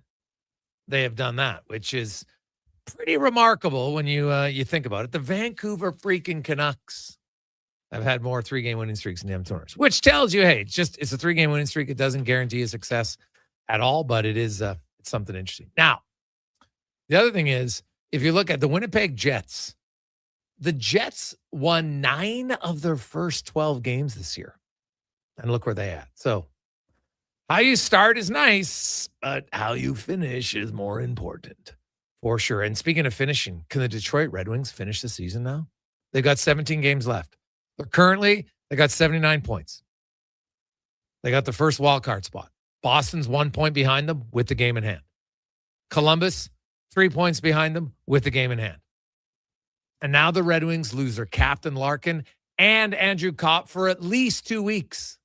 they have done that, which is pretty remarkable when you think about it. The Vancouver freaking Canucks have had more 3-game winning streaks than the Edmonton Oilers, which tells you, hey, it's a 3-game winning streak. It doesn't guarantee a success at all, but it is it's something interesting. Now, the other thing is, if you look at the Winnipeg Jets, the Jets won 9 of their first 12 games this year. And look where they at. So how you start is nice, but how you finish is more important for sure. And speaking of finishing, can the Detroit Red Wings finish the season now? They've got 17 games left. They got 79 points. They got the first wild card spot. Boston's 1 point behind them with the game in hand. Columbus, 3 points behind them with the game in hand. And now the Red Wings lose their captain Larkin and Andrew Kopp for at least 2 weeks.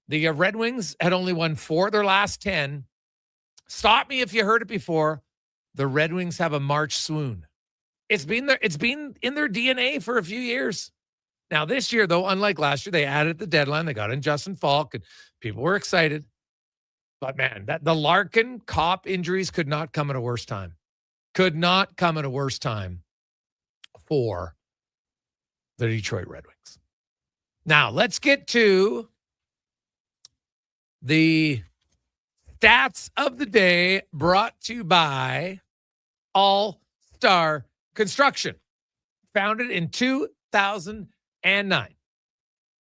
The Red Wings had only won 4 of their last 10. Stop me if you heard it before. The Red Wings have a March swoon. It's been in their DNA for a few years. Now this year, though, unlike last year, they added the deadline. They got in Justin Falk, and people were excited. But man, the Larkin Kopp injuries could not come at a worse time. Could not come at a worse time for the Detroit Red Wings. Now, let's get to the stats of the day brought to you by All Star Construction. Founded in 2009.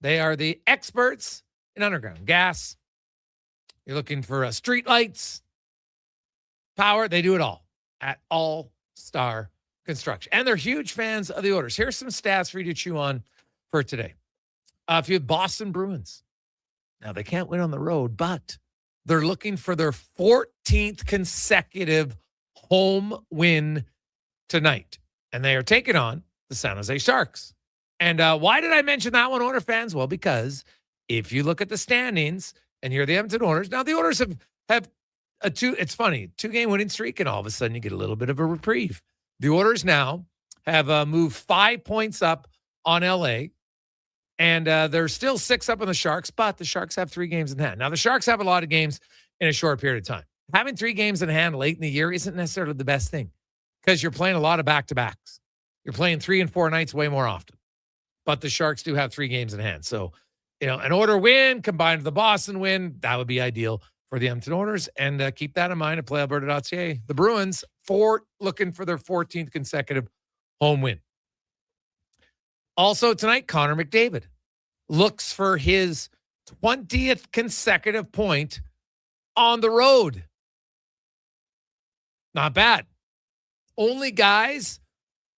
They are the experts in underground gas. You're looking for street lights, power. They do it all at All Star Construction. And they're huge fans of the Oilers. Here's some stats for you to chew on for today. If you have Boston Bruins, now they can't win on the road, but they're looking for their 14th consecutive home win tonight. And they are taking on the San Jose Sharks. And why did I mention that one, Oilers fans? Well, because if you look at the standings and you're the Edmonton Oilers, now the Oilers have it's funny, 2-game winning streak, and all of a sudden you get a little bit of a reprieve. The Oilers now have moved 5 points up on LA, and they're still 6 up on the Sharks, but the Sharks have 3 games in hand. Now, the Sharks have a lot of games in a short period of time. Having 3 games in hand late in the year isn't necessarily the best thing because you're playing a lot of back-to-backs. You're playing 3 and 4 nights way more often. But the Sharks do have 3 games in hand. So, an Oilers win combined with the Boston win, that would be ideal for the Edmonton Oilers. And keep that in mind at playalberta.ca. The Bruins, looking for their 14th consecutive home win. Also tonight, Connor McDavid looks for his 20th consecutive point on the road. Not bad. Only guys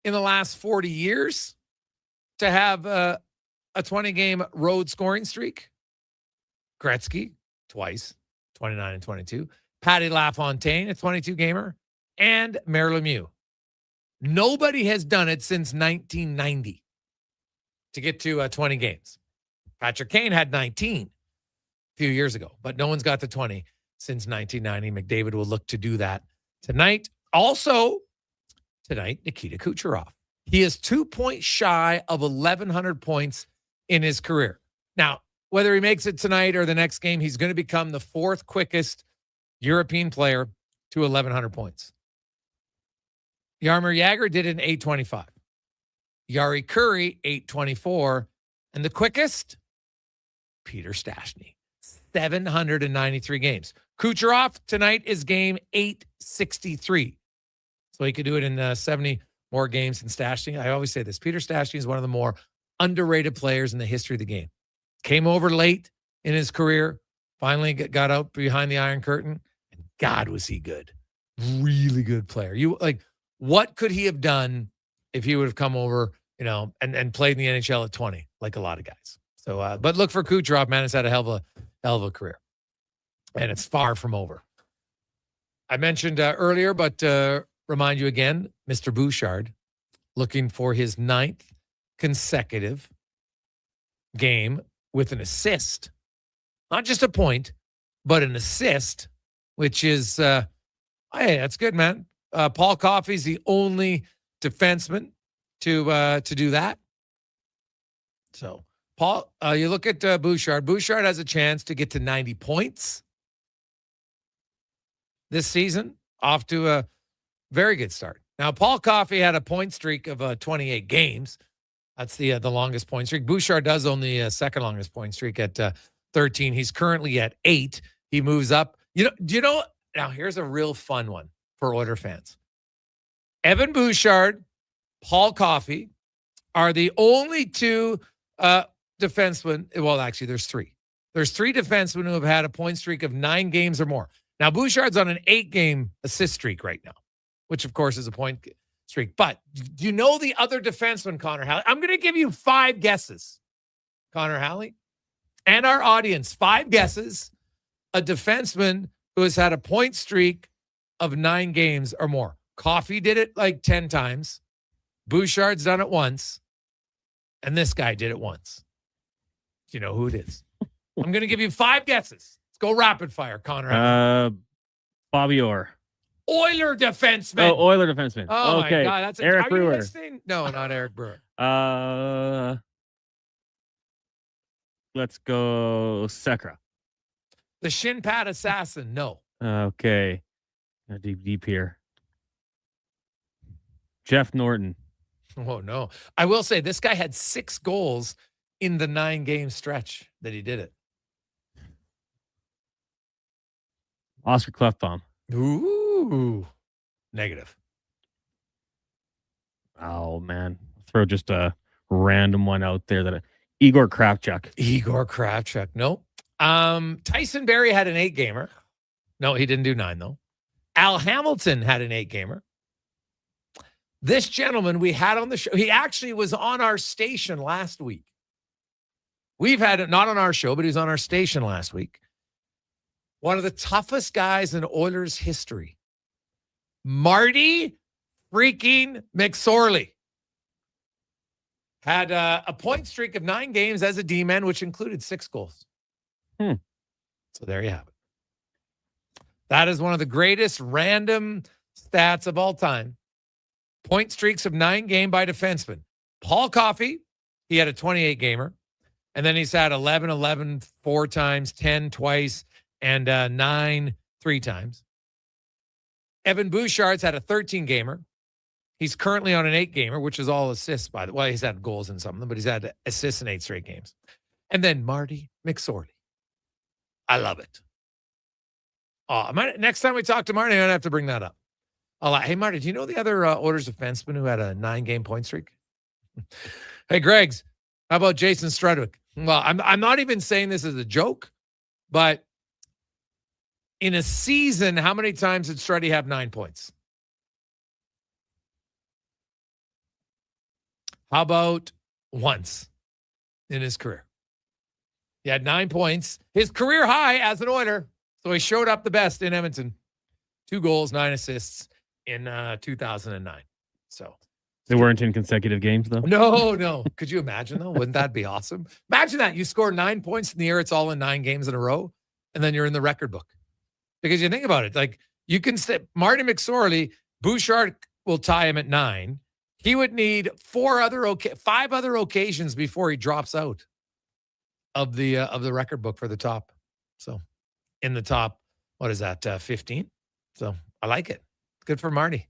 in the last 40 years to have a 20-game road scoring streak. Gretzky, twice, 29 and 22. Patty LaFontaine, a 22-gamer. And Mario Lemieux. Nobody has done it since 1990 to get to 20 games. Patrick Kane had 19 a few years ago, but no one's got to 20 since 1990. McDavid will look to do that tonight. Also, tonight, Nikita Kucherov. He is 2 points shy of 1,100 points in his career. Now, whether he makes it tonight or the next game, he's going to become the 4th quickest European player to 1,100 points. Jaromir Jagr did it in 8:25. Jari Kurri, 8:24. And the quickest, Peter Stastny, 793 games. Kucherov tonight is game 863. So he could do it in 70 more games than Stastny. I always say this. Peter Stastny is one of the more underrated players in the history of the game. Came over late in his career, finally got out behind the Iron Curtain, and God, was he good. Really good player. What could he have done if he would have come over, and played in the NHL at 20, like a lot of guys. So, but look for Kucherov, man. He's had a hell of a career, and it's far from over. I mentioned earlier, but remind you again, Mr. Bouchard looking for his 9th consecutive game with an assist, not just a point, but an assist, which is, hey, that's good, man. Paul Coffey's the only defenseman to do that. So, Paul, you look at Bouchard. Bouchard has a chance to get to 90 points this season, off to a very good start. Now, Paul Coffey had a point streak of 28 games. That's the longest point streak. Bouchard does own the second longest point streak at 13. He's currently at 8. He moves up. Now here's a real fun one for Oilers fans. Evan Bouchard, Paul Coffey are the only 2 defensemen. Well, actually, there's 3. There's 3 defensemen who have had a point streak of 9 games or more. Now, Bouchard's on an 8-game assist streak right now, which, of course, is a point streak. But do you know the other defenseman, Connor Halley? I'm going to give you 5 guesses, Connor Halley, and our audience. 5 guesses, a defenseman who has had a point streak of 9 games or more. Coffey did it like 10 times. Bouchard's done it once. And this guy did it once. Do you know who it is? I'm going to give you 5 guesses. Let's go rapid fire, Connor. Bobby Orr. Oiler defenseman. Oh, Oiler defenseman. Oh, okay. my God. That's Eric are Brewer. You listening? No, not Eric Brewer. Let's go Sekera. The shin pad assassin. No. Okay. Deep here. Jeff Norton. Oh, no. I will say this guy had 6 goals in the 9-game stretch that he did it. Oscar Klefbom. Ooh. Negative. Oh, man. Throw just a random one out there that Igor Kravchuk. Igor Kravchuk. Nope. Tyson Berry had an 8-gamer. No, he didn't do 9, though. Al Hamilton had an 8-gamer. This gentleman we had on the show, he actually was on our station last week. We've had it not on our show, but he was on our station last week. One of the toughest guys in Oilers history. Marty freaking McSorley. Had a point streak of 9 games as a D-man, which included 6 goals. So there you have it. That is one of the greatest random stats of all time. Point streaks of 9 games by defensemen. Paul Coffey, he had a 28-gamer. And then he's had 11, 4 times, 10 twice, and 9 3 times. Evan Bouchard's had a 13-gamer. He's currently on an 8-gamer, which is all assists, by the way. Well, he's had goals in some of them, but he's had assists in 8 straight games. And then Marty McSorley. I love it. Next time we talk to Marty, I'm going to have to bring that up. Hey, Marty, do you know the other Oilers defenseman who had a 9-game point streak? Hey, Greggs, how about Jason Strudwick? Well, I'm not even saying this as a joke, but in a season, how many times did Struddy have 9 points? How about once in his career? He had 9 points. His career high as an Oiler. So he showed up the best in Edmonton. 2 goals, 9 assists in 2009. So they weren't in consecutive games, though? No. Could you imagine, though? Wouldn't that be awesome? Imagine that. You score 9 points in the year. It's all in 9 games in a row. And then you're in the record book. Because you think about it. Like, you can say Marty McSorley, Bouchard will tie him at 9. He would need 5 other occasions before he drops out of the record book for the top. So in the top, what is that, 15? So I like it. Good for Marty.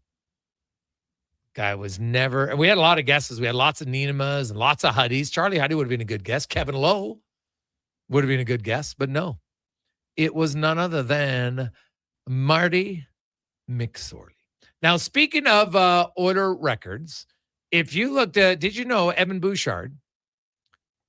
Guy was never, and we had a lot of guesses. We had lots of Nienemas and lots of Huddies. Charlie Huddy would have been a good guess. Kevin Lowe would have been a good guess, but no. It was none other than Marty McSorley. Now, speaking of Oiler records, if you looked at, did you know Evan Bouchard,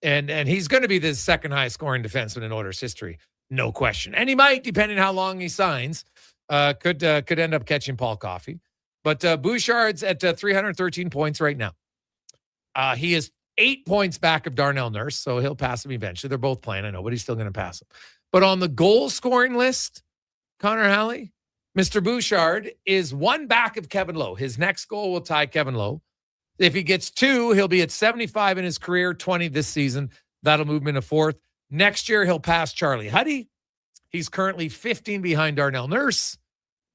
and he's going to be the second highest scoring defenseman in Oilers history, no question. And he might, depending on how long he signs, could end up catching Paul Coffey. But Bouchard's at 313 points right now. He is 8 points back of Darnell Nurse, so he'll pass him eventually. They're both playing, I know, but he's still going to pass him. But on the goal scoring list, Connor Halley, Mr. Bouchard is 1 back of Kevin Lowe. His next goal will tie Kevin Lowe. If he gets 2, he'll be at 75 in his career, 20 this season. That'll move him into 4th. Next year, he'll pass Charlie Huddy. He's currently 15 behind Darnell Nurse.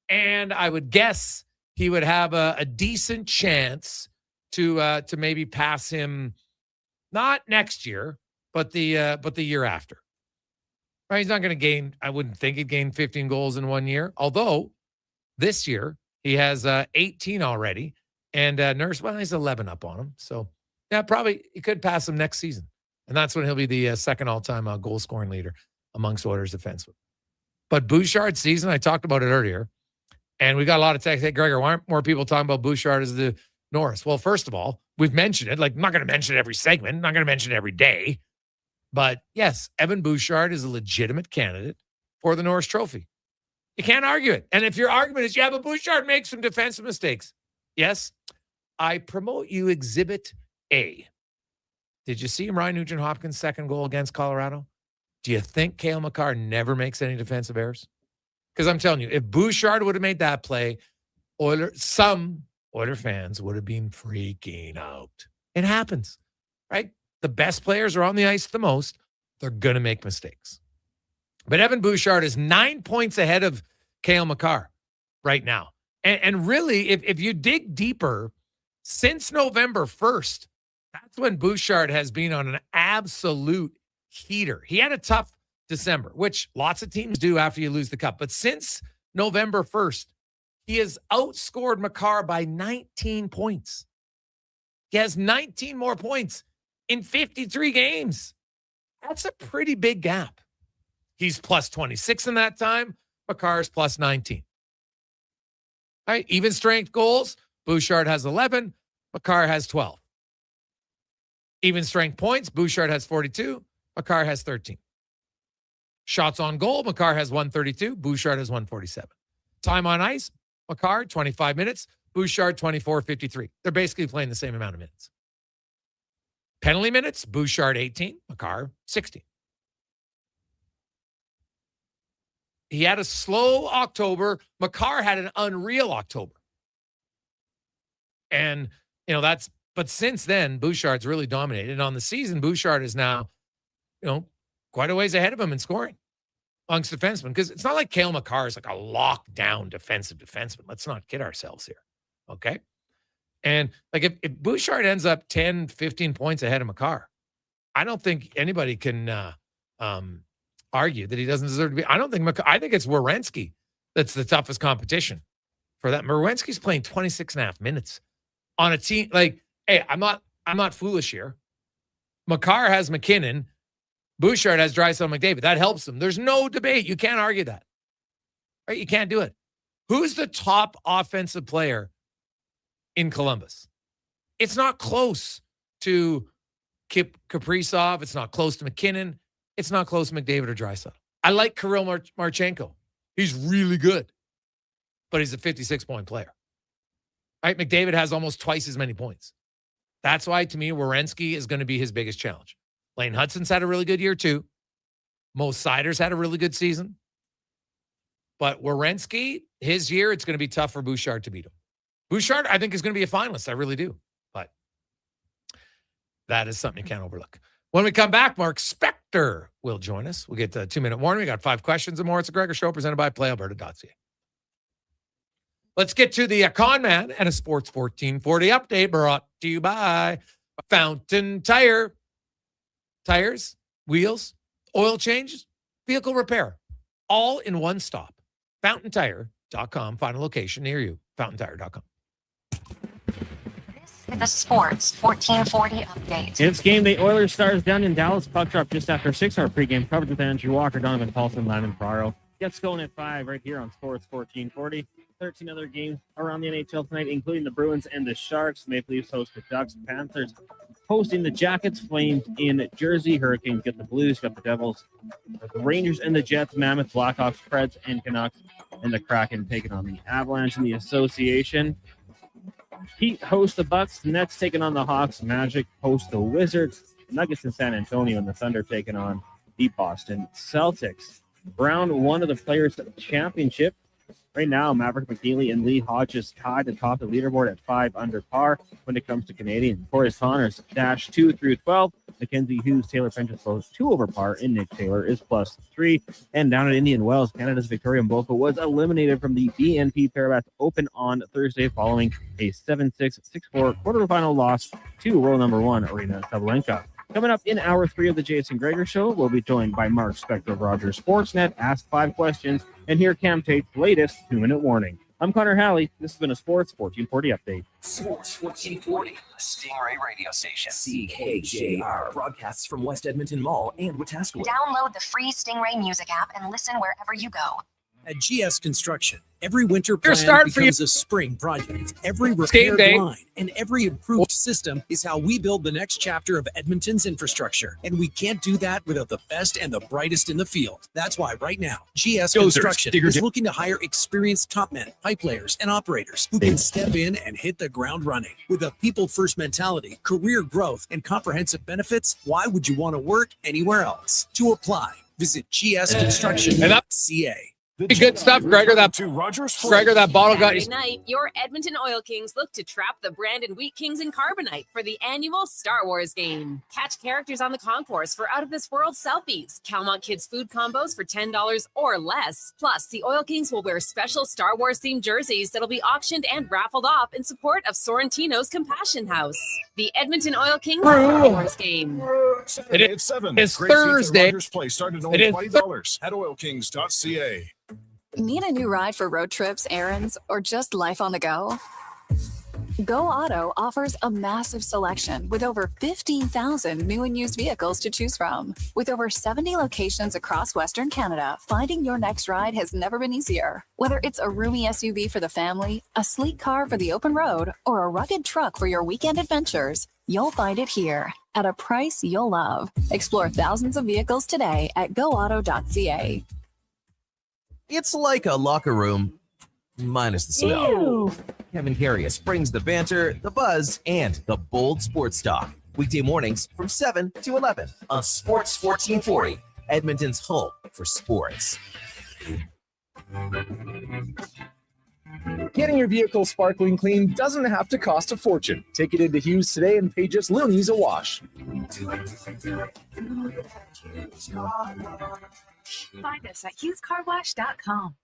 And I would guess he would have a decent chance to maybe pass him, not next year, but the year after. Right? He's not going to gain, I wouldn't think he'd gain 15 goals in 1 year. Although this year he has 18 already. And Nurse, well, he's 11 up on him. So, yeah, probably he could pass him next season. And that's when he'll be the second all-time goal scoring leader amongst Oilers defensemen. But Bouchard's season, I talked about it earlier. And we got a lot of text. Hey, Gregor, why aren't more people talking about Bouchard as the Norris? Well, first of all, we've mentioned it. Like, I'm not going to mention it every segment. I'm not going to mention it every day. But yes, Evan Bouchard is a legitimate candidate for the Norris Trophy. You can't argue it. And if your argument is, yeah, but Bouchard makes some defensive mistakes. Yes, I promote you Exhibit A. Did you see Ryan Nugent-Hopkins' second goal against Colorado? Do you think Cale Makar never makes any defensive errors? Because I'm telling you, if Bouchard would have made that play, some Oiler fans would have been freaking out. It happens, right? The best players are on the ice the most. They're going to make mistakes. But Evan Bouchard is 9 points ahead of Cale Makar right now. And really, if you dig deeper, since November 1st, that's when Bouchard has been on an absolute heater. He had a tough December, which lots of teams do after you lose the cup. But since November 1st, he has outscored Makar by 19 points. He has 19 more points in 53 games. That's a pretty big gap. He's plus 26 in that time. Makar's plus 19. All right, even strength goals. Bouchard has 11. Makar has 12. Even strength points, Bouchard has 42, Makar has 13. Shots on goal, Makar has 132, Bouchard has 147. Time on ice, Makar, 25 minutes, Bouchard, 24:53. They're basically playing the same amount of minutes. Penalty minutes, Bouchard, 18, Makar, 16. He had a slow October. Makar had an unreal October. And, but since then, Bouchard's really dominated. And on the season, Bouchard is now, quite a ways ahead of him in scoring amongst defensemen. Because it's not like Cale Makar is like a lockdown defensive defenseman. Let's not kid ourselves here. Okay? And like if Bouchard ends up 10, 15 points ahead of Makar, I don't think anybody can argue that he doesn't deserve to be. I think it's Werenski that's the toughest competition for that. Werenski's playing 26 and a half minutes on a team. Like, hey, I'm not foolish here. Makar has McKinnon. Bouchard has Draisaitl McDavid. That helps them. There's no debate. You can't argue that. Right? You can't do it. Who's the top offensive player in Columbus? It's not close to Kip Kaprizov. It's not close to McKinnon. It's not close to McDavid or Draisaitl. I like Kirill Marchenko. He's really good, but he's a 56-point player. Right? McDavid has almost twice as many points. That's why, to me, Werenski is going to be his biggest challenge. Lane Hudson's had a really good year, too. Mo Sider's had a really good season. But Werenski, his year, it's going to be tough for Bouchard to beat him. Bouchard, I think, is going to be a finalist. I really do. But that is something you can't overlook. When we come back, Mark Spector will join us. We'll get the 2-minute warning. We got 5 questions and more. It's a Gregor Show presented by PlayAlberta.ca. Let's get to the Con Man and a Sports 1440 update brought to you by Fountain Tire. Tires, wheels, oil changes, vehicle repair, all in one stop. FountainTire.com. Find a location near you. FountainTire.com. This is the Sports 1440 update. It's game day. Oilers Stars down in Dallas. Puck drop just after 6-hour pregame coverage with Andrew Walker, Donovan Paulson, Landon Ferraro. Gets going at 5 right here on Sports 1440. 13 other games around the NHL tonight, including the Bruins and the Sharks. Maple Leafs host the Ducks. Panthers hosting the Jackets. Flames in Jersey. Hurricanes get the Blues. Got the Devils. The Rangers and the Jets. Mammoth, Blackhawks, Preds, and Canucks. And the Kraken taking on the Avalanche in the association. Heat host the Bucks. The Nets taking on the Hawks. Magic host the Wizards. Nuggets in San Antonio, and the Thunder taking on the Boston Celtics. Round 1 of the Players' Championship. Right now, Maverick McNeely and Lee Hodges tied atop the leaderboard at 5 under par when it comes to Canadian. Corey Connors dash 2 through 12. Mackenzie Hughes, Taylor Prentice both 2 over par, and Nick Taylor is +3. And down at Indian Wells, Canada's Victoria Mboka was eliminated from the BNP Paribas Open on Thursday following a 7-6, 6-4 quarterfinal loss to world number 1, Arina Sabalenka. Coming up in hour 3 of the Jason Gregor Show, we'll be joined by Mark Spector of Rogers Sportsnet, Ask 5 Questions, and hear Cam Tate's latest 2-minute warning. I'm Connor Halley. This has been a Sports 1440 update. Sports 1440, the Stingray radio station. CKJR broadcasts from West Edmonton Mall and Wetaskiwin. Download the free Stingray music app and listen wherever you go. At GS Construction, every winter plan becomes a spring project. Every repaired line and every improved system is how we build the next chapter of Edmonton's infrastructure. And we can't do that without the best and the brightest in the field. That's why right now, GS Construction is looking to hire experienced top men, pipe layers, and operators who can step in and hit the ground running. With a people-first mentality, career growth, and comprehensive benefits, why would you want to work anywhere else? To apply, visit gsconstruction.ca. Good stuff, Gregor. That bottle got you. Tonight, your Edmonton Oil Kings look to trap the Brandon Wheat Kings in Carbonite for the annual Star Wars game. Catch characters on the concourse for out-of-this-world selfies. Calmont Kids food combos for $10 or less. Plus, the Oil Kings will wear special Star Wars-themed jerseys that'll be auctioned and raffled off in support of Sorrentino's Compassion House. The Edmonton Oil Kings Star Wars game. It's Thursday. Place started only $20 at oilkings.ca. Need a new ride for road trips, errands, or just life on the go? Go Auto offers a massive selection with over 15,000 new and used vehicles to choose from. With over 70 locations across Western Canada, finding your next ride has never been easier. Whether it's a roomy SUV for the family, a sleek car for the open road, or a rugged truck for your weekend adventures, you'll find it here. at a price you'll love. Explore thousands of vehicles today at goauto.ca. It's like a locker room, minus the smell. Ew. Kevin Carius brings the banter, the buzz, and the bold sports talk. Weekday mornings from 7 to 11 on Sports 1440, Edmonton's home for sports. Getting your vehicle sparkling clean doesn't have to cost a fortune. Take it into Hughes today and pay just loonies a wash. Find us at hughescarwash.com.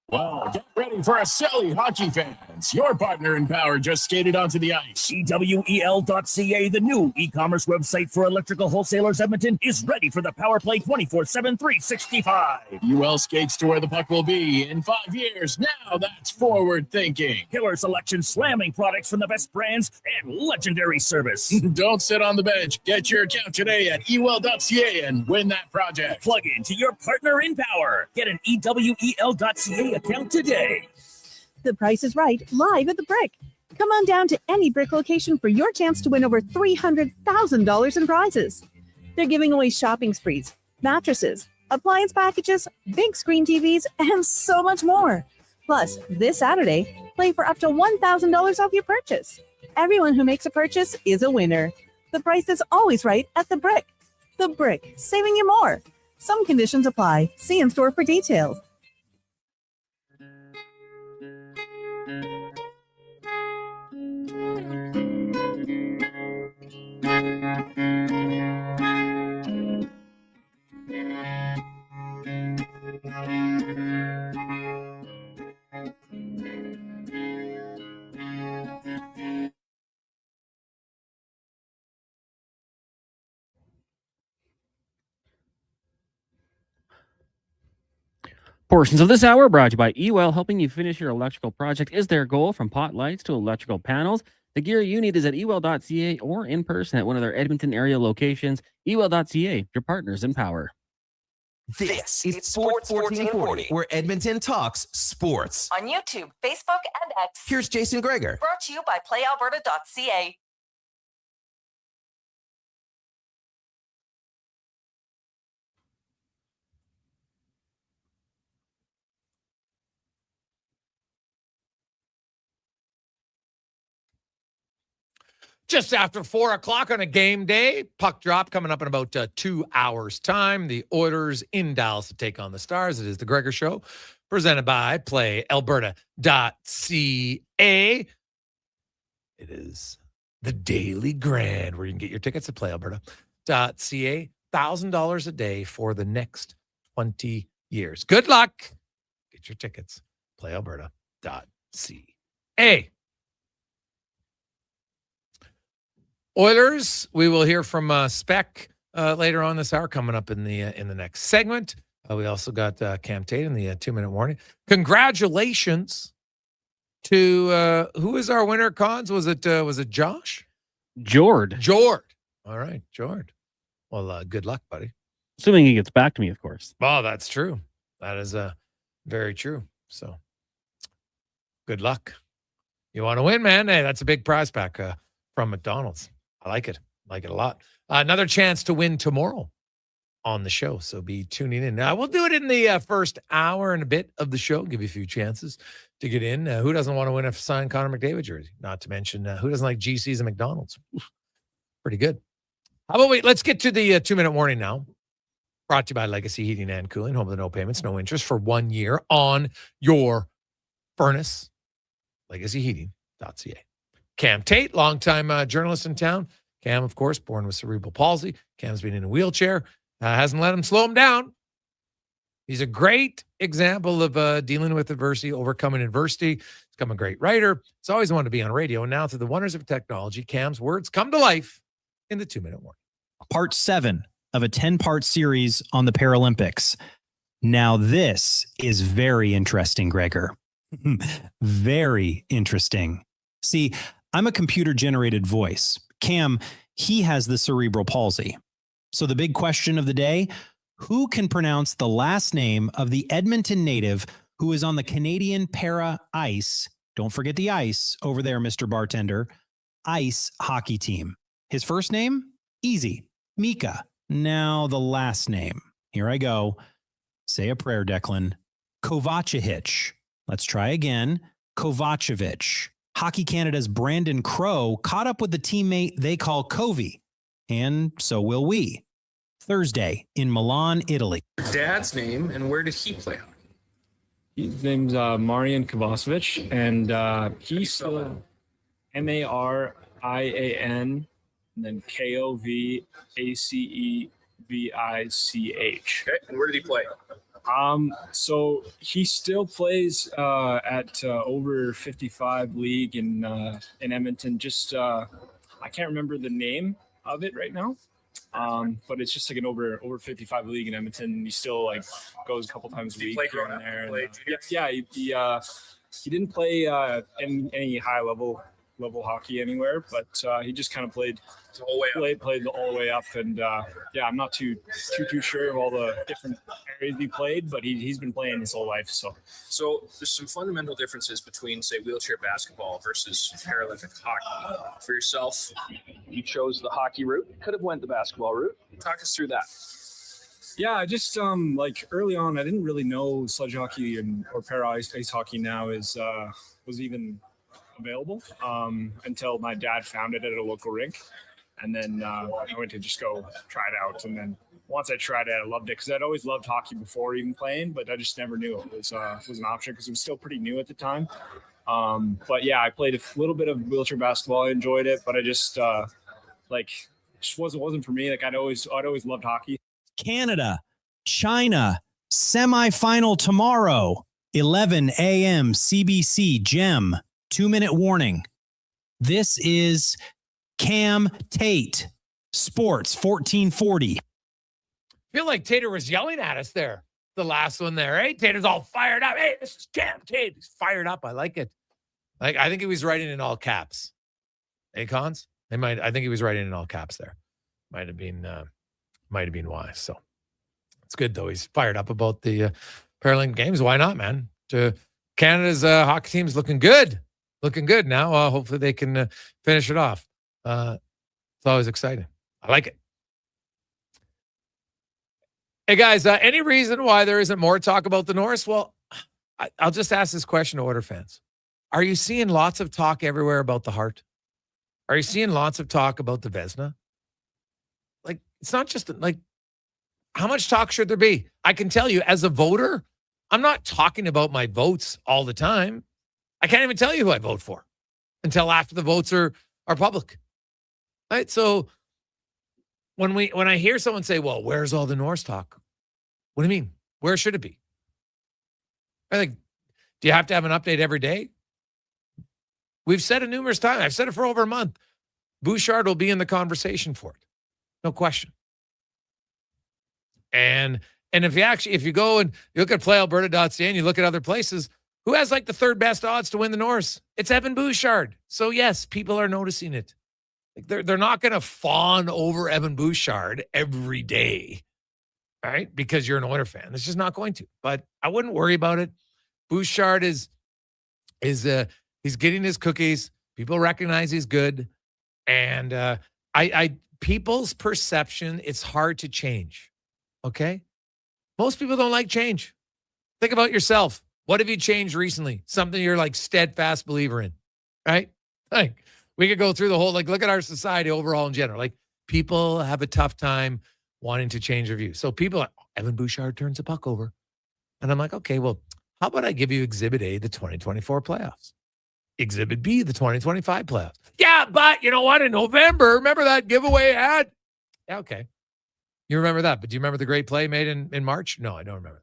Wow, get ready for a silly hockey fans. Your partner in power just skated onto the ice. EWEL.ca, the new e-commerce website for electrical wholesalers Edmonton, is ready for the power play 24/7, 365. UL skates to where the puck will be in 5 years. Now that's forward thinking. Killer selection, slamming products from the best brands, and legendary service. Don't sit on the bench. Get your account today at ewell.ca and win that project. Plug into your partner in power. Get an EWEL.ca account today. The Price is Right, live at the Brick. Come on down to any Brick location for your chance to win over $300,000 in prizes. They're giving away shopping sprees, mattresses, appliance packages, big screen TVs, and so much more. Plus, this Saturday, play for up to $1,000 off your purchase. Everyone who makes a purchase is a winner. The price is always right at the Brick. The Brick, saving you more. Some conditions apply. See in store for details. Portions of this hour brought to you by Ewell, helping you finish your electrical project is their goal, from pot lights to electrical panels. The gear you need is at ewell.ca or in person at one of their Edmonton area locations. Ewell.ca, your partners in power. This is Sports 1440, where Edmonton talks sports. On YouTube, Facebook, and X. Here's Jason Gregor. Brought to you by playalberta.ca. Just after 4 o'clock on a game day, puck drop coming up in about 2 hours' time. The Oilers in Dallas to take on the Stars. It is the Gregor Show, presented by playalberta.ca. It is the Daily Grand, where you can get your tickets at playalberta.ca. $1,000 a day for the next 20 years. Good luck. Get your tickets. playalberta.ca. Oilers, we will hear from Spec later on this hour, coming up in the next segment. We also got Cam Tate in the 2-minute warning. Congratulations to who is our winner, Cons? Was it Josh? Jord. All right, Jord. Well, good luck, buddy. Assuming he gets back to me, of course. Oh, that's true. That is very true. So, good luck. You want to win, man? Hey, that's a big prize pack from McDonald's. I like it. Like it a lot. Another chance to win tomorrow on the show. So be tuning in. We'll do it in the first hour and a bit of the show. Give you a few chances to get in. Who doesn't want to win a signed Connor McDavid jersey? Not to mention, who doesn't like GCs and McDonald's? Oof, pretty good. How about let's get to the 2-minute warning now. Brought to you by Legacy Heating and Cooling, home of the no payments, no interest for 1 year on your furnace. LegacyHeating.ca. Cam Tate, longtime journalist in town. Cam, of course, born with cerebral palsy. Cam's been in a wheelchair. Hasn't let him slow him down. He's a great example of dealing with adversity, overcoming adversity. He's become a great writer. He's always wanted to be on radio. And now, through the wonders of technology, Cam's words come to life in the 2-minute warning. Part 7 of a 10-part series on the Paralympics. Now, this is very interesting, Gregor. Very interesting. See, I'm a computer-generated voice. Cam, he has the cerebral palsy. So the big question of the day, who can pronounce the last name of the Edmonton native who is on the Canadian Para Ice, don't forget the ice over there, Mr. Bartender, ice hockey team? His first name? Easy. Mika. Now the last name. Here I go. Say a prayer, Declan. Kovacevic. Let's try again. Kovacevic. Hockey Canada's Brandon Crow caught up with the teammate they call Covey, and so will we. Thursday in Milan, Italy. Dad's name and where did he play hockey? His name's Marian Kovacevic, and he's still Marian, and then Kovacevich. Okay, and where did he play? So he still plays at over 55 league in Edmonton. Just I can't remember the name of it right now. But it's just like an over 55 league in Edmonton. He still like goes a couple times a week here and there. He didn't play any high level hockey anywhere, but he just kind of played the whole way up. And I'm not too sure of all the different areas he played, but he's been playing his whole life. So there's some fundamental differences between, say, wheelchair basketball versus Paralympic hockey. For yourself, you chose the hockey route. Could have went the basketball route. Talk us through that. Yeah, just like early on, I didn't really know sledge hockey or para ice hockey now was even available until my dad found it at a local rink. And then I went to just go try it out. And then once I tried it, I loved it because I'd always loved hockey before even playing, but I just never knew it was an option because it was still pretty new at the time. But yeah, I played a little bit of wheelchair basketball. I enjoyed it, but I just just wasn't for me. Like I'd always loved hockey. Canada, China, semifinal tomorrow, 11 a.m. CBC Gem. 2-minute warning. This is Cam Tate, Sports 1440. I feel like Tater was yelling at us there. The last one there, right? Tater's all fired up. Hey, this is Cam Tate. He's fired up. I like it. I think he was writing in all caps. Hey, Cons? I think he was writing in all caps there. Might have been why. So it's good though. He's fired up about the Paralympic Games. Why not, man? Canada's hockey team's looking good. Looking good now. Hopefully they can finish it off. It's always exciting. I like it. Hey, guys, any reason why there isn't more talk about the Norse? Well, I'll just ask this question to Oilers fans. Are you seeing lots of talk everywhere about the Hart? Are you seeing lots of talk about the Vezina? Like, it's not just like, how much talk should there be? I can tell you, as a voter, I'm not talking about my votes all the time. I can't even tell you who I vote for until after the votes are public. Right? So when I hear someone say, well, where's all the Norse talk? What do you mean? Where should it be? I think, do you have to have an update every day? We've said it numerous times. I've said it for over a month. Bouchard will be in the conversation for it. No question. And if you go and you look at playalberta.ca and you look at other places, who has like the third best odds to win the Norse? It's Evan Bouchard. So yes, people are noticing it. Like they're not going to fawn over Evan Bouchard every day, right? Because you're an Oilers fan. It's just not going to. But I wouldn't worry about it. Bouchard is he's getting his cookies. People recognize he's good, and people's perception, it's hard to change. Okay, most people don't like change. Think about yourself. What have you changed recently? Something you're like steadfast believer in, right? Like we could go through the whole, like, look at our society overall in general. Like people have a tough time wanting to change their views. So people are, Evan Bouchard turns the puck over. And I'm like, okay, well, how about I give you Exhibit A, the 2024 playoffs? Exhibit B, the 2025 playoffs. Yeah, but you know what? In November, remember that giveaway ad? Yeah, okay. You remember that, but do you remember the great play made in March? No, I don't remember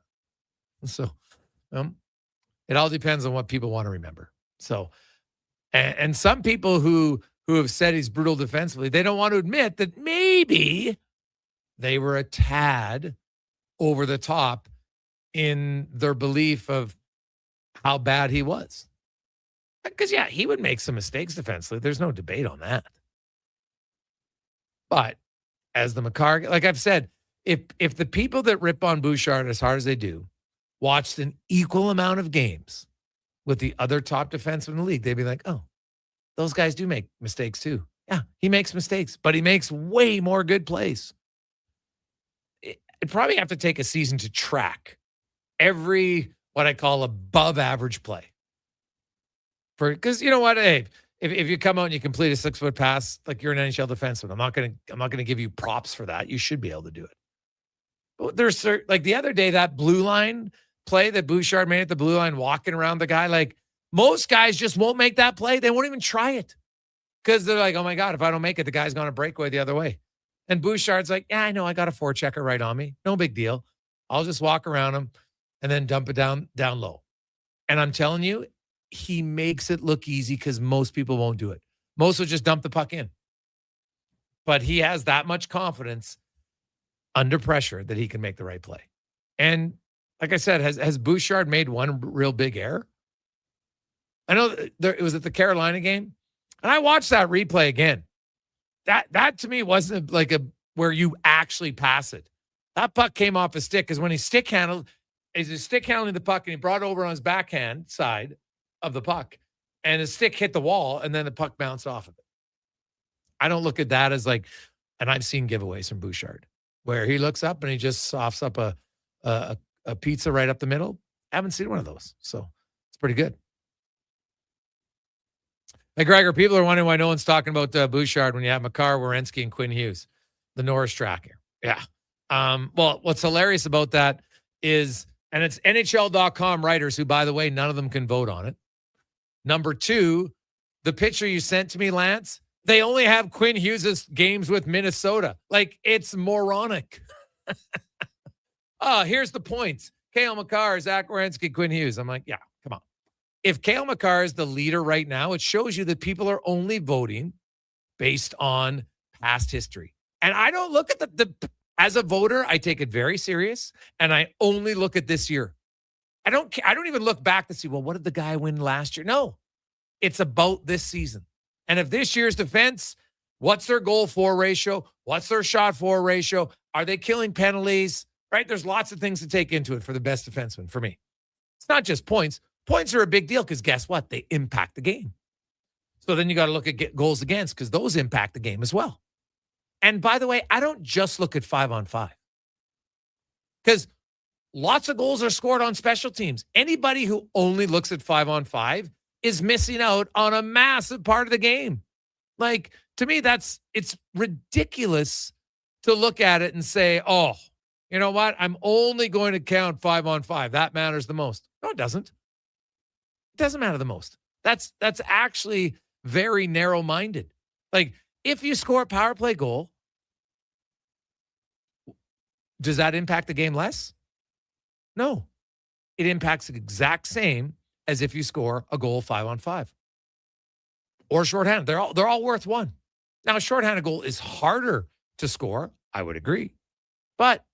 that. So it all depends on what people want to remember. So, and some people who have said he's brutal defensively, they don't want to admit that maybe they were a tad over the top in their belief of how bad he was. Because, yeah, he would make some mistakes defensively. There's no debate on that. But as the Makar, like I've said, if the people that rip on Bouchard as hard as they do watched an equal amount of games with the other top defensemen in the league, they'd be like, oh, those guys do make mistakes too. Yeah, he makes mistakes, but he makes way more good plays. I'd probably have to take a season to track every what I call above average play. Because you know what? Hey, if you come out and you complete a 6-foot pass, like you're an NHL defenseman, I'm not gonna give you props for that. You should be able to do it. But there's like the other day, that blue line play that Bouchard made at the blue line, walking around the guy, like most guys just won't make that play. They won't even try it because they're like, oh my God, if I don't make it, the guy's going to breakaway the other way. And Bouchard's like, yeah, I know, I got a forechecker right on me. No big deal. I'll just walk around him and then dump it down low. And I'm telling you, he makes it look easy because most people won't do it. Most will just dump the puck in. But he has that much confidence under pressure that he can make the right play. And like I said, has Bouchard made one real big error? I know it was at the Carolina game, and I watched that replay again. That to me wasn't like where you actually pass it. That puck came off his stick because when he's stick handling the puck and he brought it over on his backhand side of the puck, and his stick hit the wall, and then the puck bounced off of it. I don't look at that as like, and I've seen giveaways from Bouchard where he looks up and he just softs up a pizza right up the middle. I haven't seen one of those, so it's pretty good. Hey, Gregor, people are wondering why no one's talking about Bouchard when you have Makar, Werenski, and Quinn Hughes, the Norris tracker. Yeah. Well, what's hilarious about that is, and it's NHL.com writers who, by the way, none of them can vote on it. Number two, the picture you sent to me, Lance, they only have Quinn Hughes' games with Minnesota. Like, it's moronic. Oh, here's the points. Cale Makar, Zach Werenski, Quinn Hughes. I'm like, yeah, come on. If Cale Makar is the leader right now, it shows you that people are only voting based on past history. And I don't look at the as a voter, I take it very serious, and I only look at this year. I don't even look back to see, well, what did the guy win last year? No, it's about this season. And if this year's defense, what's their goal for ratio? What's their shot for ratio? Are they killing penalties? Right? There's lots of things to take into it for the best defenseman for me. It's not just points. Points are a big deal because guess what? They impact the game. So then you got to look at goals against because those impact the game as well. And by the way, I don't just look at 5-on-5 because lots of goals are scored on special teams. Anybody who only looks at 5-on-5 is missing out on a massive part of the game. Like, to me, it's ridiculous to look at it and say, oh, you know what? I'm only going to count 5-on-5. That matters the most. No, it doesn't. It doesn't matter the most. That's actually very narrow-minded. Like, if you score a power play goal, does that impact the game less? No. It impacts the exact same as if you score a goal 5-on-5 or shorthanded. They're all worth one. Now, a shorthanded goal is harder to score. I would agree, but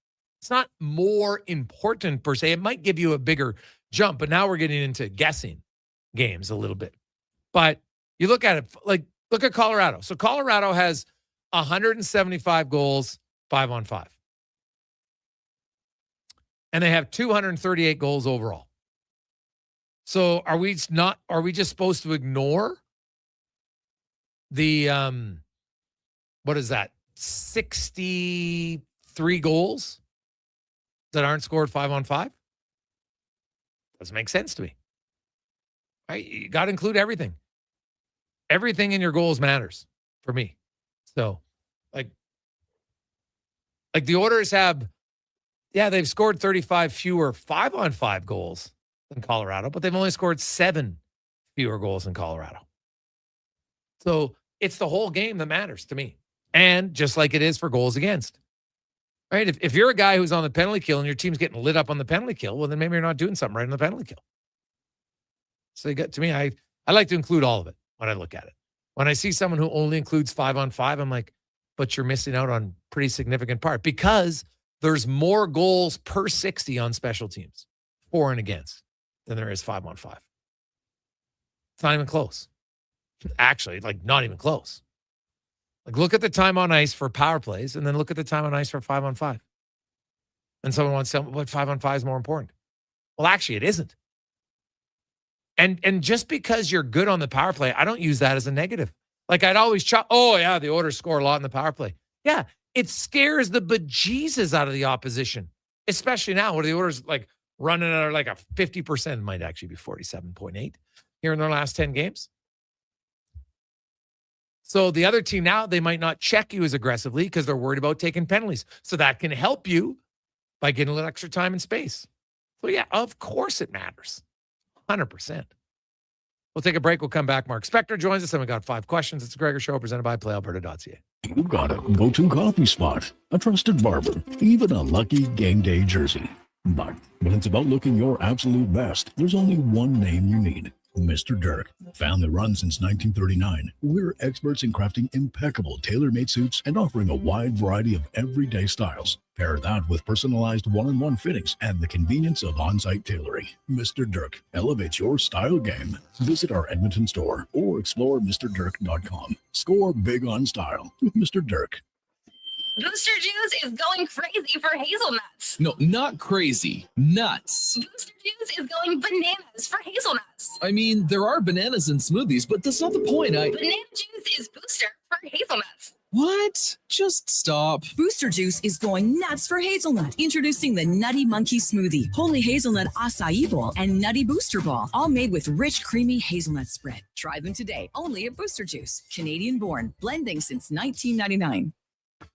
it's not more important per se. It might give you a bigger jump, but now we're getting into guessing games a little bit. But you look at it, like, look at Colorado. So Colorado has 175 goals 5-on-5. And they have 238 goals overall. So are we just supposed to ignore the what is that? 63 goals that aren't scored 5-on-5? Doesn't make sense to me. Right? You got to include everything. Everything in your goals matters for me. So, like the Oilers have, they've scored 35 fewer 5-on-5 goals than Colorado, but they've only scored 7 fewer goals than Colorado. So it's the whole game that matters to me. And just like it is for goals against. Right? If you're a guy who's on the penalty kill and your team's getting lit up on the penalty kill, well, then maybe you're not doing something right on the penalty kill. So to me, I like to include all of it when I look at it. When I see someone who only includes 5-on-5, I'm like, but you're missing out on pretty significant part because there's more goals per 60 on special teams, for and against, than there is 5-on-5. It's not even close. Actually, like, not even close. Like, look at the time on ice for power plays and then look at the time on ice for 5-on-5. And someone wants to tell me what 5-on-5 is more important. Well, actually, it isn't. And just because you're good on the power play, I don't use that as a negative. Like I'd always the Oilers score a lot in the power play. Yeah, it scares the bejesus out of the opposition, especially now where the Oilers like running at like a 50%, might actually be 47.8 here in their last 10 games. So the other team now, they might not check you as aggressively because they're worried about taking penalties. So that can help you by getting a little extra time and space. So yeah, of course it matters. 100%. We'll take a break. We'll come back. Mark Spector joins us, and we got 5 questions. It's the Gregor Show presented by PlayAlberta.ca. You got a go-to coffee spot, a trusted barber, even a lucky game day jersey. But when it's about looking your absolute best, there's only one name you need. Mr. Dirk. Family run since 1939, we're experts in crafting impeccable tailor-made suits and offering a wide variety of everyday styles. Pair that with personalized one-on-one fittings and the convenience of on-site tailoring. Mr. Dirk elevates your style game. Visit our Edmonton store or explore MrDirk.com. Score big on style with Mr. Dirk. Booster Juice is going crazy for hazelnuts. No, not crazy. Nuts. Booster Juice is going bananas for hazelnuts. I mean, there are bananas in smoothies, but that's not the point. Banana juice is booster for hazelnuts. What? Just stop. Booster Juice is going nuts for hazelnut. Introducing the Nutty Monkey Smoothie, Holy Hazelnut Acai Bowl, and Nutty Booster Ball, all made with rich, creamy hazelnut spread. Try them today, only at Booster Juice. Canadian born, blending since 1999.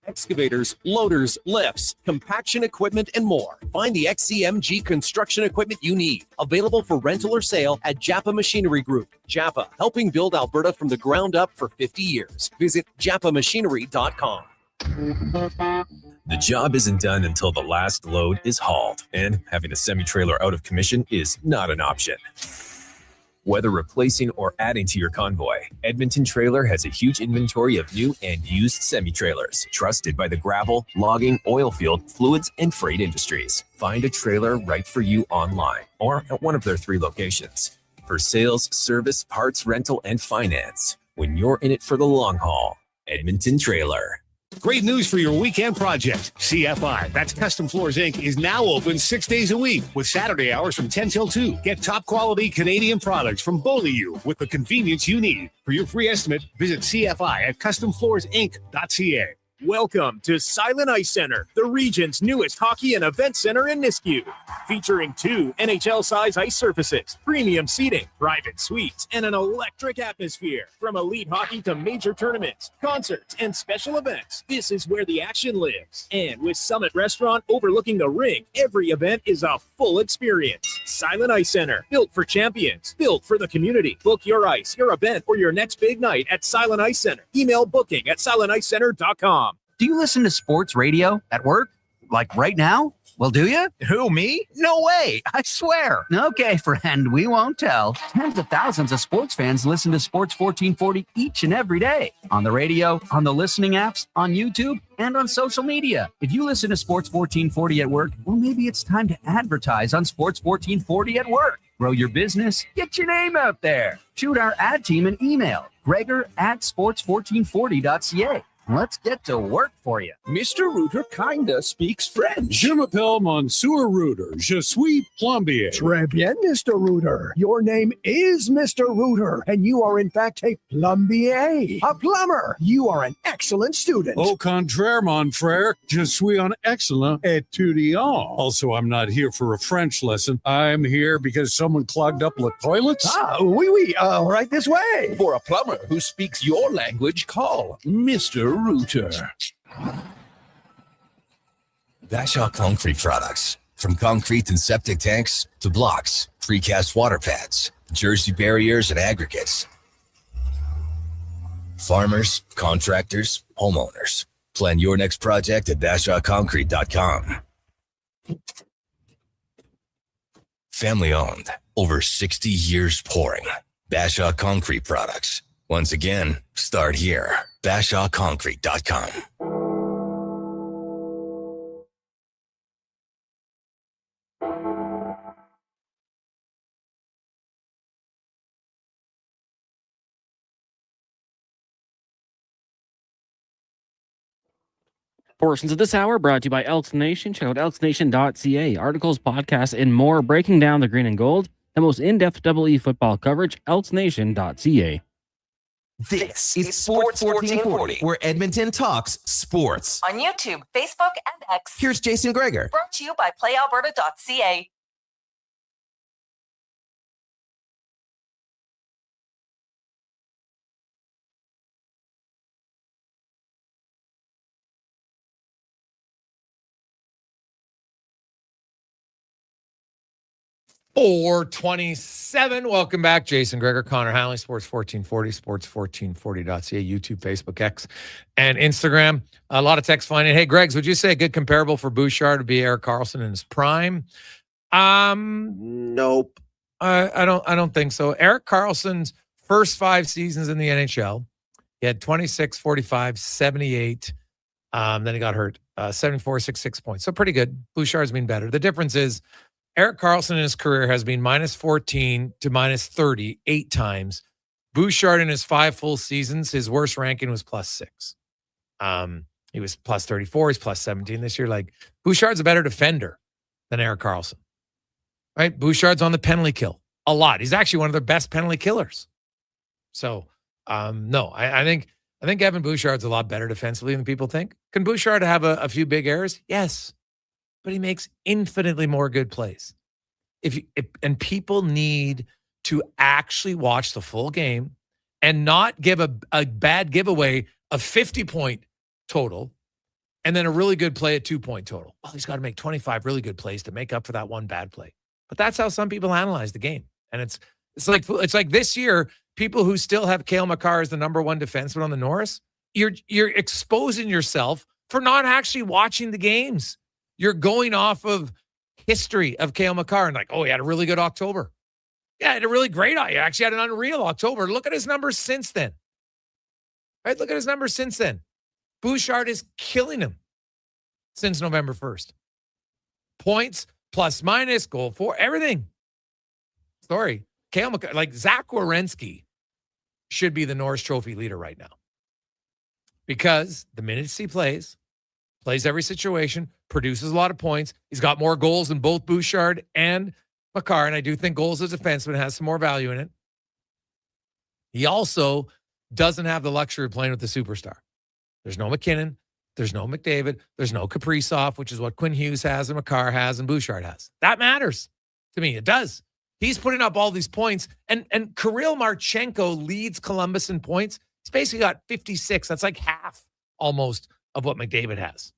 Excavators, loaders, lifts, compaction equipment, and more. Find the XCMG construction equipment you need. Available for rental or sale at Japa Machinery Group. Japa, helping build Alberta from the ground up for 50 years. Visit japamachinery.com. The job isn't done until the last load is hauled, and having a semi-trailer out of commission is not an option. Whether replacing or adding to your convoy, Edmonton Trailer has a huge inventory of new and used semi-trailers, trusted by the gravel, logging, oil field, fluids, and freight industries. Find a trailer right for you online or at one of their 3 locations. For sales, service, parts, rental, and finance, when you're in it for the long haul, Edmonton Trailer. Great news for your weekend project. CFI, that's Custom Floors Inc., is now open 6 days a week with Saturday hours from 10 till 2. Get top quality Canadian products from Beaulieu with the convenience you need. For your free estimate, visit CFI at customfloorsinc.ca. Welcome to Silent Ice Center, the region's newest hockey and event center in Nisku. Featuring 2 NHL-size ice surfaces, premium seating, private suites, and an electric atmosphere. From elite hockey to major tournaments, concerts, and special events, this is where the action lives. And with Summit Restaurant overlooking the rink, every event is a full experience. Silent Ice Center, built for champions, built for the community. Book your ice, your event, or your next big night at Silent Ice Center. Email booking at silenticecenter.com. Do you listen to sports radio at work? Like right now? Well, do you? Who, me? No way. I swear. Okay, friend, we won't tell. Tens of thousands of sports fans listen to Sports 1440 each and every day. On the radio, on the listening apps, on YouTube, and on social media. If you listen to Sports 1440 at work, well, maybe it's time to advertise on Sports 1440 at work. Grow your business. Get your name out there. Shoot our ad team an email. Gregor at sports1440.ca. Let's get to work for you. Mr. Rooter kinda speaks French. Je m'appelle Monsieur Rooter. Je suis plombier. Très bien, Mr. Rooter. Your name is Mr. Rooter, and you are in fact a plombier, a plumber. You are an excellent student. Au contraire, mon frère, je suis un excellent étudiant. Also, I'm not here for a French lesson. I'm here because someone clogged up the toilets. Ah, oui, right this way. For a plumber who speaks your language, call Mr. Rooter. Bashaw Concrete Products. From concrete and septic tanks to blocks, precast water pads, jersey barriers, and aggregates. Farmers, contractors, homeowners. Plan your next project at BashawConcrete.com. Family owned. Over 60 years pouring. Bashaw Concrete Products. Once again, start here. BashawConcrete.com. Portions of this hour brought to you by Elks Nation. Check out elksnation.ca. Articles, podcasts, and more breaking down the green and gold. The most in-depth EE football coverage, elksnation.ca. This is Sports 1440, where Edmonton talks sports. On YouTube, Facebook, and X. Here's Jason Gregor. Brought to you by PlayAlberta.ca. .427. Welcome back. Jason Gregor, Connor Halley, Sports 1440, sports1440.ca, YouTube, Facebook, X, and Instagram. A lot of text finding. Hey, Gregs, would you say a good comparable for Bouchard would be Erik Karlsson in his prime? Nope. I don't think so. Erik Karlsson's first 5 seasons in the NHL, he had 26, 45, 78. Then he got hurt. 74, 66 points. So pretty good. Bouchard's been better. The difference is Erik Karlsson in his career has been -14 to -30 8 times. Bouchard in his 5 full seasons, his worst ranking was +6. He was +34. He's +17 this year. Like, Bouchard's a better defender than Erik Karlsson, right? Bouchard's on the penalty kill a lot. He's actually one of their best penalty killers. So, no, I think Evan Bouchard's a lot better defensively than people think. Can Bouchard have a few big errors? Yes. But he makes infinitely more good plays. And people need to actually watch the full game and not give a bad giveaway of 50-point total and then a really good play at 2-point total. Well, he's got to make 25 really good plays to make up for that one bad play. But that's how some people analyze the game. And it's like this year, people who still have Cale Makar as the number 1 defenseman on the Norris, you're exposing yourself for not actually watching the games. You're going off of history of Cale Makar and like, oh, he had a really good October. Yeah, he had a really great. He actually had an unreal October. Look at his numbers since then. Right? Look at his numbers since then. Bouchard is killing him since November 1st. Points, plus, minus, goal for, everything. Sorry. Cale Makar, like Zach Werenski should be the Norris Trophy leader right now. Because the minutes he plays every situation, produces a lot of points. He's got more goals than both Bouchard and Makar, and I do think goals as a defenseman has some more value in it. He also doesn't have the luxury of playing with the superstar. There's no McKinnon. There's no McDavid. There's no Kaprizov, which is what Quinn Hughes has and Makar has and Bouchard has. That matters to me. It does. He's putting up all these points, and Kirill Marchenko leads Columbus in points. He's basically got 56. That's like half almost of what McDavid has,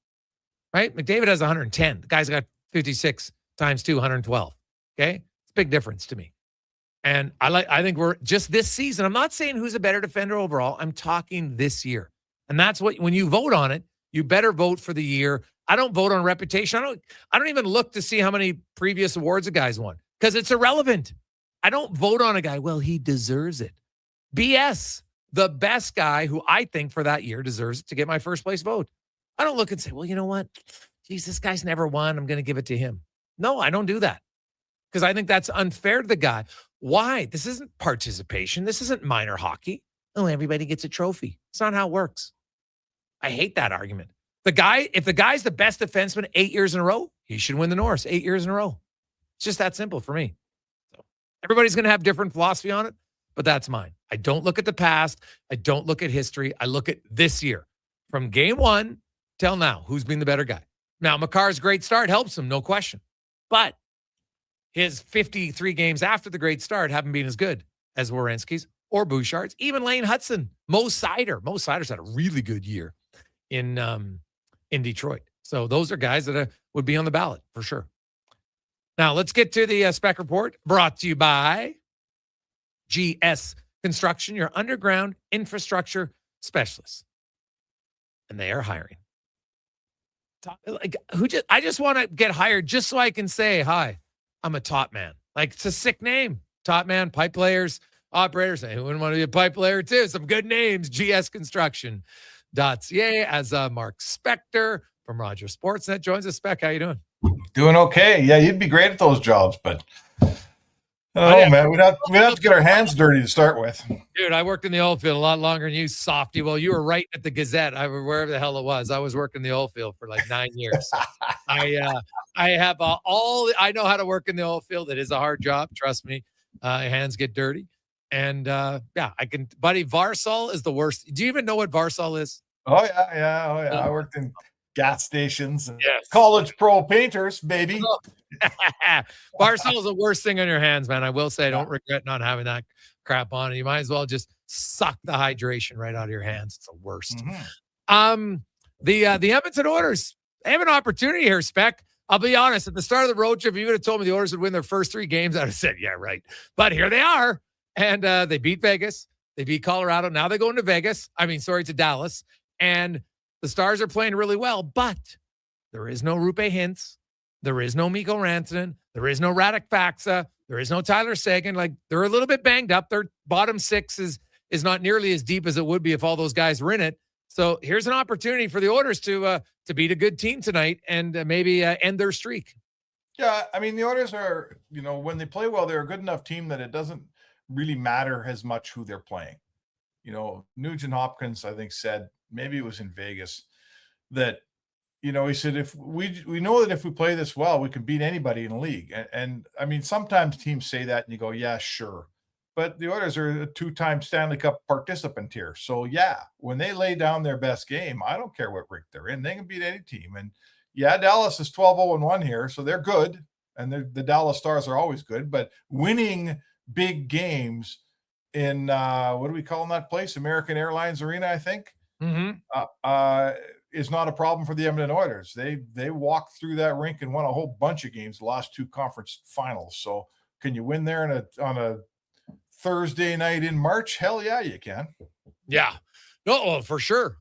right? McDavid has 110. The guy's got 56 times 2, 112. Okay. It's a big difference to me. And I think we're just this season. I'm not saying who's a better defender overall. I'm talking this year. And that's what, when you vote on it, you better vote for the year. I don't vote on reputation. I don't even look to see how many previous awards a guy's won because it's irrelevant. I don't vote on a guy. Well, he deserves it. BS. The best guy who I think for that year deserves it to get my first place vote. I don't look and say, well, you know what? Geez, this guy's never won. I'm going to give it to him. No, I don't do that because I think that's unfair to the guy. Why? This isn't participation. This isn't minor hockey. Oh, everybody gets a trophy. It's not how it works. I hate that argument. If the guy's the best defenseman 8 years in a row, he should win the Norris 8 years in a row. It's just that simple for me. So everybody's going to have different philosophy on it. But that's mine. I don't look at the past. I don't look at history. I look at this year. From game 1 till now, who's been the better guy? Now, Makar's great start helps him, no question. But his 53 games after the great start haven't been as good as Werenski's or Bouchard's. Even Lane Hudson, Mo Sider's had a really good year in Detroit. So those are guys that would be on the ballot for sure. Now, let's get to the spec report brought to you by GS Construction, your underground infrastructure specialists. And they are hiring. I just want to get hired just so I can say, hi, I'm a top man. Like, it's a sick name. Top man, pipe layers, operators. Who wouldn't want to be a pipe layer too? Some good names. GSConstruction.ca as Mark Spector from Rogers Sportsnet joins us. Spec, how you doing? Doing okay. Yeah, you'd be great at those jobs, but man, we'd have to get our hands dirty to start with. Dude, I worked in the oil field a lot longer than you, softy. Well, you were right at the Gazette, wherever the hell it was. I was working in the oil field for like 9 years. I have I know how to work in the oil field. It is a hard job. Trust me. Hands get dirty. And I can, buddy, Varsol is the worst. Do you even know what Varsol is? Oh yeah. I worked in gas stations and Yes. college pro painters, baby. Varsol is the worst thing on your hands, man. I will say I don't regret not having that crap on. You might as well just suck the hydration right out of your hands. It's the worst. The Edmonton Oilers, they have an opportunity here, Spec. I'll be honest, at the start of the road trip, if you would have told me the Oilers would win their first 3 games, I'd have said, yeah, right. But here they are. And they beat Vegas. They beat Colorado. Now they're going to Dallas. And the Stars are playing really well. But there is no Rupe Hintz. There is no Mikko Rantanen. There is no Radek Faksa. There is no Tyler Seguin. Like, they're a little bit banged up. Their bottom 6 is not nearly as deep as it would be if all those guys were in it. So here's an opportunity for the Oilers to beat a good team tonight and maybe end their streak. Yeah, I mean, the Oilers are, when they play well, they're a good enough team that it doesn't really matter as much who they're playing. Nugent Hopkins, I think, said, maybe it was in Vegas, that, he said, if we know that if we play this well, we can beat anybody in the league. And I mean, sometimes teams say that and you go, yeah, sure. But the Oilers are a 2-time Stanley Cup participant here. So, yeah, when they lay down their best game, I don't care what rink they're in. They can beat any team. And, yeah, Dallas is 12-0-1 here, so they're good. And the Dallas Stars are always good. But winning big games in, what do we call that place? American Airlines Arena, I think, is not a problem for the Edmonton Oilers. They walked through that rink and won a whole bunch of games, the last 2 conference finals. So can you win there on a Thursday night in March? Hell yeah, you can. Yeah, no, for sure.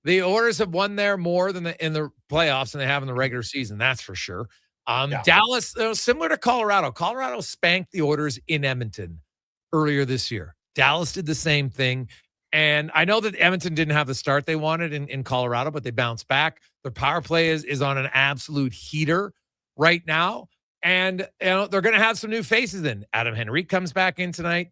The Oilers have won there more in the playoffs than they have in the regular season. That's for sure. Dallas, similar to Colorado. Colorado spanked the Oilers in Edmonton earlier this year. Dallas did the same thing. And I know that Edmonton didn't have the start they wanted in Colorado, but they bounced back. Their power play is on an absolute heater right now. And they're going to have some new faces in. Adam Henrique comes back in tonight.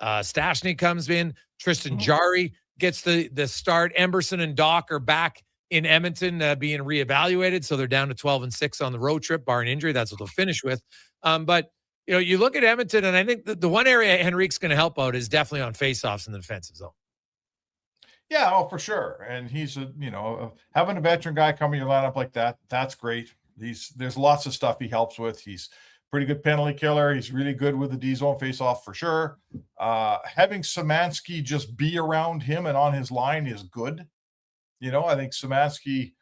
Stastny comes in. Tristan Jarry gets the start. Emberson and Doc are back in Edmonton being reevaluated. So they're down to 12-6 on the road trip, barring injury. That's what they'll finish with. But you look at Edmonton, and I think the one area Henrique's going to help out is definitely on faceoffs in the defensive zone. Yeah, for sure. And he's having a veteran guy come in your lineup like that, that's great. There's lots of stuff he helps with. He's pretty good penalty killer. He's really good with the D zone face-off for sure. Having Szymanski just be around him and on his line is good. I think Szymanski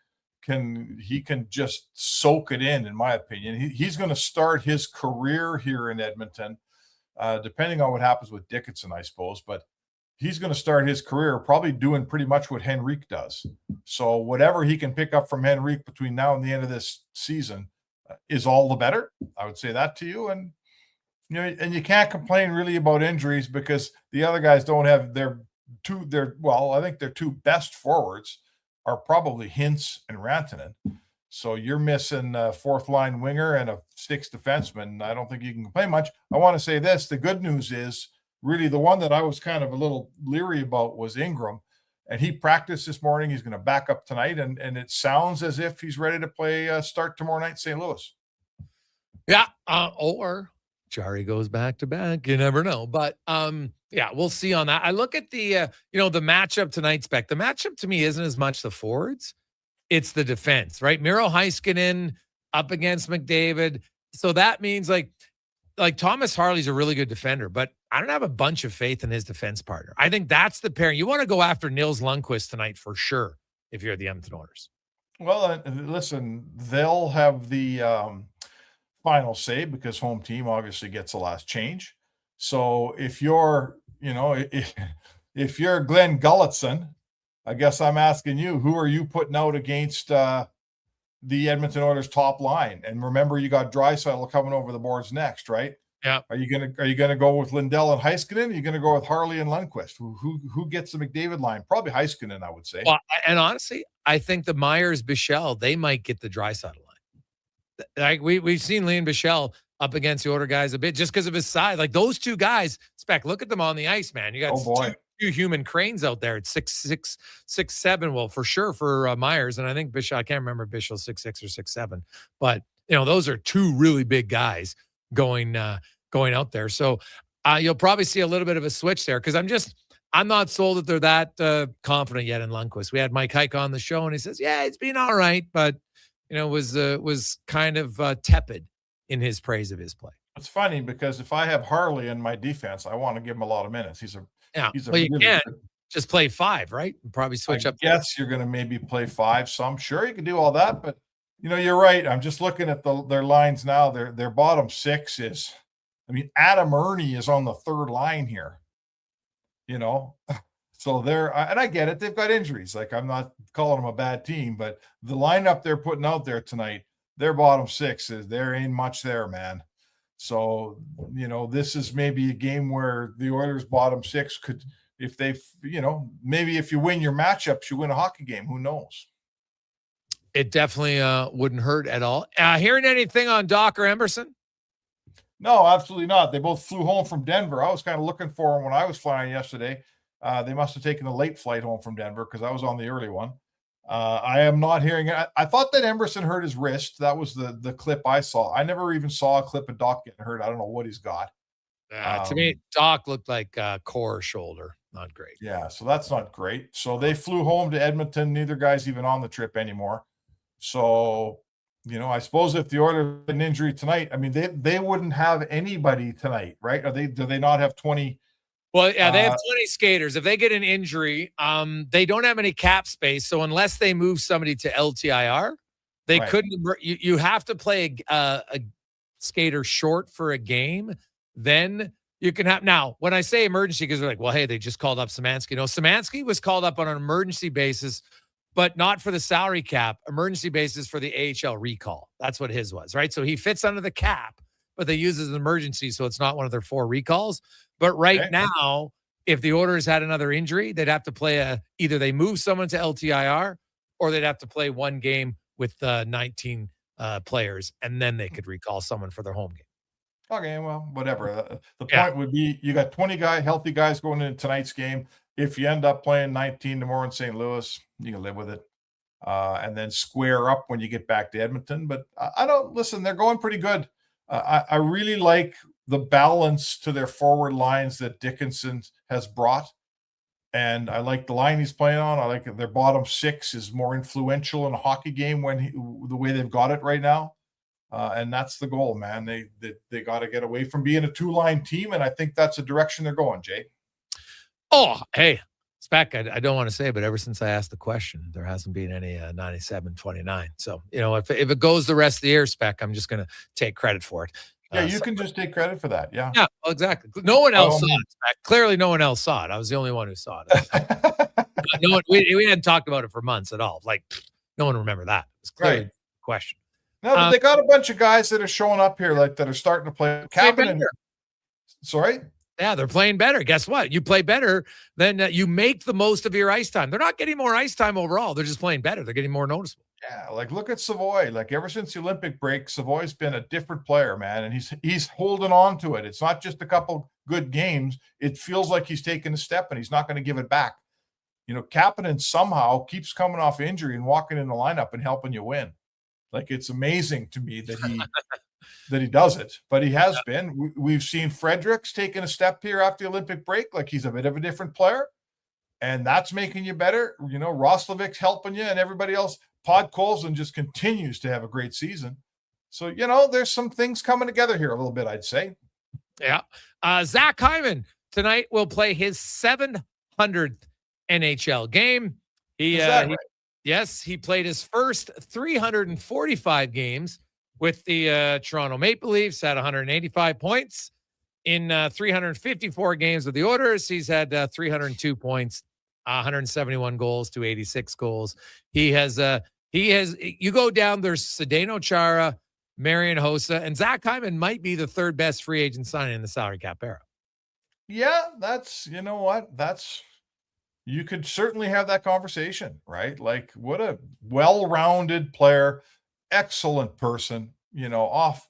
can just soak it in my opinion. He's going to start his career here in Edmonton, depending on what happens with Dickinson, I suppose. But he's going to start his career probably doing pretty much what Henrique does. So whatever he can pick up from Henrique between now and the end of this season is all the better. I would say that to you. And, and you can't complain really about injuries because the other guys don't have I think their 2 best forwards are probably Hintz and Rantanen. So you're missing a 4th-line winger and a 6th defenseman. I don't think you can complain much. I want to say this. The good news is, really, the one that I was kind of a little leery about was Ingram, and he practiced this morning. He's going to back up tonight, and it sounds as if he's ready to play start tomorrow night in St. Louis. Yeah, or Jarry goes back to back. You never know, but we'll see on that. I look at the the matchup tonight, Spec. The matchup to me isn't as much the forwards; it's the defense, right? Miro Heiskanen up against McDavid, so that means like Thomas Harley's a really good defender, but I don't have a bunch of faith in his defense partner. I think that's the pairing. You want to go after Nils Lundqvist tonight for sure if you're the Edmonton Oilers. Well, listen, they'll have the final say because home team obviously gets the last change. So if you're, if you're Glenn Gulletson, I guess I'm asking you, who are you putting out against the Edmonton Oilers top line? And remember, you got Draisaitl coming over the boards next, right? Yeah. Are you gonna go with Lindell and Heiskanen? Are you gonna go with Harley and Lundqvist? Who gets the McDavid line? Probably Heiskanen, I would say. Well, and honestly, I think the Myers Bichelle, they might get the Draisaitl line. Like we've seen Liam Bichelle up against the Oilers guys a bit just because of his size. Like those 2 guys, Spec, look at them on the ice, man. You got two human cranes out there. It's 6'6", 6'7". Well, for sure for Myers, and I think Bichelle. I can't remember if Bichelle's 6'6" or 6'7", but those are 2 really big guys going out there. So You'll probably see a little bit of a switch there because I'm not sold that they're that confident yet in Lundqvist. We had Mike Hike on the show, and he says, "Yeah, it's been all right," but was kind of tepid in his praise of his play. It's funny because if I have Harley in my defense, I want to give him a lot of minutes. He's a well, really you can't just play 5, right? Probably switch up. Yes, you're going to maybe play 5. So I'm sure you can do all that, but you're right. I'm just looking at their lines now. Their bottom 6 is, Adam Ernie is on the 3rd line here. So and I get it. They've got injuries. Like, I'm not calling them a bad team, but the lineup they're putting out there tonight, their bottom 6 there ain't much there, man. So, this is maybe a game where the Oilers' bottom 6 could, if they, maybe if you win your matchups, you win a hockey game. Who knows? It definitely wouldn't hurt at all. Hearing anything on Doc or Emerson? No, absolutely not. They both flew home from Denver. I was kind of looking for them when I was flying yesterday. They must have taken a late flight home from Denver because I was on the early one. I am not hearing it. I thought that Emerson hurt his wrist. That was the clip I saw. I never even saw a clip of Doc getting hurt. I don't know what he's got. To me, Doc looked like core shoulder. Not great. Yeah, so that's not great. So they flew home to Edmonton. Neither guy's even on the trip anymore. So, I suppose if the Oilers had an injury tonight, they wouldn't have anybody tonight, right? Do they not have 20? Well, yeah, they have 20 skaters. If they get an injury, they don't have any cap space. So unless they move somebody to LTIR, they couldn't. You have to play a skater short for a game. Then you can have. Now, when I say emergency, because they're like, well, hey, they just called up Szymanski. No, Szymanski was called up on an emergency basis, but not for the salary cap. Emergency basis for the AHL recall. That's what his was, right? So he fits under the cap, but they use it as an emergency, so it's not one of their 4 recalls. But now, if the Oilers had another injury, they'd have to play either they move someone to LTIR or they'd have to play one game with 19 players, and then they could recall someone for their home game. Okay, well, whatever. The point would be you got 20 healthy guys going into tonight's game. If you end up playing 19 tomorrow in St. Louis, you can live with it. And then square up when you get back to Edmonton. But listen, they're going pretty good. I really like the balance to their forward lines that Dickinson has brought. And I like the line he's playing on. I like their bottom 6 is more influential in a hockey game the way they've got it right now. And that's the goal, man. They got to get away from being a 2-line team. And I think that's the direction they're going, Jay. Oh, hey, Spec, I don't want to say, but ever since I asked the question, there hasn't been any 97-29. So, if it goes the rest of the year, Spec, I'm just going to take credit for it. Yeah, you can just take credit for that. Yeah. Yeah, exactly. No one else saw it. Spec. Clearly, no one else saw it. I was the only one who saw it. We hadn't talked about it for months at all. Like, no one remembered that. It's clearly a question. No, but they got a bunch of guys that are showing up here, like that are starting to play. Sorry? Yeah, they're playing better. Guess what? You play better, then you make the most of your ice time. They're not getting more ice time overall. They're just playing better. They're getting more noticeable. Yeah, like look at Savoy. Like ever since the Olympic break, Savoy's been a different player, man, and he's holding on to it. It's not just a couple good games. It feels like he's taking a step, and he's not going to give it back. Kapanen somehow keeps coming off injury and walking in the lineup and helping you win. Like it's amazing to me that he does it, but he has been. We've seen Fredericks taking a step here after the Olympic break. Like he's a bit of a different player, and that's making you better. Roslovic's helping you, and everybody else. Podkolzin just continues to have a great season. So, there's some things coming together here a little bit, I'd say. Yeah. Zach Hyman tonight will play his 700th NHL game. Yes, he played his first 345 games with the Toronto Maple Leafs, had 185 points. In 354 games with the Oilers, he's had 302 points, 171 goals to 86 goals. He has, you go down, there's Zdeno Chara, Marian Hossa, and Zach Hyman might be the 3rd best free agent signing in the salary cap era. Yeah, you could certainly have that conversation, right? Like what a well-rounded player, excellent person, off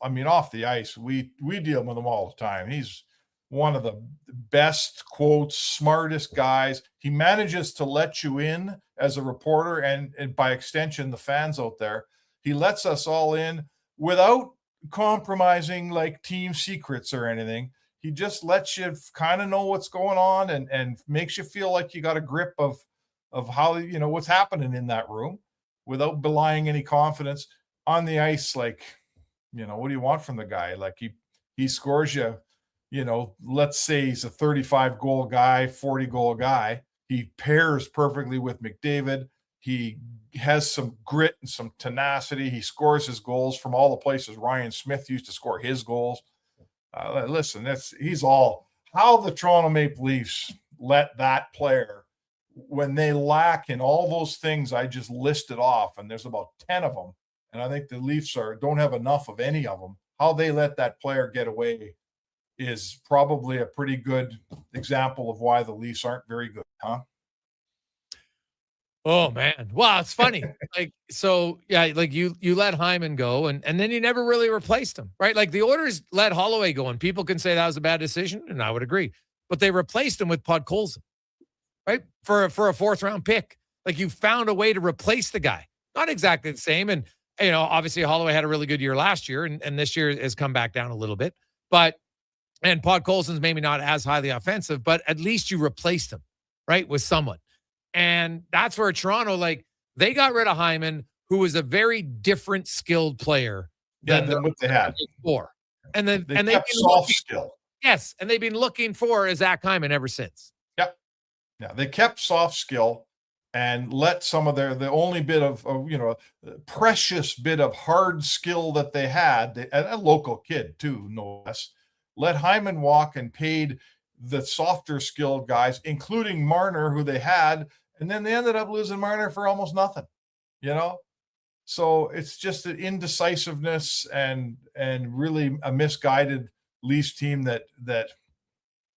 the ice. We deal with him all the time. He's one of the best, quote, smartest guys. He manages to let you in as a reporter and by extension, the fans out there. He lets us all in without compromising like team secrets or anything. he just lets you kind of know what's going on and makes you feel like you got a grip of how, you know, what's happening in that room without belying any confidence on the ice. Like, you know, what do you want from the guy? Like he scores you, you know, let's say he's a 35 goal guy, 40 goal guy. He pairs perfectly with McDavid. He has some grit and some tenacity. He scores his goals from all the places Ryan Smith used to score his goals. Listen, he's all how the Toronto Maple Leafs let that player, when they lack in all those things I just listed off, and there's about 10 of them, and I think the Leafs don't have enough of any of them. How they let that player get away is probably a pretty good example of why the Leafs aren't very good, huh? Oh man. Well, it's funny. Like, so yeah, like you let Hyman go and then you never really replaced him, right? Like the Oilers let Holloway go, and people can say that was a bad decision, and I would agree. But they replaced him with Podkolzin, right? For a 4th round pick. Like you found a way to replace the guy. Not exactly the same. And you know, obviously Holloway had a really good year last year, and this year has come back down a little bit. And Podkolzin's maybe not as highly offensive, but at least you replaced him, right? With someone. And that's where Toronto, like, they got rid of Hyman, who was a very different skilled player than what they had before. And then they kept soft skill. Yes, and they've been looking for a Zach Hyman ever since. Yep. Yeah, they kept soft skill and let some of the only bit of you know, precious bit of hard skill that they had, a local kid too, no less, let Hyman walk and paid the softer skilled guys, including Marner, who they had, and then they ended up losing Marner for almost nothing, you know? So it's just an indecisiveness and really a misguided Leafs team that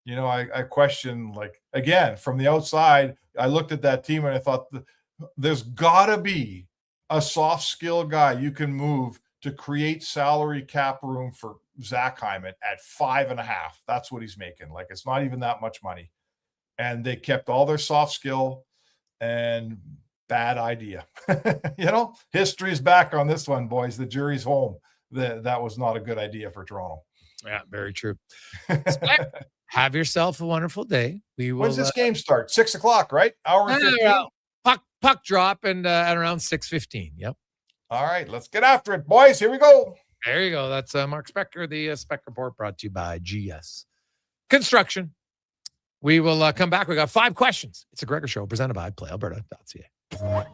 you know, I question, like, again, from the outside, I looked at that team and I thought there's gotta be a soft skill guy you can move to create salary cap room for Zach Hyman at 5.5. That's what he's making. Like, it's not even that much money. And they kept all their soft skill, and bad idea. You know, history's back on this one, boys. The jury's home. That was not a good idea for Toronto. Yeah, very true. Have yourself a wonderful day. We will. When's this game start? 6:00, right? Hour 15? Puck drop and at around 6:15. Yep. All right, let's get after it, boys. Here we go. There you go. That's Mark Specker, the Spec Report, brought to you by GS Construction. We will come back. We got 5 questions. It's a Gregor Show presented by PlayAlberta.ca.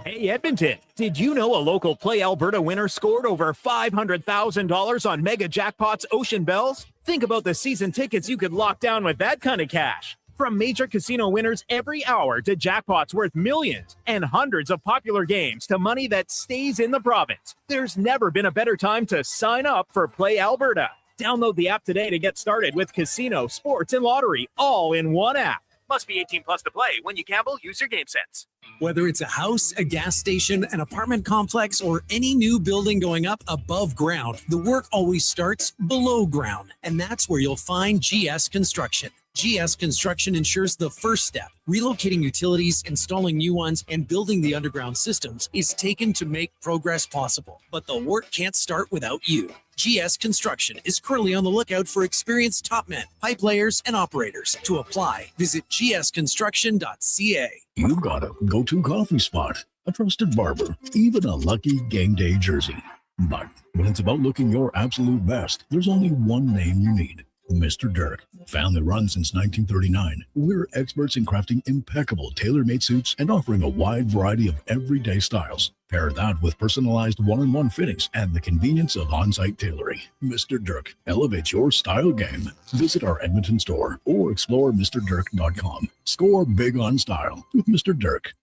Hey, Edmonton, did you know a local Play Alberta winner scored over $500,000 on Mega Jackpots Ocean Bells? Think about the season tickets you could lock down with that kind of cash. From major casino winners every hour to jackpots worth millions and hundreds of popular games to money that stays in the province, there's never been a better time to sign up for Play Alberta. Download the app today to get started with casino, sports, and lottery all in one app. Must be 18 plus to play. When you gamble, use your game sense. Whether it's a house, a gas station, an apartment complex, or any new building going up above ground, the work always starts below ground. And that's where you'll find GS Construction. GS Construction ensures the first step, relocating utilities, installing new ones, and building the underground systems, is taken to make progress possible. But the work can't start without you. GS Construction is currently on the lookout for experienced top men, pipe layers, and operators. To apply, visit gsconstruction.ca. You've got a go-to coffee spot, a trusted barber, even a lucky game day jersey. But when it's about looking your absolute best, there's only one name you need. Mr. Dirk. Family run since 1939. We're experts in crafting impeccable tailor-made suits and offering a wide variety of everyday styles. Pair that with personalized one-on-one fittings and the convenience of on-site tailoring. Mr. Dirk elevates your style game. Visit our Edmonton store or explore MrDirk.com. Score big on style with Mr. Dirk.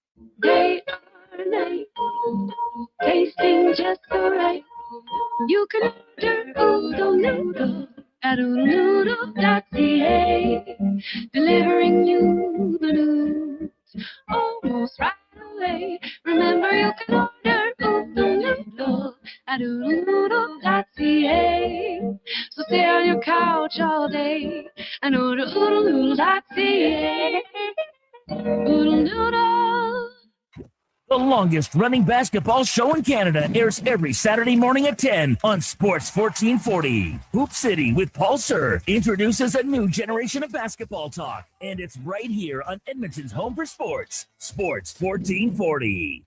Day or night, tasting just so right. You can order oodle noodle at oodlenoodle.ca, delivering you the news almost right away. Remember, you can order oodle noodle at oodlenoodle.ca. So stay on your couch all day and order oodlenoodle.ca. Oodle noodle. The longest running basketball show in Canada airs every Saturday morning at 10 on Sports 1440. Hoop City with Paul Sir introduces a new generation of basketball talk, and it's right here on Edmonton's home for sports, Sports 1440.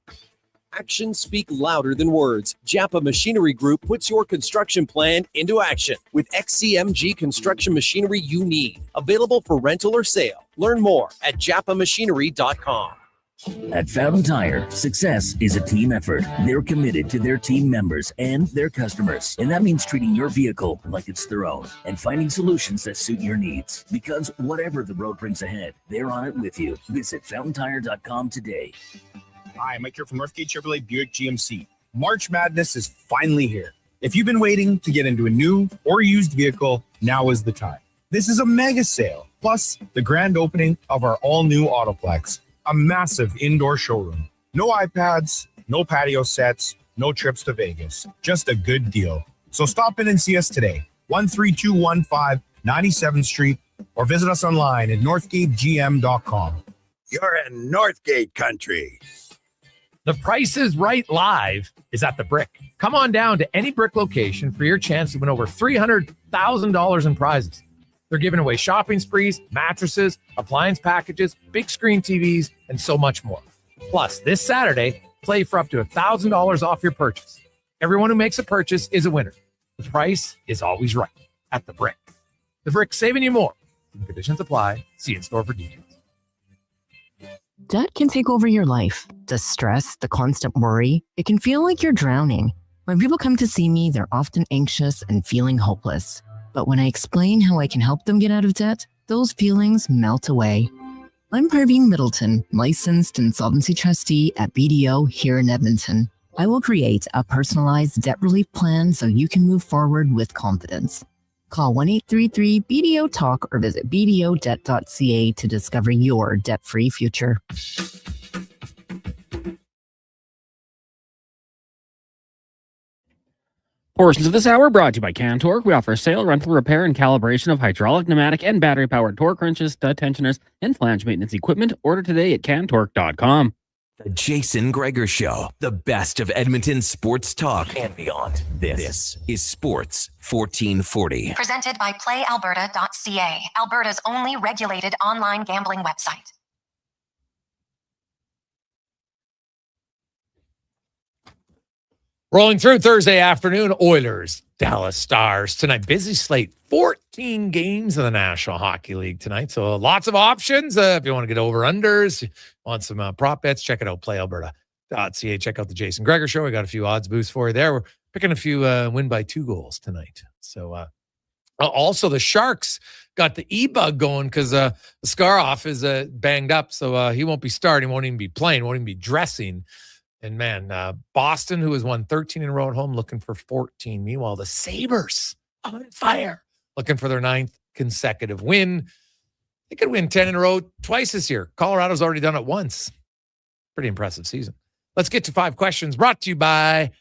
Actions speak louder than words. Japa Machinery Group puts your construction plan into action with XCMG construction machinery you need. Available for rental or sale. Learn more at japamachinery.com. At Fountain Tire, success is a team effort. They're committed to their team members and their customers. And that means treating your vehicle like it's their own and finding solutions that suit your needs. Because whatever the road brings ahead, they're on it with you. Visit fountaintire.com today. Hi, Mike here from Northgate Chevrolet Buick GMC. March Madness is finally here. If you've been waiting to get into a new or used vehicle, now is the time. This is a mega sale, plus the grand opening of our all-new Autoplex. A massive indoor showroom. No iPads, no patio sets, no trips to Vegas. Just a good deal. So stop in and see us today, 13215 97th Street, or visit us online at northgategm.com. You're in Northgate country. The Price is Right Live is at the Brick. Come on down to any Brick location for your chance to win over $300,000 in prizes. They're giving away shopping sprees, mattresses, appliance packages, big screen TVs, and so much more. Plus, this Saturday, play for up to $1,000 off your purchase. Everyone who makes a purchase is a winner. The price is always right at the Brick. The Brick, saving you more. Conditions apply. See in store for details. Debt can take over your life. The stress, the constant worry, it can feel like you're drowning. When people come to see me, they're often anxious and feeling hopeless. But when I explain how I can help them get out of debt, those feelings melt away. I'm Parveen Middleton, licensed insolvency trustee at BDO here in Edmonton. I will create a personalized debt relief plan so you can move forward with confidence. Call 1-833-BDO-TALK or visit bdodebt.ca to discover your debt-free future. Portions of this hour brought to you by CanTorque. We offer sale, rental, repair, and calibration of hydraulic, pneumatic, and battery-powered torque wrenches, stud tensioners, and flange maintenance equipment. Order today at CanTorque.com. The Jason Gregor Show, the best of Edmonton sports talk and beyond. This is Sports 1440. Presented by PlayAlberta.ca, Alberta's only regulated online gambling website. Rolling through Thursday afternoon, Oilers, Dallas Stars. Tonight, busy slate, 14 games in the National Hockey League tonight. So lots of options. If you want to get over-unders, want some prop bets, check it out, playalberta.ca. Check out the Jason Gregor Show. We got a few odds boosts for you there. We're picking a few win by 2 goals tonight. So also the Sharks got the E-bug going because Scaroff is banged up. So he won't be starting, won't even be playing, won't even be dressing. And man, Boston, who has won 13 in a row at home, looking for 14. Meanwhile, the Sabres on fire, looking for their 9th consecutive win. They could win 10 in a row twice this year. Colorado's already done it once. Pretty impressive season. Let's get to 5 questions brought to you by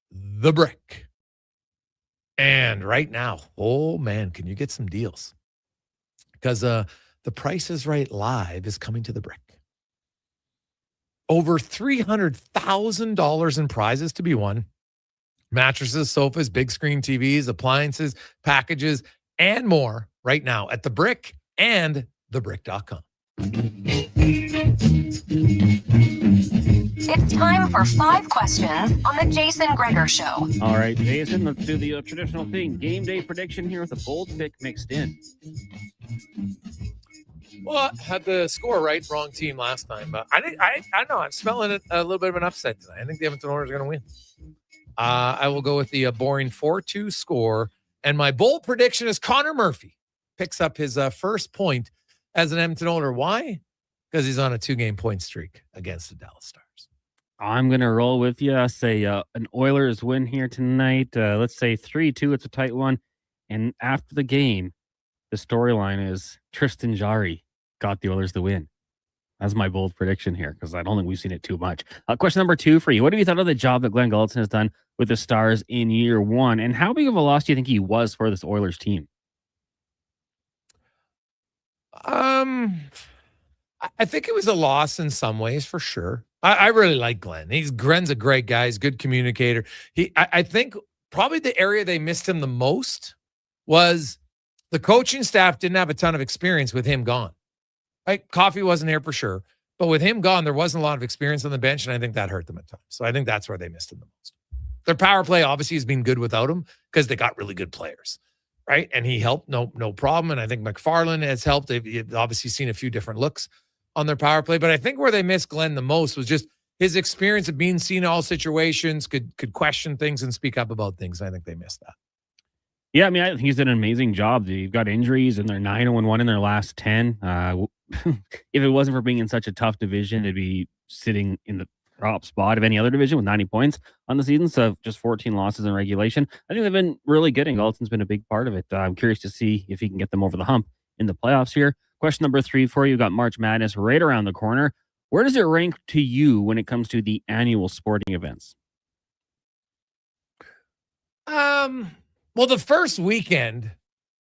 The Brick. And right now, oh man, can you get some deals? Because The Price is Right Live is coming to The Brick. Over $300,000 in prizes to be won. Mattresses, sofas, big screen TVs, appliances, packages, and more right now at The Brick and thebrick.com. It's time for 5 questions on the Jason Gregor Show. All right, Jason, let's do the traditional thing. Game day prediction here with a bold pick mixed in. Well, I had the score right, wrong team last time. But I know, I'm smelling it a little bit of an upset tonight. I think the Edmonton Oilers are going to win. I will go with the boring 4-2 score. And my bold prediction is Connor Murphy picks up his first point as an Edmonton Oiler. Why? Because he's on a 2-game point streak against the Dallas Stars. I'm going to roll with you. Say an Oilers win here tonight. Let's say 3-2. It's a tight one. And after the game, the storyline is Tristan Jarry got the Oilers the win. That's my bold prediction here because I don't think we've seen it too much. Question number 2 for you. What have you thought of the job that Glenn Gulutzan has done with the Stars in year 1? And how big of a loss do you think he was for this Oilers team? I think it was a loss in some ways for sure. I really like Glenn. Glenn's a great guy. He's a good communicator. I think probably the area they missed him the most was the coaching staff didn't have a ton of experience with him gone. Right? Coffey wasn't here for sure, but with him gone, there wasn't a lot of experience on the bench, and I think that hurt them at times. So I think that's where they missed him the most. Their power play obviously has been good without him because they got really good players. Right. And he helped, no problem. And I think McFarland has helped. They've obviously seen a few different looks on their power play. But I think where they missed Glenn the most was just his experience of being seen in all situations, could question things and speak up about things. I think they missed that. Yeah, I mean, I think he's done an amazing job. They've got injuries and they're 9-1 in their last 10. If it wasn't for being in such a tough division, it'd be sitting in the top spot of any other division with 90 points on the season. So just 14 losses in regulation. I think they've been really good, and Galton's been a big part of it. I'm curious to see if he can get them over the hump in the playoffs here. Question number 3 for you. Got March Madness right around the corner. Where does it rank to you when it comes to the annual sporting events? Well, the first weekend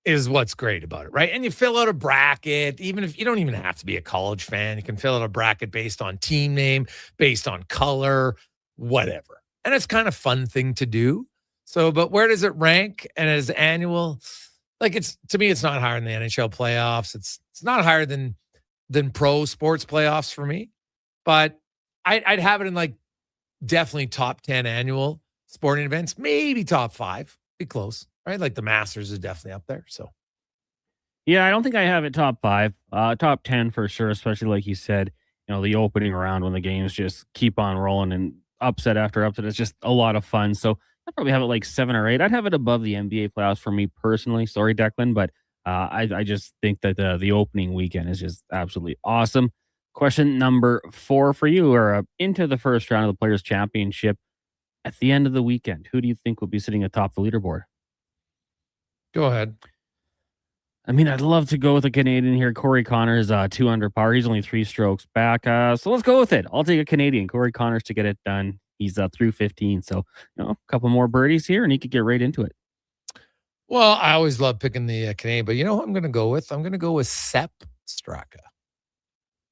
is what's great about it, right? And you fill out a bracket, even if you don't even have to be a college fan. You can fill out a bracket based on team name, based on color, whatever. And it's kind of fun thing to do. So, but where does it rank? And as annual, like to me, it's not higher than the NHL playoffs. It's not higher than pro sports playoffs for me. But I'd have it in like definitely top 10 annual sporting events, maybe top 5. Be close, right? Like the Masters is definitely up there. So, yeah, I don't think I have it top 5, top 10 for sure. Especially like you said, the opening round when the games just keep on rolling and upset after upset. It's just a lot of fun. So I'd probably have it like 7 or 8. I'd have it above the NBA playoffs for me personally. Sorry, Declan, but I just think that the opening weekend is just absolutely awesome. Question number 4 for you, or into the first round of the Players' Championship. At the end of the weekend, who do you think will be sitting atop the leaderboard? Go ahead. I mean, I'd love to go with a Canadian here. Corey Connors, 2 under par. He's only 3 strokes back. So let's go with it. I'll take a Canadian, Corey Connors, to get it done. He's through 15. So, a couple more birdies here and he could get right into it. Well, I always love picking the Canadian, but you know who I'm going to go with? I'm going to go with Sepp Straka.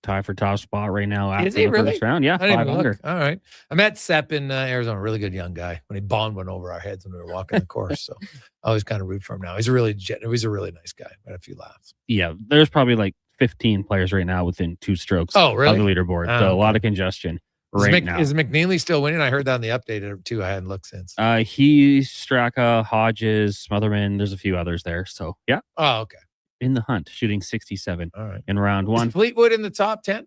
Tie for top spot right now after Is he the really? first round. Yeah, 5 under. All right. I met Sepp in Arizona, really good young guy. When he bombed one over our heads when we were walking the course. So I always kind of root for him now. He's a really nice guy. I had a few laughs. Yeah, there's probably like 15 players right now within 2 strokes of the leaderboard. So a lot of congestion now. Is McNeely still winning? I heard that on the update too. I hadn't looked since. He's Straka, Hodges, Smotherman. There's a few others there. So yeah. Oh, okay. In the hunt, shooting 67 All right. in round 1. Is Fleetwood in the top 10?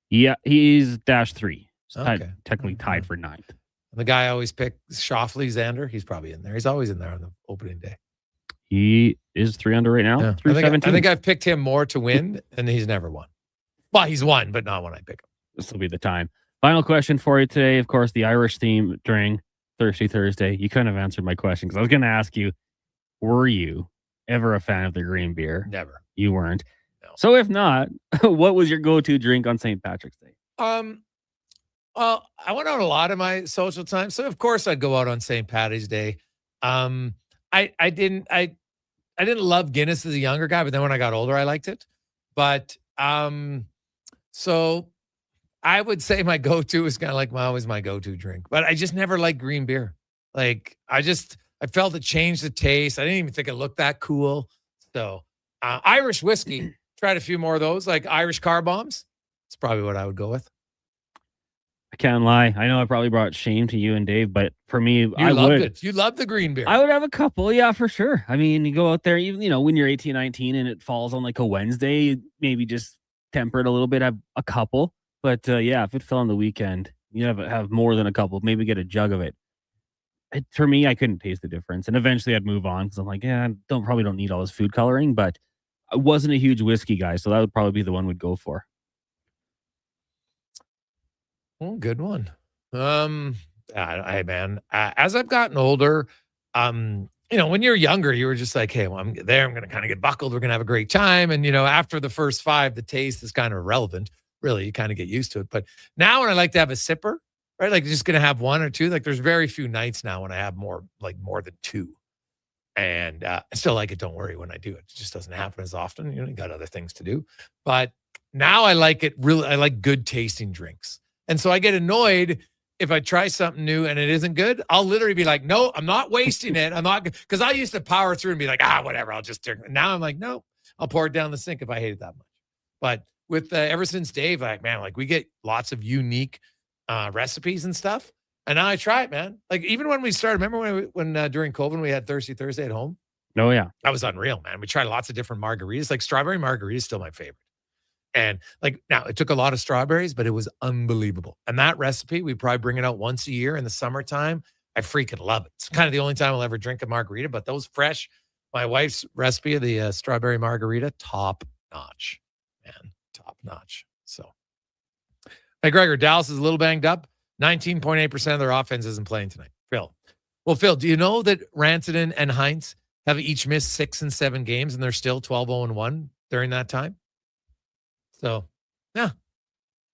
Yeah, he's -3. So Okay. technically tied for 9th. The guy I always pick, Schauffele Xander. He's probably in there. He's always in there on the opening day. He is 3 under right now. Yeah. I think I've picked him more to win, and he's never won. Well, he's won, but not when I pick him. This will be the time. Final question for you today. Of course, the Irish theme during Thirsty Thursday. You kind of answered my question because I was going to ask you, were you ever a fan of the green beer? Never. You weren't. No. So if not, what was your go-to drink on St. Patrick's Day? Well, I went out a lot of my social time, so of course I'd go out on St. Patty's Day. I didn't love Guinness as a younger guy, but then when I got older, I liked it. But so I would say my go-to is kind of like always my go-to drink, but I just never liked green beer. Like I felt it changed the taste. I didn't even think it looked that cool. So Irish whiskey, tried a few more of those, like Irish car bombs. It's probably what I would go with. I can't lie. I know I probably brought shame to you and Dave, but for me, I loved it. You loved the green beer. I would have a couple. Yeah, for sure. I mean, you go out there, even, when you're 18, 19 and it falls on like a Wednesday, maybe just temper it a little bit, have a couple. But yeah, if it fell on the weekend, you have more than a couple, maybe get a jug of it. For me, I couldn't taste the difference. And eventually I'd move on because I'm like, yeah, probably don't need all this food coloring, but I wasn't a huge whiskey guy. So that would probably be the one we'd go for. Oh, good one. Hey man, as I've gotten older, when you're younger, you were just like, hey, well, I'm there. I'm going to kind of get buckled. We're going to have a great time. And, after the first 5, the taste is kind of irrelevant. Really, you kind of get used to it. But now when I like to have a sipper, right, like just going to have 1 or 2, like there's very few nights now when I have more than 2. And I still like it. Don't worry when I do it. It just doesn't happen as often. You got other things to do. But Now I like it really. I like good tasting drinks. And so I get annoyed if I try something new and it isn't good. I'll literally be like, no, I'm not wasting it. I'm not, because I used to power through and be like, whatever, I'll just drink. Now I'm like, no, I'll pour it down the sink if I hate it that much. But with ever since Dave, like, man, like we get lots of unique recipes and stuff. And now I try it, man. Like even when we started, remember when during COVID, we had Thirsty Thursday at home? Oh, yeah. That was unreal, man. We tried lots of different margaritas. Like strawberry margarita is still my favorite. And like now it took a lot of strawberries, but it was unbelievable. And that recipe, we probably bring it out once a year in the summertime. I freaking love it. It's kind of the only time I'll ever drink a margarita, but those fresh, my wife's recipe of the strawberry margarita, top notch, man, top notch. So, hey, Gregor, Dallas is a little banged up. 19.8% of their offense isn't playing tonight. Phil. Well, Phil, do you know that Rantanen and Heinz have each missed 6 and 7 games and they're still 12-0-1 during that time? So, yeah,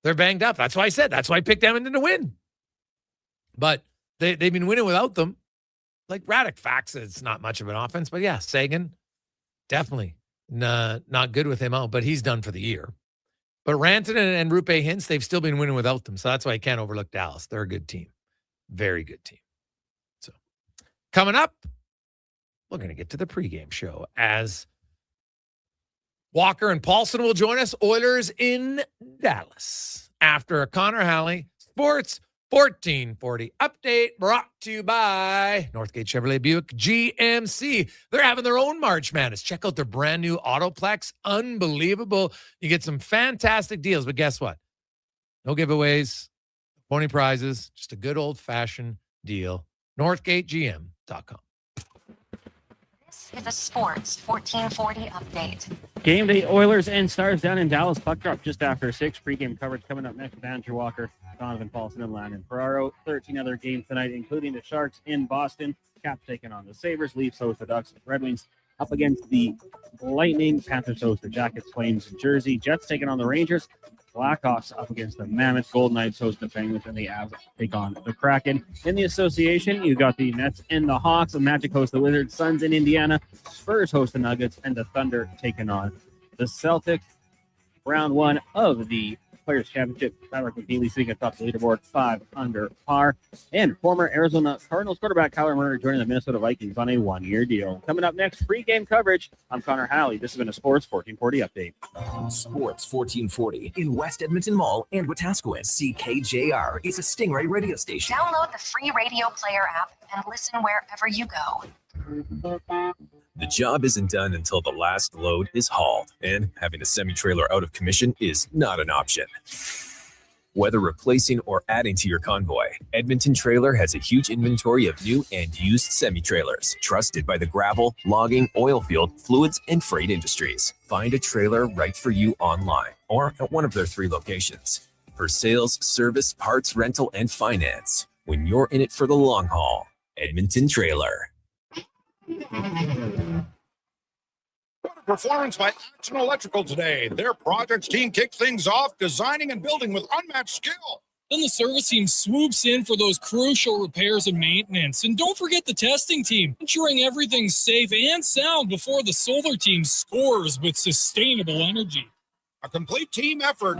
they're banged up. That's why I said, that's why I picked Edmonton to win. But they've been winning without them. Like Radek Fax, it's not much of an offense. But yeah, Sagan, definitely not good with him out, but he's done for the year. But Rantanen and Rupe Hintz, they've still been winning without them. So that's why I can't overlook Dallas. They're a good team. Very good team. So coming up, we're going to get to the pregame show as Walker and Paulson will join us. Oilers in Dallas after a Connor Halley Sports 1440 update brought to you by Northgate Chevrolet Buick GMC. They're having their own March Madness. Check out their brand new Autoplex. Unbelievable. You get some fantastic deals, but guess what? No giveaways, pony prizes, just a good old-fashioned deal. NorthgateGM.com. This is a Sports 1440 update. Game day Oilers and Stars down in Dallas. Puck drop just after 6. Pregame coverage coming up next with Andrew Walker, Donovan Paulson, and Landon Ferraro. 13 other games tonight, including the Sharks in Boston. Caps taking on the Sabres. Leafs host the Ducks. Red Wings up against the Lightning. Panthers host the Jackets. Flames, Jersey. Jets taking on the Rangers. Blackhawks up against the Mammoth. Golden Knights host the Penguins, and the Avs take on the Kraken. In the association, you got the Nets and the Hawks. The Magic host the Wizards. Suns in Indiana. Spurs host the Nuggets, and the Thunder taking on the Celtics. Round 1 of the Players' Championship. Patrick McNeely sitting atop the leaderboard, 5 under par. And former Arizona Cardinals quarterback Kyler Murray joining the Minnesota Vikings on a 1-year deal. Coming up next, pregame coverage. I'm Connor Halley. This has been a Sports 1440 update. Sports 1440 in West Edmonton Mall and Wetaskiwin. CKJR is a Stingray radio station. Download the free radio player app and listen wherever you go. The job isn't done until the last load is hauled, and having a semi-trailer out of commission is not an option. Whether replacing or adding to your convoy, Edmonton Trailer has a huge inventory of new and used semi-trailers, trusted by the gravel, logging, oil field, fluids, and freight industries. Find a trailer right for you online or at one of their 3 locations. For sales, service, parts, rental, and finance, when you're in it for the long haul, Edmonton Trailer. Performance by Action Electrical today. Their projects team kicks things off, designing and building with unmatched skill. Then the service team swoops in for those crucial repairs and maintenance. And don't forget the testing team, ensuring everything's safe and sound before the solar team scores with sustainable energy. A complete team effort.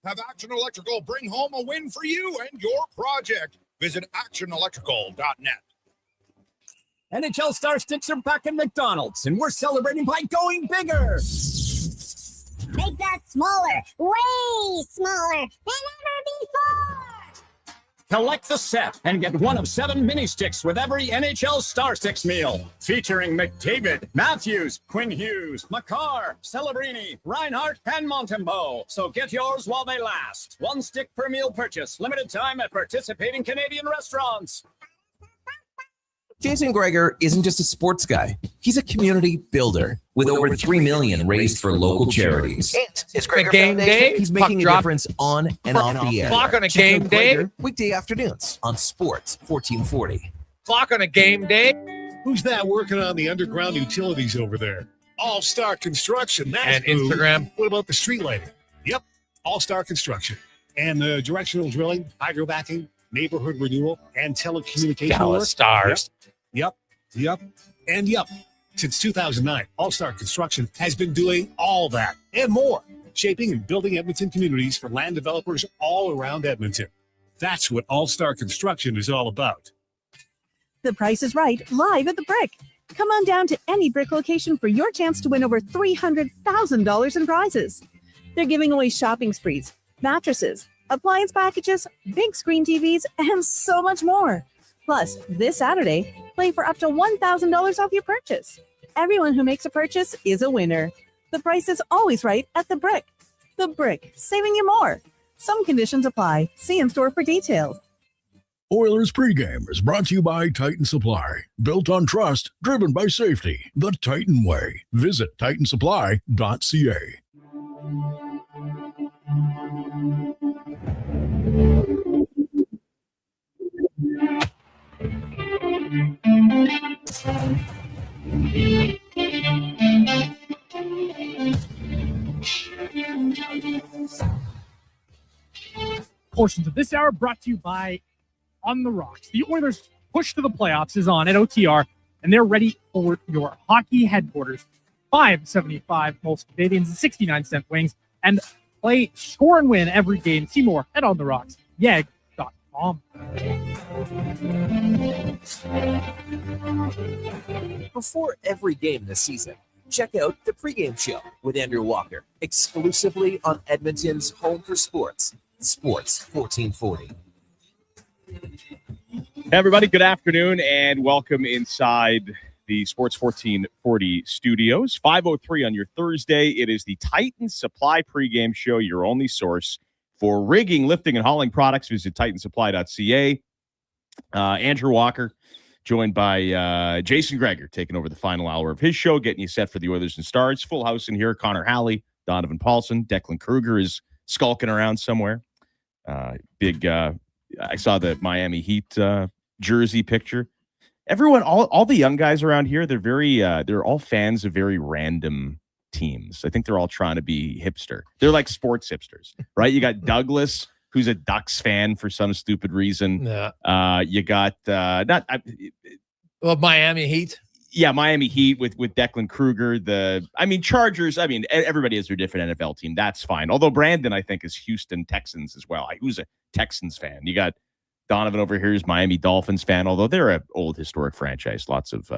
Have Action Electrical bring home a win for you and your project. Visit actionelectrical.net. NHL Star Sticks are back at McDonald's, and we're celebrating by going bigger. Make that smaller, way smaller than ever before. Collect the set and get one of 7 mini sticks with every NHL Star Sticks meal. Featuring McDavid, Matthews, Quinn Hughes, Makar, Celebrini, Reinhardt, and Montembeau. So get yours while they last. 1 stick per meal purchase. Limited time at participating Canadian restaurants. Jason Gregor isn't just a sports guy. He's a community builder with over $3 million raised for local charities. It's Gregor game day. He's making a difference on and off the air. Clock on a game day. Weekday afternoons on Sports 1440. Clock on a game day. Who's that working on the underground utilities over there? All-Star Construction. That's and Instagram. What about the street lighting? Yep, All-Star Construction. And the directional drilling, hydrovacking, neighborhood renewal, and telecommunication Dallas work. Stars. Yep. Since 2009, All-Star Construction has been doing all that and more, shaping and building Edmonton communities for land developers all around Edmonton. That's what All-Star Construction is all about. The Price is Right, live at the Brick. Come on down to any Brick location for your chance to win over $300,000 in prizes. They're giving away shopping sprees, mattresses, appliance packages, big screen TVs, and so much more. Plus, this Saturday, play for up to $1,000 off your purchase. Everyone who makes a purchase is a winner. The price is always right at the Brick. The Brick, saving you more. Some conditions apply. See in store for details. Oilers pregame is brought to you by Titan Supply. Built on trust, driven by safety. The Titan way. Visit titansupply.ca. Portions of this hour brought to you by On the Rocks. The Oilers' push to the playoffs is on at OTR, and they're ready for your hockey headquarters. $5.75 most Canadians and 69-cent wings, and play, score, and win every game. See more at OnTheRocksYeg.com. Before every game this season, check out the pregame show with Andrew Walker, exclusively on Edmonton's home for sports, Sports 1440. Hey everybody, good afternoon and welcome inside the Sports 1440 studios. 5:03 on your Thursday. It is the Titan Supply pregame show, your only source for rigging, lifting, and hauling products. Visit titansupply.ca. Andrew Walker, joined by Jason Gregor, taking over the final hour of his show, getting you set for the Oilers and Stars. Full house in here. Connor Halley, Donovan Paulson, Declan Kruger is skulking around somewhere. I saw the Miami Heat jersey picture. Everyone, all the young guys around here, they're all fans of very random teams. I think they're all trying to be hipster. They're like sports hipsters, right? You got Douglas, who's a Ducks fan for some stupid reason. Yeah. You got Miami Heat. Yeah, Miami Heat with Declan Kruger. Chargers. Everybody has their different NFL team. That's fine. Although Brandon, I think, is Houston Texans as well. Who's a Texans fan? You got Donovan over here, who's Miami Dolphins fan. Although they're an old historic franchise. Lots of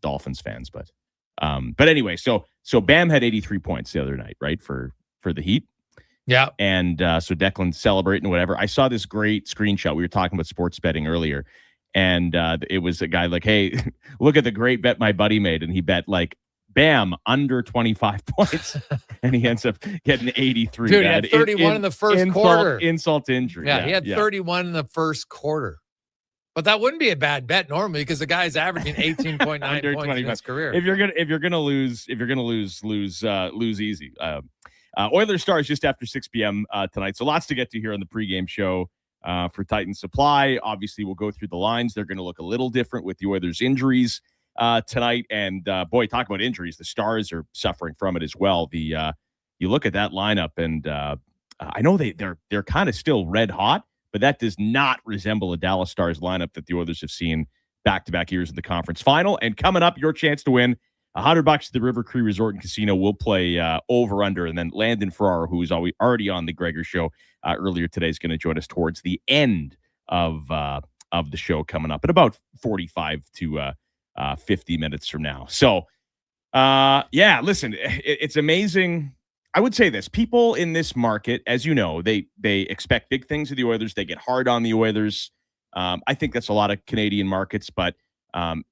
Dolphins fans. But anyway, so Bam had 83 points the other night, right, for the Heat. Yeah. And so Declan's celebrating or whatever. I saw this great screenshot. We were talking about sports betting earlier. And it was a guy like, hey, look at the great bet my buddy made. And he bet like, Bam, under 25 points. And he ends up getting 83. Dude, he had 31 in the first quarter. Insult to injury. Yeah, he had 31 in the first quarter. But that wouldn't be a bad bet normally because the guy's averaging 18.9 points in his career. If you're gonna lose, lose easy. Oilers Stars just after 6 p.m. Tonight. So lots to get to here on the pregame show. For Titan Supply. Obviously, we'll go through the lines. They're going to look a little different with the Oilers' injuries tonight. And boy, talk about injuries. The Stars are suffering from it as well. You look at that lineup, and I know they're kind of still red hot, but that does not resemble a Dallas Stars lineup that the Oilers have seen back-to-back years in the conference final. And coming up, your chance to win $100 at the River Cree Resort and Casino. We'll play over-under, and then Landon Farrar, who's already on the Gregor show earlier today, is going to join us towards the end of the show coming up at about 45 to 50 minutes from now. So, listen, it's amazing. I would say this. People in this market, as you know, they expect big things of the Oilers. They get hard on the Oilers. I think that's a lot of Canadian markets, but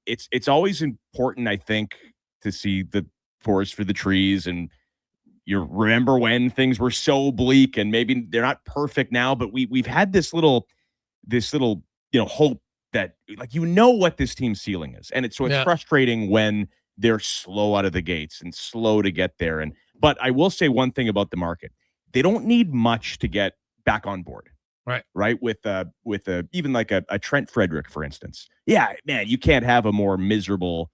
it's always important, I think, to see the forest for the trees. And you remember when things were so bleak, and maybe they're not perfect now, but we've had this little hope that, like, what this team's ceiling is. And it's frustrating when they're slow out of the gates and slow to get there. But I will say one thing about the market. They don't need much to get back on board. Right. With even like a Trent Frederick, for instance. Yeah, man, you can't have a more miserable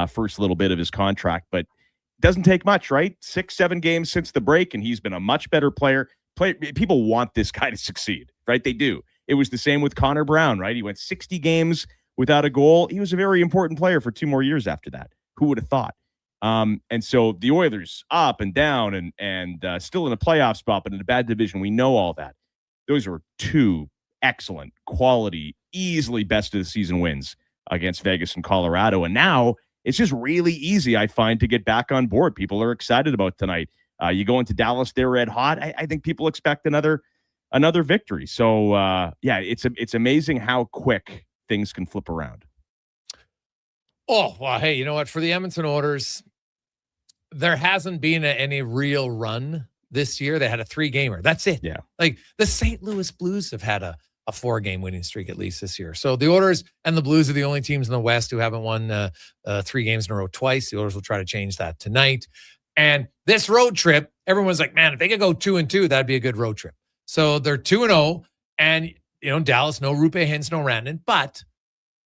first little bit of his contract, but it doesn't take much, right? 6-7 games since the break, and he's been a much better player. People want this guy to succeed, right? They do. It was the same with Connor Brown, right? He went 60 games without a goal. He was a very important player for 2 more years after that. Who would have thought? And so the Oilers up and down and still in a playoff spot, but in a bad division. We know all that. Those are two excellent quality, easily best of the season wins against Vegas and Colorado. And now it's just really easy, I find, to get back on board. People are excited about tonight. You go into Dallas, they're red hot. I think people expect another victory. So yeah, it's amazing how quick things can flip around. Oh, well, hey, you know what? For the Edmonton Oilers, there hasn't been any real run this year. They had a 3-gamer. That's it. Yeah. Like the St. Louis Blues have had a 4-game winning streak at least this year. So the Oilers and the Blues are the only teams in the West who haven't won 3 games in a row twice. The Oilers will try to change that tonight. And this road trip, everyone's like, man, if they could go 2-2, that'd be a good road trip. So they're 2-0, and Dallas, no Rupe Hintz, no Rantanen, but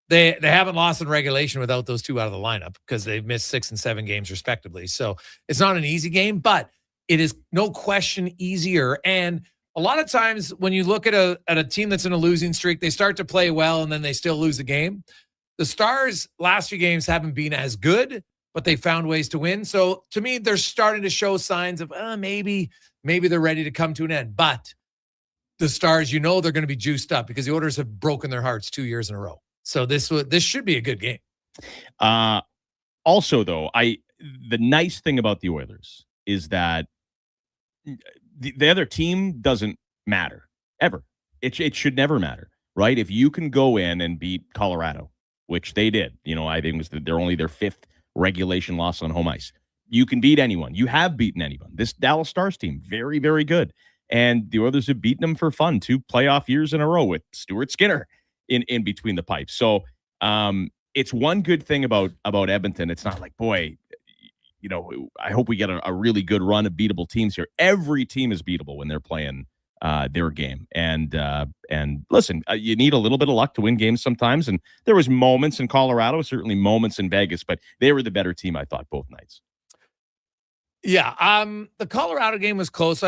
they haven't lost in regulation without those two out of the lineup because they've missed 6 and 7 games respectively. So it's not an easy game, but it is no question easier. And a lot of times when you look at a team that's in a losing streak, they start to play well and then they still lose the game. The Stars last few games haven't been as good, but they found ways to win. So to me, they're starting to show signs of maybe they're ready to come to an end. But the Stars, they're going to be juiced up because the Oilers have broken their hearts 2 years in a row. So this should be a good game. Also, though, the nice thing about the Oilers is that the other team doesn't matter ever. It should never matter, right? If you can go in and beat Colorado, which they did, I think they're only their 5th regulation loss on home ice. You can beat anyone. You have beaten anyone. This Dallas Stars team, very, very good. And the Oilers have beaten them for fun 2 playoff years in a row with Stuart Skinner in between the pipes. So it's one good thing about Edmonton. It's not like, boy, I hope we get a really good run of beatable teams here. Every team is beatable when they're playing their game. And listen, you need a little bit of luck to win games sometimes. And there was moments in Colorado, certainly moments in Vegas, but they were the better team, I thought, both nights. Yeah, the Colorado game was close.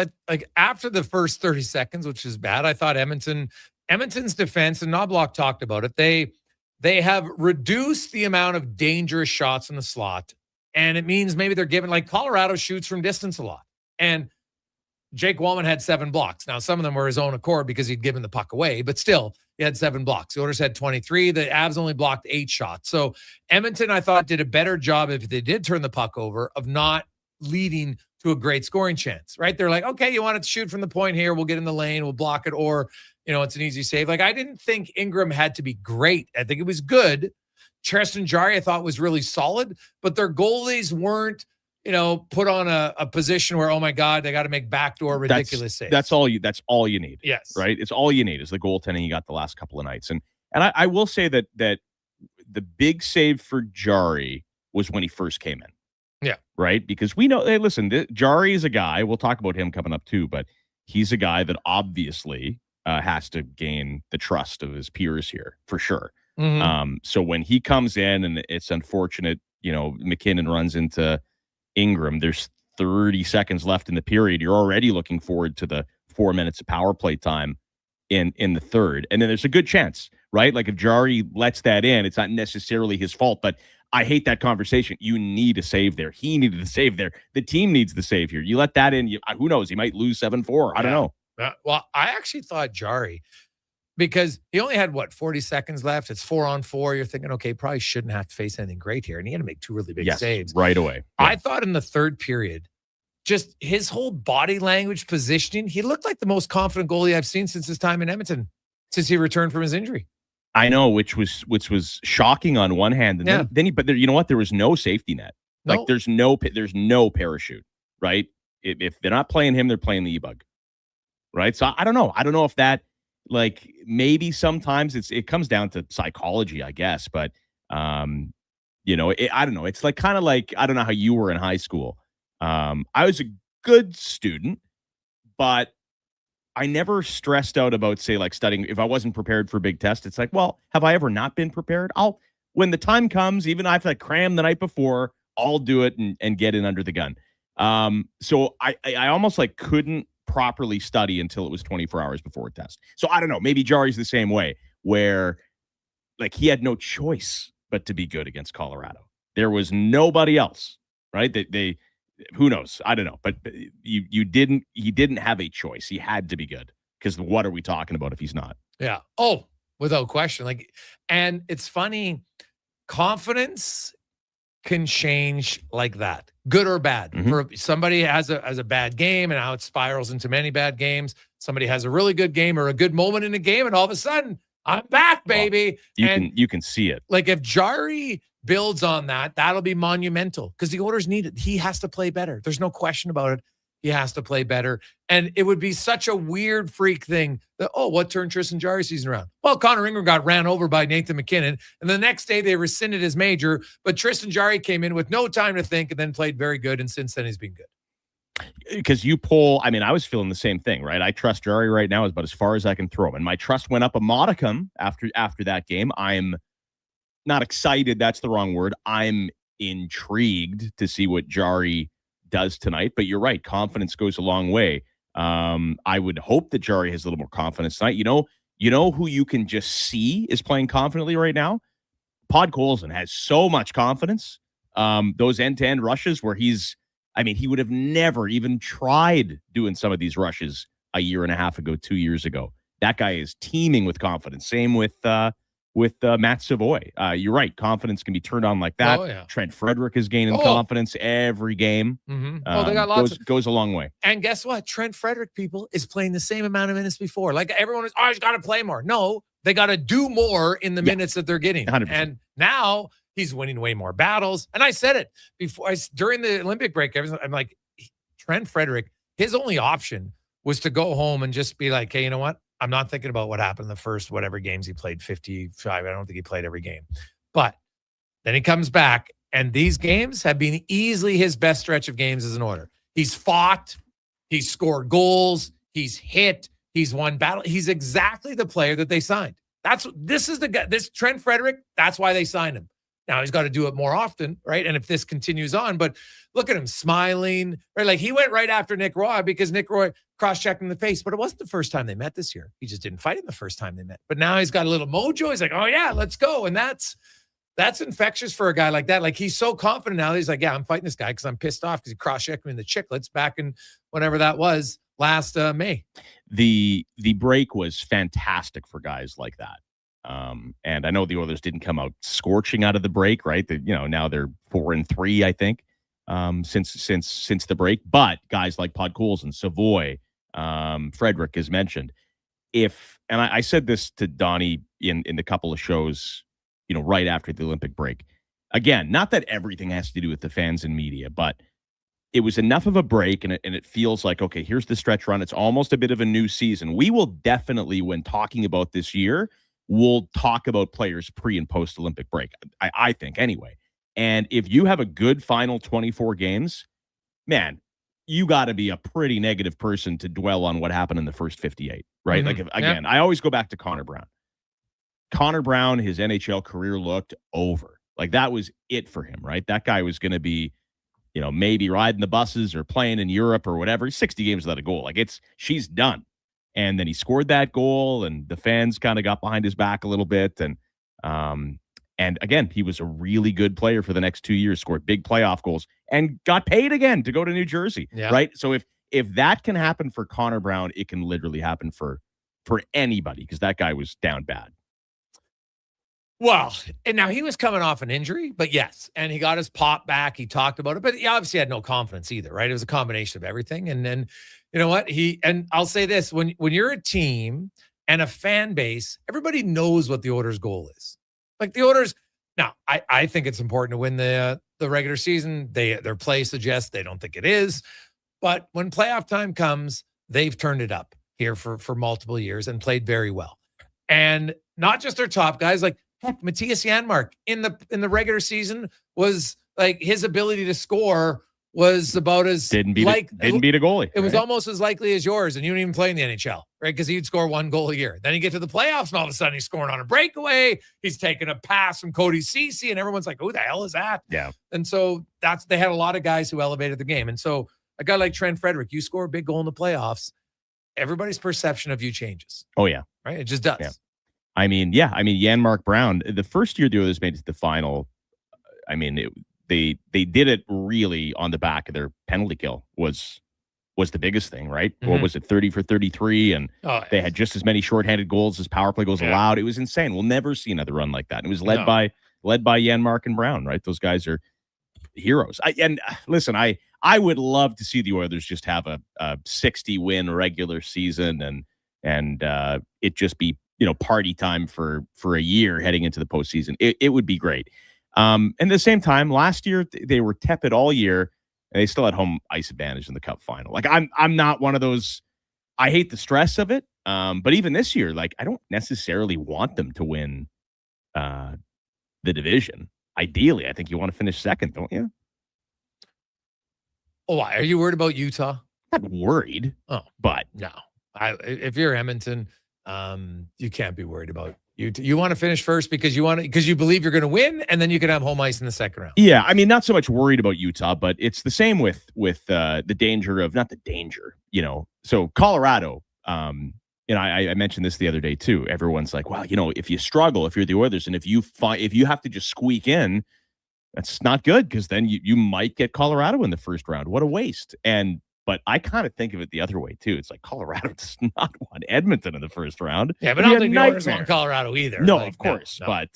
After the first 30 seconds, which is bad, I thought Edmonton's defense, and Knobloch talked about it, they have reduced the amount of dangerous shots in the slot. And it means maybe they're giving, like Colorado shoots from distance a lot. And Jake Wallman had 7 blocks. Now, some of them were his own accord because he'd given the puck away, but still, he had 7 blocks. The Oilers had 23. The Avs only blocked 8 shots. So Edmonton, I thought, did a better job if they did turn the puck over of not leading to a great scoring chance, right? They're like, okay, you want it to shoot from the point here. We'll get in the lane. We'll block it. Or, it's an easy save. I didn't think Ingram had to be great. I think it was good. Tristan Jarry, I thought, was really solid, but their goalies weren't, put on a position where, oh my God, they got to make backdoor ridiculous saves. That's all you need. Yes. Right. It's all you need is the goaltending you got the last couple of nights. And I will say that the big save for Jarry was when he first came in. Yeah. Right. Because we know, hey, listen, Jarry is a guy, we'll talk about him coming up too, but he's a guy that obviously has to gain the trust of his peers here for sure. Mm-hmm. So when he comes in, and it's unfortunate, McKinnon runs into Ingram, there's 30 seconds left in the period. You're already looking forward to the 4 minutes of power play time in the third. And then there's a good chance, right? Like if Jarry lets that in, it's not necessarily his fault, but I hate that conversation. You need a save there. He needed a save there. The team needs the save here. You let that in, who knows? He might lose 7-4. I don't know. Well, I actually thought Jarry, because he only had 40 seconds left. It's 4-on-4. You're thinking, okay, probably shouldn't have to face anything great here. And he had to make 2 really big saves right away. Yeah. I thought in the third period, just his whole body language, positioning, he looked like the most confident goalie I've seen since his time in Edmonton, since he returned from his injury. I know, which was shocking on one hand, and but you know what? There was no safety net. No. Like there's no parachute, right? If they're not playing him, they're playing the E-bug, right? So I don't know. I don't know if that, like, maybe sometimes it comes down to psychology, I guess. But I don't know. It's like kind of like, I don't know how you were in high school. I was a good student, but I never stressed out about, say, like studying. If I wasn't prepared for a big test, it's like, well, have I ever not been prepared? When the time comes, even if I have to cram the night before, I'll do it and get in under the gun. So I almost like couldn't properly study until it was 24 hours before a test. So I don't know. Maybe Jarry's the same way, where like he had no choice but to be good against Colorado. There was nobody else right? They who knows? I don't know, but he didn't have a choice. He had to be good, because what are we talking about if he's not? Yeah. Oh, without question. And it's funny, confidence can change like that, good or bad. For somebody has a bad game and how it spirals into many bad games. Somebody has a really good game or a good moment in a game, and all of a sudden, I'm back, baby. Well, you can see it. Like if Jari builds on that, that'll be monumental, because the Oilers need it. He has to play better. There's no question about it. He has to play better. And it would be such a weird freak thing that, what turned Tristan Jari's season around? Well, Connor Ingram got ran over by Nathan McKinnon, and the next day they rescinded his major, but Tristan Jari came in with no time to think and then played very good, and since then he's been good. Because I was feeling the same thing, right? I trust Jari right now about as far as I can throw him, and my trust went up a modicum after that game. I'm not excited. That's the wrong word. I'm intrigued to see what Jari does tonight, but you're right. Confidence goes a long way. I would hope that Jari has a little more confidence tonight. You know who you can just see is playing confidently right now? Podkolzin has so much confidence. Those end-to-end rushes where he would have never even tried doing some of these rushes a year and a half ago, 2 years ago. That guy is teeming with confidence. Same with Matt Savoy. You're right. Confidence can be turned on like that. Oh, yeah. Trent Frederick is gaining confidence every game. They got lots goes a long way. And guess what? Trent Frederick, people, is playing the same amount of minutes before. Like everyone is, he's got to play more. No, they got to do more in the minutes that they're getting. 100%. And now he's winning way more battles. And I said it before, during the Olympic break, I'm like, Trent Frederick, his only option was to go home and just be like, hey, you know what? I'm not thinking about what happened in the first whatever games he played, 55. I don't think he played every game. But then he comes back, and these games have been easily his best stretch of games as an Oiler. He's fought, he's scored goals, he's hit, he's won battle. He's exactly the player that they signed. This is the guy, this Trent Frederick, that's why they signed him. Now he's got to do it more often, right? And if this continues on, but look at him smiling, right? Like he went right after Nick Roy because Nick Roy cross-checked him in the face, but it wasn't the first time they met this year. He just didn't fight him the first time they met. But now he's got a little mojo. He's like, oh yeah, let's go. And that's infectious for a guy like that. Like he's so confident now. He's like, yeah, I'm fighting this guy because I'm pissed off because he cross-checked me in the chicklets back in whenever that was last May. The break was fantastic for guys like that. And I know the Oilers didn't come out scorching out of the break, right? Now they're 4-3, I think, since the break. But guys like Podkolzin, Savoy, Frederick, as mentioned, and I said this to Donnie in a couple of shows, right after the Olympic break. Again, not that everything has to do with the fans and media, but it was enough of a break, and it feels like, okay, here's the stretch run. It's almost a bit of a new season. We will definitely, when talking about this year, we'll talk about players pre and post Olympic break, I think anyway. And if you have a good final 24 games, man, you got to be a pretty negative person to dwell on what happened in the first 58, right? Mm-hmm. Like, I always go back to Connor Brown. Connor Brown, his NHL career looked over. Like that was it for him, right? That guy was going to be, maybe riding the buses or playing in Europe or whatever. 60 games without a goal. Like she's done. And then he scored that goal, and the fans kind of got behind his back a little bit. And again, he was a really good player for the next 2 years, scored big playoff goals, and got paid again to go to New Jersey, right? So if that can happen for Connor Brown, it can literally happen for anybody, because that guy was down bad. Well, and now he was coming off an injury, but yes, and he got his pop back. He talked about it, but he obviously had no confidence either, right? It was a combination of everything. And then, you know what? And I'll say this, when you're a team and a fan base, everybody knows what the Oilers' goal is. Like the Oilers, now, I think it's important to win the regular season. Their play suggests they don't think it is. But when playoff time comes, they've turned it up here for multiple years and played very well. And not just their top guys, like heck, Matthias Janmark in the regular season was like his ability to score was about as didn't beat a goalie. It was almost as likely as yours, and you didn't even play in the NHL, right? Because he'd score one goal a year. Then you get to the playoffs, and all of a sudden he's scoring on a breakaway. He's taking a pass from Cody Ceci, and everyone's like, "Who the hell is that?" Yeah. And so they had a lot of guys who elevated the game. And so a guy like Trent Frederick, you score a big goal in the playoffs, everybody's perception of you changes. Oh yeah, right. It just does. Yeah. I mean, Janmark Brown, the first year the Oilers made it to the final, they did it really on the back of their penalty kill was the biggest thing, right? What was it, 30 for 33, and they had just as many shorthanded goals as power play goals allowed. It was insane. We'll never see another run like that. And it was led by Janmark and Brown, right? Those guys are heroes. Listen, I would love to see the Oilers just have a 60-win regular season and it just be, party time for a year heading into the postseason. It would be great. And at the same time, last year they were tepid all year, and they still had home ice advantage in the Cup final. Like I'm not one of those. I hate the stress of it. But even this year, like I don't necessarily want them to win the division. Ideally, I think you want to finish second, don't you? Oh, why? Are you worried about Utah? Not worried. Oh, but no. If you're Edmonton, you can't be worried about you want to finish first because you believe you're going to win, and then you can have home ice in the second round. Yeah, I mean, not so much worried about Utah, but it's the same with the danger of not the danger, So Colorado, I mentioned this the other day too. Everyone's like, well, if you struggle, if you're the Oilers, and if you have to just squeak in, that's not good because then you might get Colorado in the first round. What a waste! But I kind of think of it the other way, too. It's like Colorado does not want Edmonton in the first round. Yeah, but I don't think the Oilers want Colorado either. No, of course. No. But,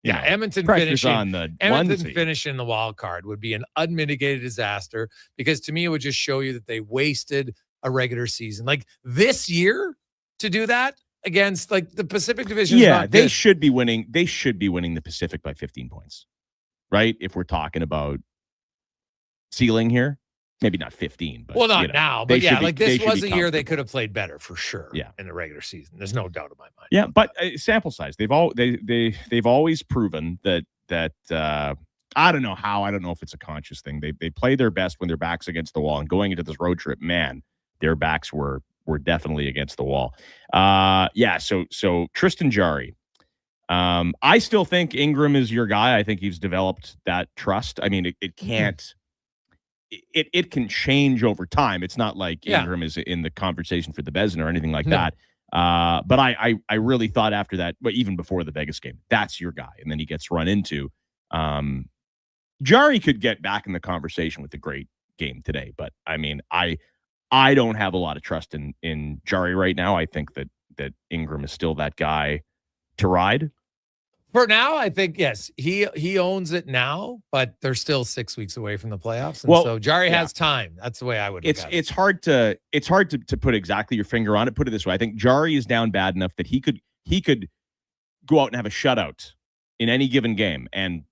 Edmonton finishing the wild card would be an unmitigated disaster because to me, it would just show you that they wasted a regular season. Like this year to do that against like the Pacific Division. Yeah, they should be winning. They should be winning the Pacific by 15 points, right? If we're talking about ceiling here. Maybe not 15, but not now. But this was a year they could have played better for sure. Yeah, in the regular season, there's no doubt in my mind. Yeah, but sample size, they've always proven that I don't know how. I don't know if it's a conscious thing. They play their best when their back's against the wall. And going into this road trip, man, their backs were definitely against the wall. So Tristan Jarry. I still think Ingram is your guy. I think he's developed that trust. I mean, it can't. It can change over time. It's not like Ingram is in the conversation for the Vezina or anything like that. But I really thought after that, but even before the Vegas game, that's your guy. And then he gets run into. Jarry could get back in the conversation with the great game today. But I mean, I don't have a lot of trust in Jarry right now. I think that Ingram is still that guy to ride. For now, I think, yes, he owns it now, but they're still 6 weeks away from the playoffs. And so Jarry has time. That's the way I would look at it. It's hard to put exactly your finger on it. Put it this way. I think Jarry is down bad enough that he could go out and have a shutout in any given game. And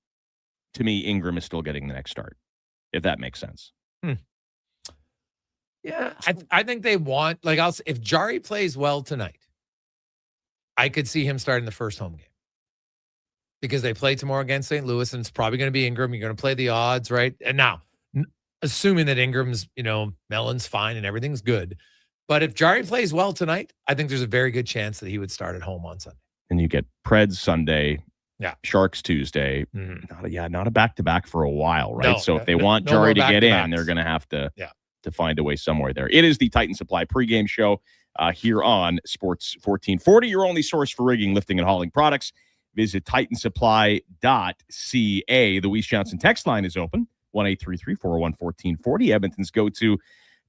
to me, Ingram is still getting the next start, if that makes sense. Yeah, I think they want, if Jarry plays well tonight, I could see him starting the first home game. Because they play tomorrow against St. Louis, and it's probably going to be Ingram. You're going to play the odds, right? And now, assuming that Ingram's, Mellon's fine and everything's good. But if Jarry plays well tonight, I think there's a very good chance that he would start at home on Sunday. And you get Preds Sunday, Sharks Tuesday. Mm-hmm. Not a back-to-back for a while, right? No, so if they want Jarry to get in, they're going to have to find a way somewhere there. It is the Titan Supply pregame show here on Sports 1440, your only source for rigging, lifting, and hauling products. Visit titansupply.ca. The Weiss Johnson text line is open, 1-833-401-1440. Edmonton's go-to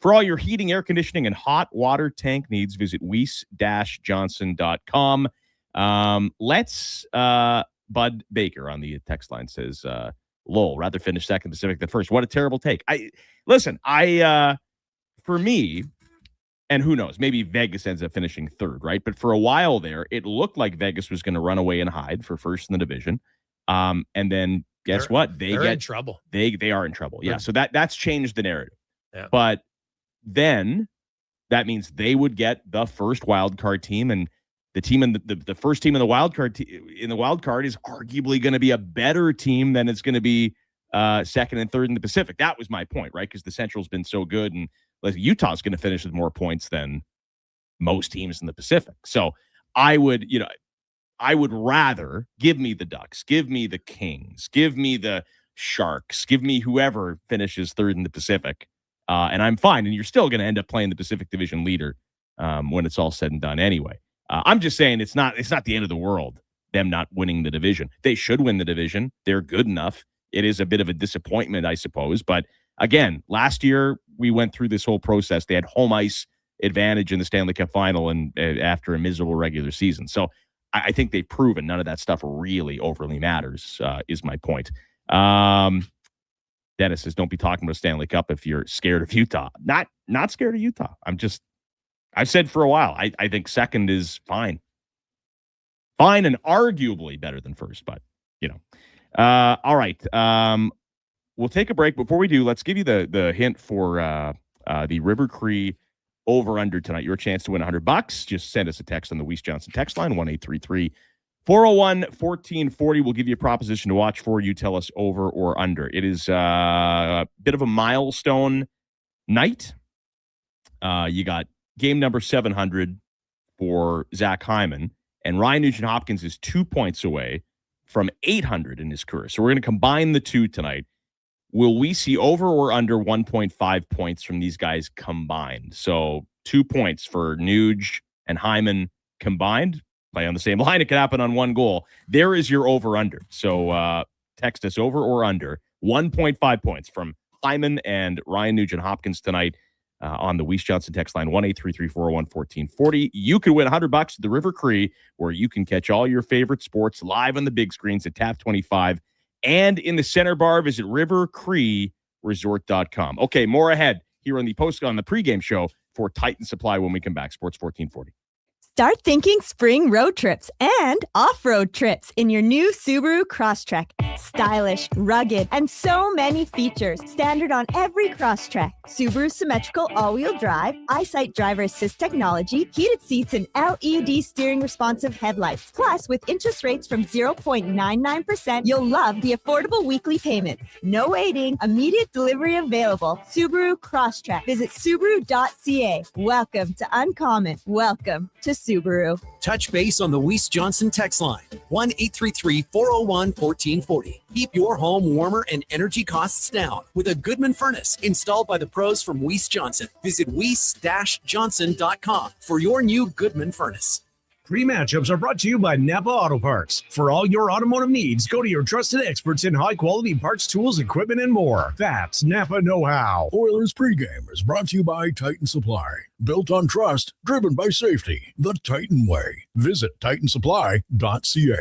for all your heating, air conditioning, and hot water tank needs. Visit weiss-johnson.com. Bud Baker on the text line says, lol, rather finish second Pacific than first. What a terrible take. For me, and who knows, maybe Vegas ends up finishing third, right? But for a while there, it looked like Vegas was going to run away and hide for first in the division. And then guess what? They're in trouble. They are in trouble. Yeah. So that's changed the narrative. Yeah. But then that means they would get the first wild card team, and the team in the first team in the wild card is arguably going to be a better team than it's going to be second and third in the Pacific. That was my point, right? Because the Central's been so good, and Utah's going to finish with more points than most teams in the Pacific. So I would rather give me the Ducks, give me the Kings, give me the Sharks, give me whoever finishes third in the Pacific, and I'm fine. And you're still going to end up playing the Pacific Division leader when it's all said and done anyway. I'm just saying it's not the end of the world, them not winning the division. They should win the division. They're good enough. it is a bit of a disappointment, I suppose. But again, last year we went through this whole process. They had home ice advantage in the Stanley Cup final and after a miserable regular season. So I think they've proven none of that stuff really overly matters, is my point. Dennis says, don't be talking about Stanley Cup if you're scared of Utah. Not scared of Utah. I've said for a while, I think second is fine. Fine and arguably better than first, but, all right. We'll take a break. Before we do, let's give you the hint for the River Cree over-under tonight. Your chance to win $100. Just send us a text on the Weiss Johnson text line, 1-833-401-1440. We'll give you a proposition to watch for. You tell us over or under. It is a bit of a milestone night. You got game number 700 for Zach Hyman, and Ryan Nugent-Hopkins is 2 points away from 800 in his career. So we're going to combine the two tonight. Will we see over or under 1.5 points from these guys combined? So 2 points for Nuge and Hyman combined. Play on the same line. It could happen on one goal. There is your over-under. So text us over or under 1.5 points from Hyman and Ryan Nugent-Hopkins tonight on the Weiss Johnson text line, 1-833-401-1440. You could win $100 at the River Cree, where you can catch all your favorite sports live on the big screens at TAP 25 and in the center bar. Visit rivercreeresort.com. Okay, more ahead here on the pregame show for Titan Supply when we come back. Sports 1440. Start thinking spring road trips and off-road trips in your new Subaru Crosstrek. Stylish, rugged, and so many features. Standard on every Crosstrek. Subaru symmetrical all-wheel drive, EyeSight driver assist technology, heated seats, and LED steering responsive headlights. Plus, with interest rates from 0.99%, you'll love the affordable weekly payments. No waiting, immediate delivery available. Subaru Crosstrek. Visit Subaru.ca. Welcome to Uncommon. Welcome to Subaru. Touch base on the Weiss Johnson text line, 1-833-401-1440. Keep your home warmer and energy costs down with a Goodman furnace installed by the pros from Weiss Johnson. Visit weiss-johnson.com for your new Goodman furnace. Pre-matchups are brought to you by Napa Auto Parts. For all your automotive needs, go to your trusted experts in high-quality parts, tools, equipment, and more. That's Napa know-how. Oilers pregame is brought to you by Titan Supply. Built on trust, driven by safety. The Titan way. Visit titansupply.ca.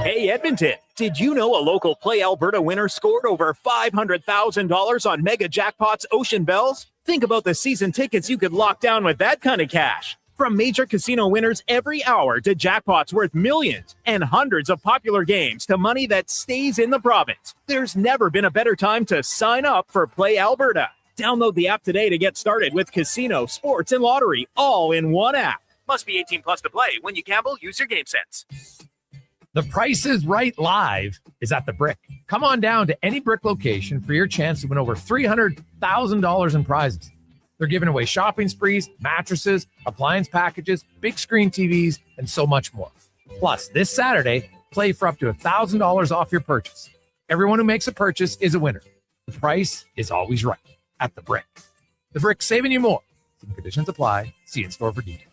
Hey, Edmonton, did you know a local Play Alberta winner scored over $500,000 on Mega Jackpots Ocean Bells? Think about the season tickets you could lock down with that kind of cash. From major casino winners every hour to jackpots worth millions and hundreds of popular games to money that stays in the province, there's never been a better time to sign up for Play Alberta. Download the app today to get started with casino, sports, and lottery all in one app. Must be 18 plus to play. When you gamble, use your game sense. The Price is Right Live is at the Brick. Come on down to any Brick location for your chance to win over $300,000 in prizes. They're giving away shopping sprees, mattresses, appliance packages, big screen TVs, and so much more. Plus, this Saturday, play for up to $1,000 off your purchase. Everyone who makes a purchase is a winner. The price is always right at the Brick. The Brick, saving you more. Some conditions apply. See in-store for details.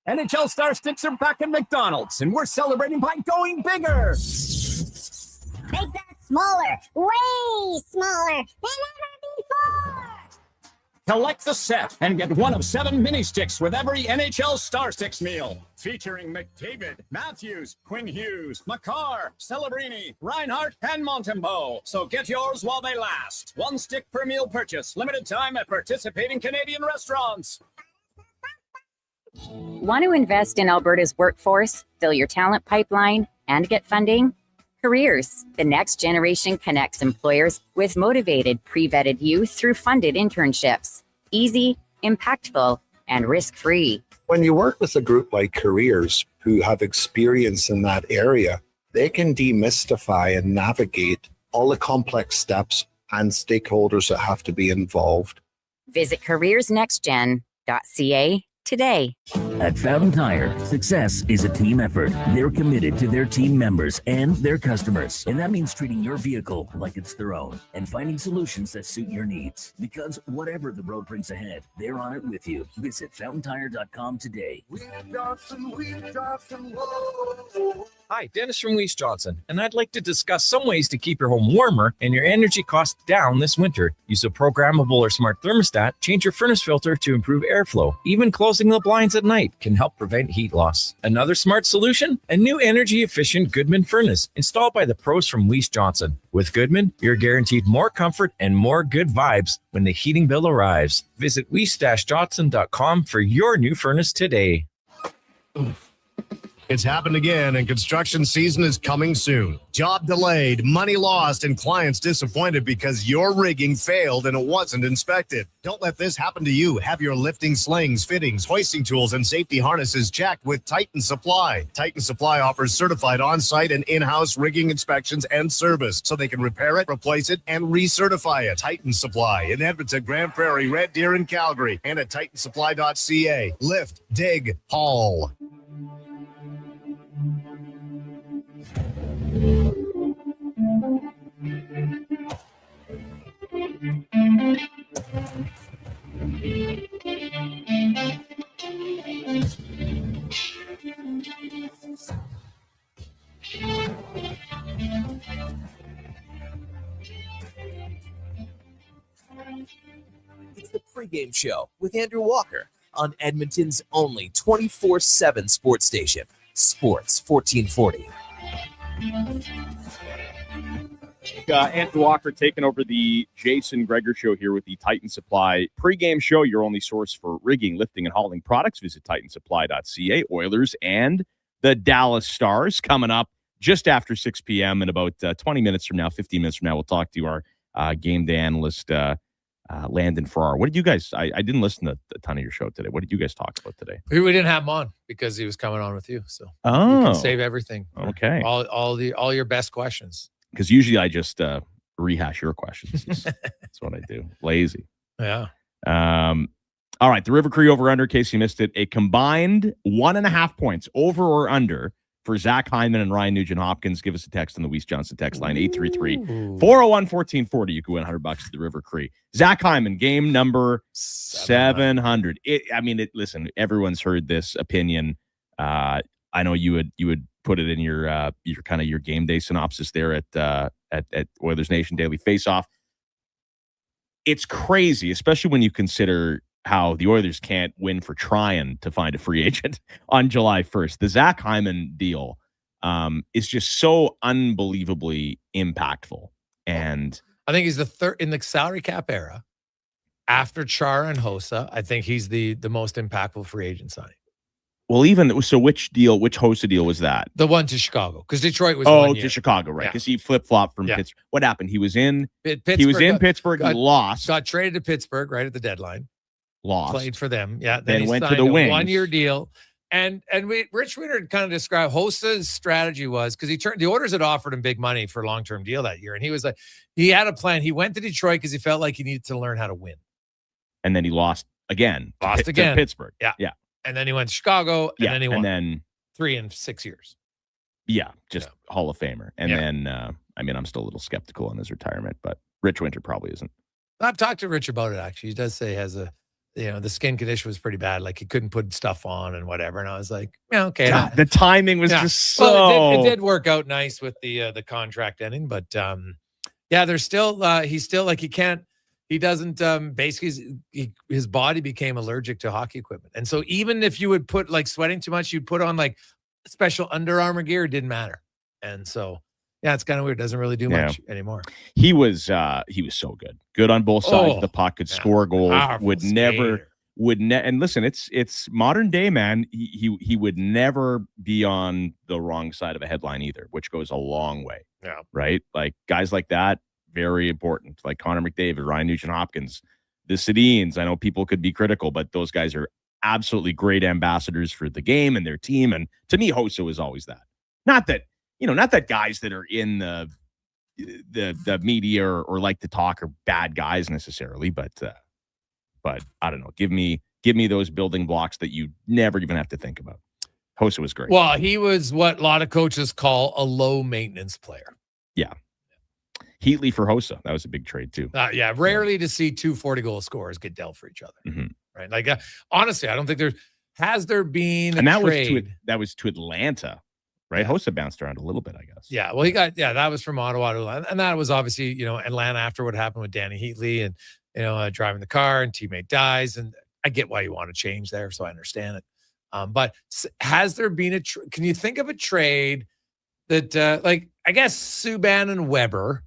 NHL Star Sticks are back at McDonald's, and we're celebrating by going bigger. Make that smaller, way smaller than ever before. Collect the set and get one of 7 mini sticks with every NHL Star Sticks meal. Featuring McDavid, Matthews, Quinn Hughes, Makar, Celebrini, Reinhart, and Montembeau. So get yours while they last. 1 stick per meal purchase. Limited time at participating Canadian restaurants. Want to invest in Alberta's workforce, fill your talent pipeline, and get funding? Careers, the next generation connects employers with motivated, pre-vetted youth through funded internships. Easy, impactful, and risk-free. When you work with a group like Careers who have experience in that area, they can demystify and navigate all the complex steps and stakeholders that have to be involved. Visit careersnextgen.ca today. At Fountain Tire, success is a team effort. They're committed to their team members and their customers. And that means treating your vehicle like it's their own and finding solutions that suit your needs. Because whatever the road brings ahead, they're on it with you. Visit fountaintire.com today. Hi, Dennis from Weiss Johnson, and I'd like to discuss some ways to keep your home warmer and your energy costs down this winter. Use a programmable or smart thermostat, change your furnace filter to improve airflow. Even closing the blinds at night can help prevent heat loss. Another smart solution? A new energy-efficient Goodman furnace installed by the pros from Weiss Johnson. With Goodman, you're guaranteed more comfort and more good vibes when the heating bill arrives. Visit weiss-johnson.com for your new furnace today. It's happened again, and construction season is coming soon. Job delayed, money lost, and clients disappointed because your rigging failed and it wasn't inspected. Don't let this happen to you. Have your lifting slings, fittings, hoisting tools, and safety harnesses checked with Titan Supply. Titan Supply offers certified on-site and in-house rigging inspections and service, so they can repair it, replace it, and recertify it. Titan Supply in Edmonton, Grand Prairie, Red Deer, and Calgary, and at titansupply.ca. Lift, dig, haul. It's the pregame show with Andrew Walker on Edmonton's only 24/7 sports station, Sports 1440. Andrew Walker taking over the Jason Gregor show here with the Titan Supply pregame show, your only source for rigging, lifting, and hauling products. Visit titansupply.ca. Oilers and the Dallas Stars coming up just after 6 p.m. in about 20 minutes from now, 15 minutes from now. We'll talk to our game day analyst, Landon Farrar. What did you guys, I didn't listen to a ton of your show today. What did you guys talk about today? We didn't have him on because he was coming on with you. So you can save everything. Okay. All your best questions. Because usually I just rehash your questions. That's what I do. Lazy. Yeah. All right. The River Cree over-under, in case you missed it, a combined 1.5 points over or under for Zach Hyman and Ryan Nugent-Hopkins. Give us a text on the Weiss Johnson text line, 833-401-1440. You can win $100 at the River Cree. Zach Hyman, game number 700. Listen, everyone's heard this opinion. I know you would put it in your kind of your game day synopsis there at Oilers Nation Daily Faceoff. It's crazy, especially when you consider how the Oilers can't win for trying to find a free agent on July 1st. The Zach Hyman deal is just so unbelievably impactful. And I think he's the third in the salary cap era after Chara and Hossa. I think he's the most impactful free agent signing. Well, which Hossa deal was that? The one to Chicago, because Detroit was 1 year. To Chicago, right? Because he flip-flopped from Pittsburgh. What happened? He was in Pittsburgh. He was in Pittsburgh. He lost. Got traded to Pittsburgh right at the deadline. Lost. Played for them. Yeah. Then he went signed to the Wings. A 1-year deal. And Rich Winter kind of described Hossa's strategy was because the Oilers had offered him big money for a long-term deal that year, and he was like, he had a plan. He went to Detroit because he felt like he needed to learn how to win. And then he lost again. To Pittsburgh. Yeah. Yeah. And then he went to Chicago, and then he won. And then 3 in 6 years. Yeah, just Hall of Famer. And then, I'm still a little skeptical on his retirement, but Rich Winter probably isn't. I've talked to Rich about it, actually. He does say he has the skin condition was pretty bad. Like he couldn't put stuff on and whatever. And I was like, okay. God, the timing was just so. Well, it did work out nice with the contract ending, but there's still he's still like he doesn't basically his body became allergic to hockey equipment, and so even if you would put like sweating too much, you'd put on like special Under Armour gear. It didn't matter, and so. Yeah, it's kind of weird. Doesn't really do much anymore. He was so good. Good on both sides of the puck. Could score goals. Powerful And listen, it's modern day, man. He would never be on the wrong side of a headline either, which goes a long way. Yeah. Right? Like guys like that, very important. Like Connor McDavid, Ryan Nugent-Hopkins, the Sedins. I know people could be critical, but those guys are absolutely great ambassadors for the game and their team. And to me, Hossa was always that. Not that guys that are in the media or like to talk are bad guys necessarily, but I don't know. Give me give me those building blocks that you never even have to think about. Hossa was great. Well, he was what a lot of coaches call a low maintenance player. Yeah. Heatley for Hossa. That was a big trade too. Rarely to see 2 40-goal scorers get dealt for each other. Mm-hmm. Right? Like, honestly, I don't think has there been and a that trade. was to Atlanta, right? Yeah. Hossa bounced around a little bit, I guess. Yeah, well, that was from Ottawa to Atlanta. And that was obviously, Atlanta after what happened with Danny Heatley and, driving the car and teammate dies. And I get why you want to change there, so I understand it. But has there been can you think of a trade that, I guess Subban and Weber,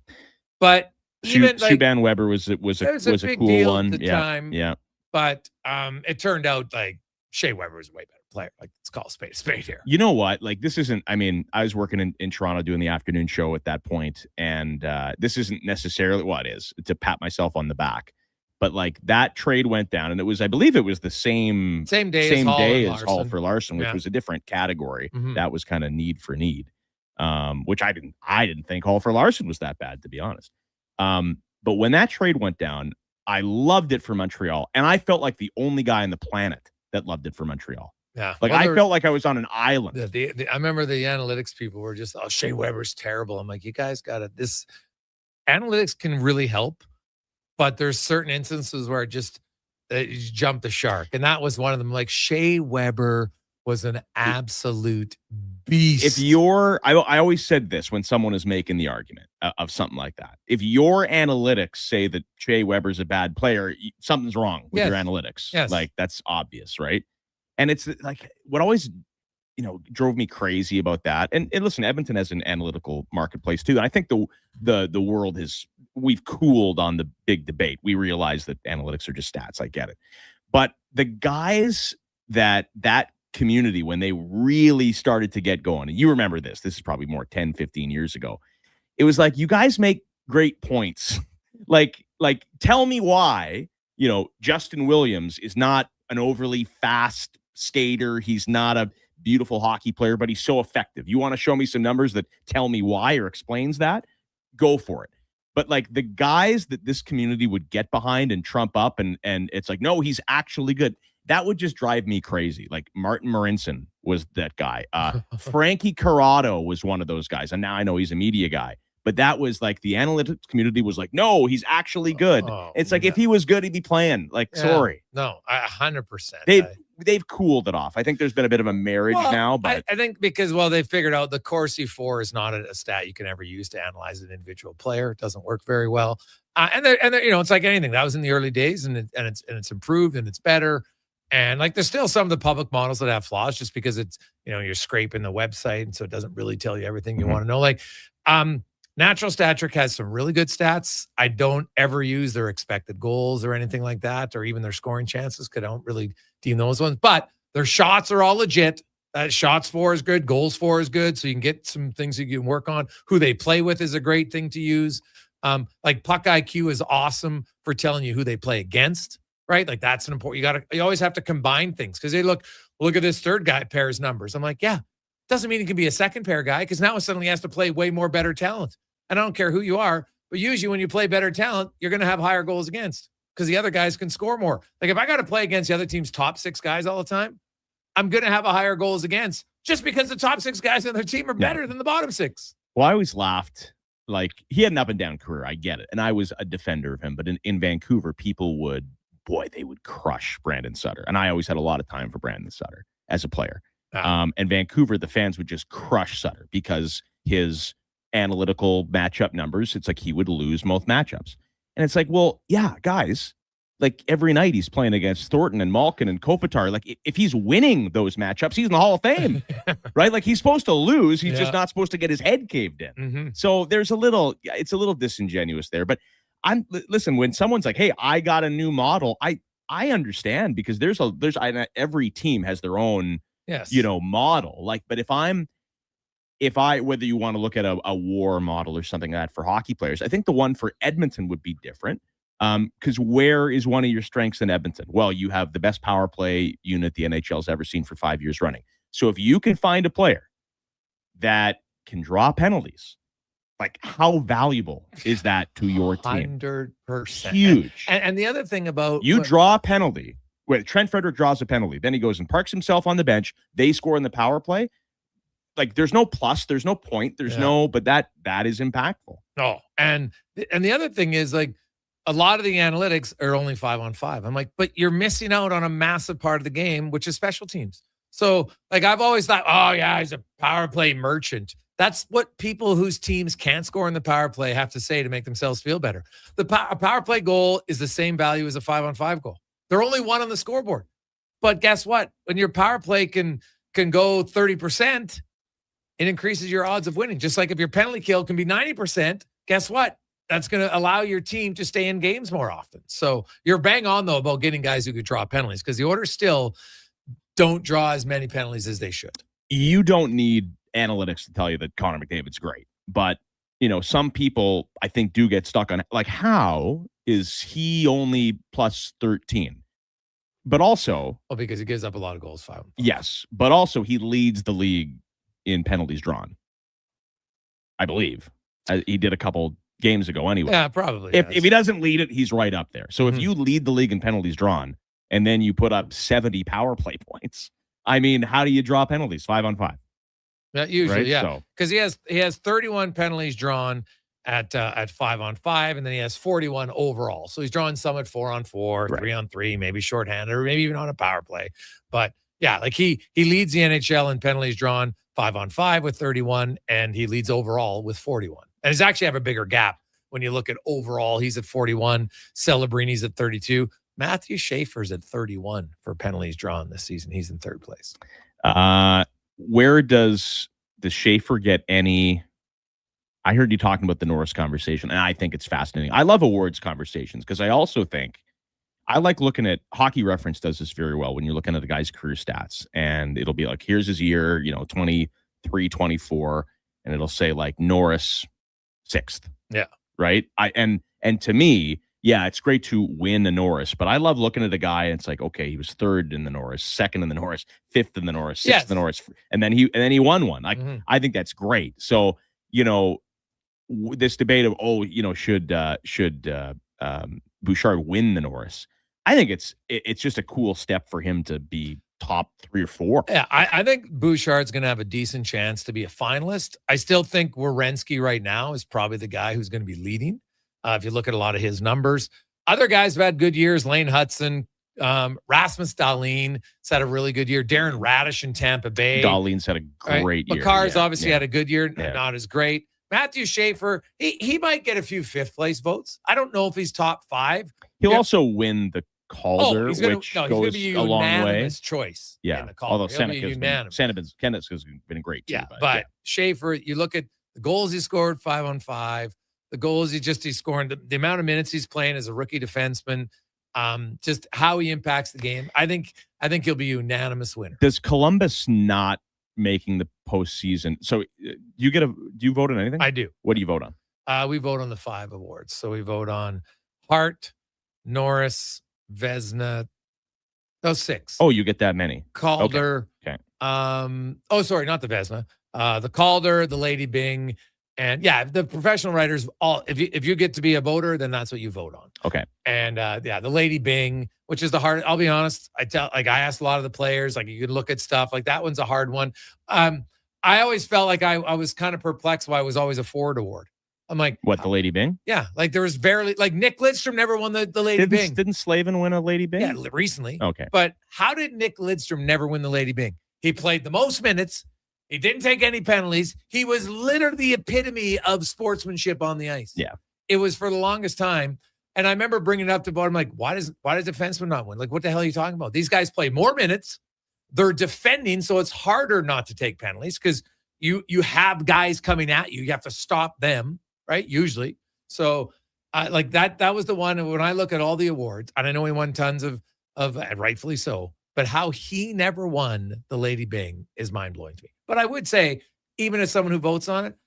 but even Subban Weber was a big cool deal one. at the Yeah. time. Yeah. But it turned out like Shea Weber was a way better player. Like, let's call a spade here. You know what? Like, this isn't, I mean, I was working in Toronto doing the afternoon show at that point, and this isn't necessarily what it is to pat myself on the back. But like that trade went down, and I believe it was the same day as Hall for Larson, which was a different category. Mm-hmm. That was kind of need for need, which I didn't think Hall for Larson was that bad, to be honest. But when that trade went down, I loved it for Montreal, and I felt like the only guy on the planet that loved it for Montreal. Yeah, like I felt like I was on an island. I remember the analytics people were just, Shea Weber's terrible. I'm like, you guys got it. This analytics can really help. But there's certain instances where it just jumped the shark. And that was one of them. Like, Shea Weber was an absolute beast. I always said this when someone is making the argument of something like that. If your analytics say that Shea Weber's a bad player, something's wrong with your analytics. Yes. Like, that's obvious, right? And it's like what always drove me crazy about that. And listen, Edmonton has an analytical marketplace too. And I think the world we've cooled on the big debate. We realize that analytics are just stats. I get it. But the guys that community, when they really started to get going, and you remember this is probably more 10, 15 years ago. It was like, you guys make great points. like tell me why, Justin Williams is not an overly fast skater. He's not a beautiful hockey player, but he's so effective. You want to show me some numbers that tell me why or explains that? Go for it. But like the guys that this community would get behind and trump up and it's like, no, he's actually good. That would just drive me crazy. Like Martin Marincin was that guy. Frankie Corrado was one of those guys. And now I know he's a media guy. But that was like the analytics community was like, no, he's actually good. It's like, if he was good, he'd be playing. Like, sorry. No, 100%. They've cooled it off. I think there's been a bit of a marriage now, but I think because, they figured out the Corsi 4 is not a stat you can ever use to analyze an individual player. It doesn't work very well. And it's like anything that was in the early days, and it's improved and it's better. And like, there's still some of the public models that have flaws just because it's, you're scraping the website. And so it doesn't really tell you everything you want to know. Like, Natural Stat Trick has some really good stats. I don't ever use their expected goals or anything like that, or even their scoring chances, because I don't really deem those ones. But their shots are all legit. Shots for is good. Goals for is good. So you can get some things you can work on. Who they play with is a great thing to use. Like Puck IQ is awesome for telling you who they play against, right? Like, that's an important. You always have to combine things, because they look at this third guy pair's numbers. I'm like, yeah, doesn't mean he can be a second pair guy, because now it suddenly has to play way more better talent. And I don't care who you are, but usually when you play better talent, you're going to have higher goals against, because the other guys can score more. Like, if I got to play against the other team's top 6 guys all the time, I'm going to have a higher goals against, just because the top 6 guys on their team are better than the bottom 6. Well, I always laughed. Like, he had an up and down career. I get it. And I was a defender of him. But in Vancouver, people would crush Brandon Sutter. And I always had a lot of time for Brandon Sutter as a player. And Vancouver, the fans would just crush Sutter because his analytical matchup numbers, it's like he would lose most matchups. And it's like, well, yeah, guys, like every night he's playing against Thornton and Malkin and Kopitar. Like, if he's winning those matchups, he's in the Hall of Fame, right? Like, he's supposed to lose. He's just not supposed to get his head caved in. Mm-hmm. So it's a little disingenuous there. But listen, when someone's like, hey, I got a new model, I understand, because every team has their own, model. Like, but whether you want to look at a war model or something like that for hockey players, I think the one for Edmonton would be different. Because where is one of your strengths in Edmonton? Well, you have the best power play unit the NHL's ever seen for 5 years running. So if you can find a player that can draw penalties, like, how valuable is that to your team? 100%. Huge. And the other thing about you draw a penalty where Trent Frederick draws a penalty, then he goes and parks himself on the bench. They score in the power play. Like there's no plus, there's no point, but that is impactful. Oh, and the other thing is like a lot of the analytics are only 5-on-5. I'm like, but you're missing out on a massive part of the game, which is special teams. So like I've always thought, oh yeah, he's a power play merchant. That's what people whose teams can't score in the power play have to say to make themselves feel better. A power play goal is the same value as a 5-on-5 goal. They're only one on the scoreboard. But guess what? When your power play can go 30%, it increases your odds of winning. Just like if your penalty kill can be 90%, guess what? That's going to allow your team to stay in games more often. So you're bang on, though, about getting guys who could draw penalties because the Oilers still don't draw as many penalties as they should. You don't need analytics to tell you that Connor McDavid's great. But, some people, I think, do get stuck on, like, how is he only plus 13? But also... Well, because he gives up a lot of goals, 5. Yes, but also he leads the league in penalties drawn, I believe. He did a couple games ago anyway. Yeah, probably. If he doesn't lead it, he's right up there. So if you lead the league in penalties drawn and then you put up 70 power play points, I mean, how do you draw penalties? 5-on-5. Yeah, usually, right? yeah. Because he has 31 penalties drawn at 5-on-5, and then he has 41 overall. So he's drawing some at 4-on-4, 3-on-3, maybe shorthanded, or maybe even on a power play. But yeah, like he leads the NHL in penalties drawn 5-on-5 with 31, and he leads overall with 41. And he's actually have a bigger gap when you look at overall. He's at 41. Celebrini's at 32. Matthew Schaefer's at 31 for penalties drawn this season. He's in third place. Where does Schaefer get any? I heard you talking about the Norris conversation, and I think it's fascinating. I love awards conversations because I also think I like looking at Hockey Reference does this very well when you're looking at a guy's career stats, and it'll be like, here's his year, 23, 24, and it'll say like Norris 6th. Yeah. Right. And to me, yeah, it's great to win a Norris, but I love looking at a guy and it's like, okay, he was 3rd in the Norris, 2nd in the Norris, 5th in the Norris, 6th in the Norris, and then he won one. Like, I think that's great. So, this debate of, should Bouchard win the Norris? I think it's just a cool step for him to be top 3 or 4. Yeah, I think Bouchard's going to have a decent chance to be a finalist. I still think Werenski right now is probably the guy who's going to be leading. If you look at a lot of his numbers, other guys have had good years. Lane Hudson, Rasmus Dahlin has had a really good year. Darren Radish in Tampa Bay. Dahlin's had a great year. Makar's obviously had a good year, not as great. Matthew Schaefer, he might get a few 5th place votes. I don't know if he's top 5. He'll also win the Calder, which goes be a long way. Unanimous choice. Yeah, in the Calder. Although Kenneth's has been a great too. But Schaefer, you look at the goals he scored 5-on-5, the goals he's scoring, the amount of minutes he's playing as a rookie defenseman, just how he impacts the game. I think he'll be a unanimous winner. Does Columbus not making the postseason? So do you vote on anything? I do. What do you vote on? We vote on the 5 awards. So we vote on Hart, Norris, Vezina. Those 6. Oh, you get that many. Calder. Okay. Sorry, not the Vezina. The Calder, the Lady Byng, and the professional writers. All if you get to be a voter, then that's what you vote on. Okay. And the Lady Byng, which is the hard. I'll be honest. I asked a lot of the players. Like you could look at stuff like that one's a hard one. I always felt like I was kind of perplexed why it was always a Ford Award. I'm like, what, the Lady Byng? Yeah, like there was barely like Nick Lidstrom never won the Lady Byng. Didn't Slavin win a Lady Byng? Yeah, recently. Okay, but how did Nick Lidstrom never win the Lady Byng? He played the most minutes. He didn't take any penalties. He was literally the epitome of sportsmanship on the ice. Yeah, it was for the longest time. And I remember bringing it up to Bart. I'm like, why does defenseman not win? Like, what the hell are you talking about? These guys play more minutes. They're defending, so it's harder not to take penalties because you have guys coming at you. You have to stop them. Right, usually. So, like that was the one. When I look at all the awards, and I know he won tons of, and rightfully so. But how he never won the Lady Byng is mind blowing to me. But I would say, even as someone who votes on it,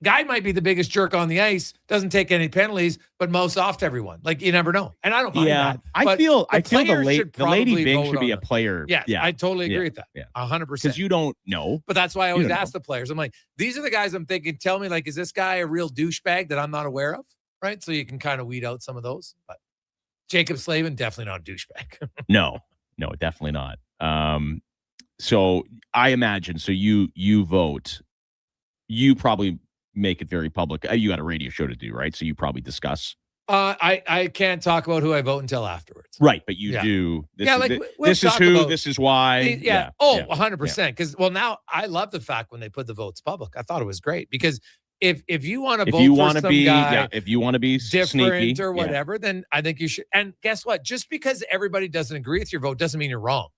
Guy might be the biggest jerk on the ice. Doesn't take any penalties, but most off to everyone. Like you never know, and I don't mind that. I feel the Lady Byng should be a player. Yeah, I totally agree with that. 100%. Because you don't know. But that's why I always ask the players. I'm like, these are the guys I'm thinking. Tell me, like, is this guy a real douchebag that I'm not aware of? Right. So you can kind of weed out some of those. But Jacob Slavin, definitely not a douchebag. No, definitely not. So I imagine, so you vote, you probably make it very public. You got a radio show to do, right? So you probably discuss. I can't talk about who I vote until afterwards. Right, but you do. This we'll is who, this is why. 100%. Because, now I love the fact when they put the votes public. I thought it was great because if you want to vote for some guy, if you want to be different sneaky, or whatever, then I think you should. And guess what? Just because everybody doesn't agree with your vote doesn't mean you're wrong.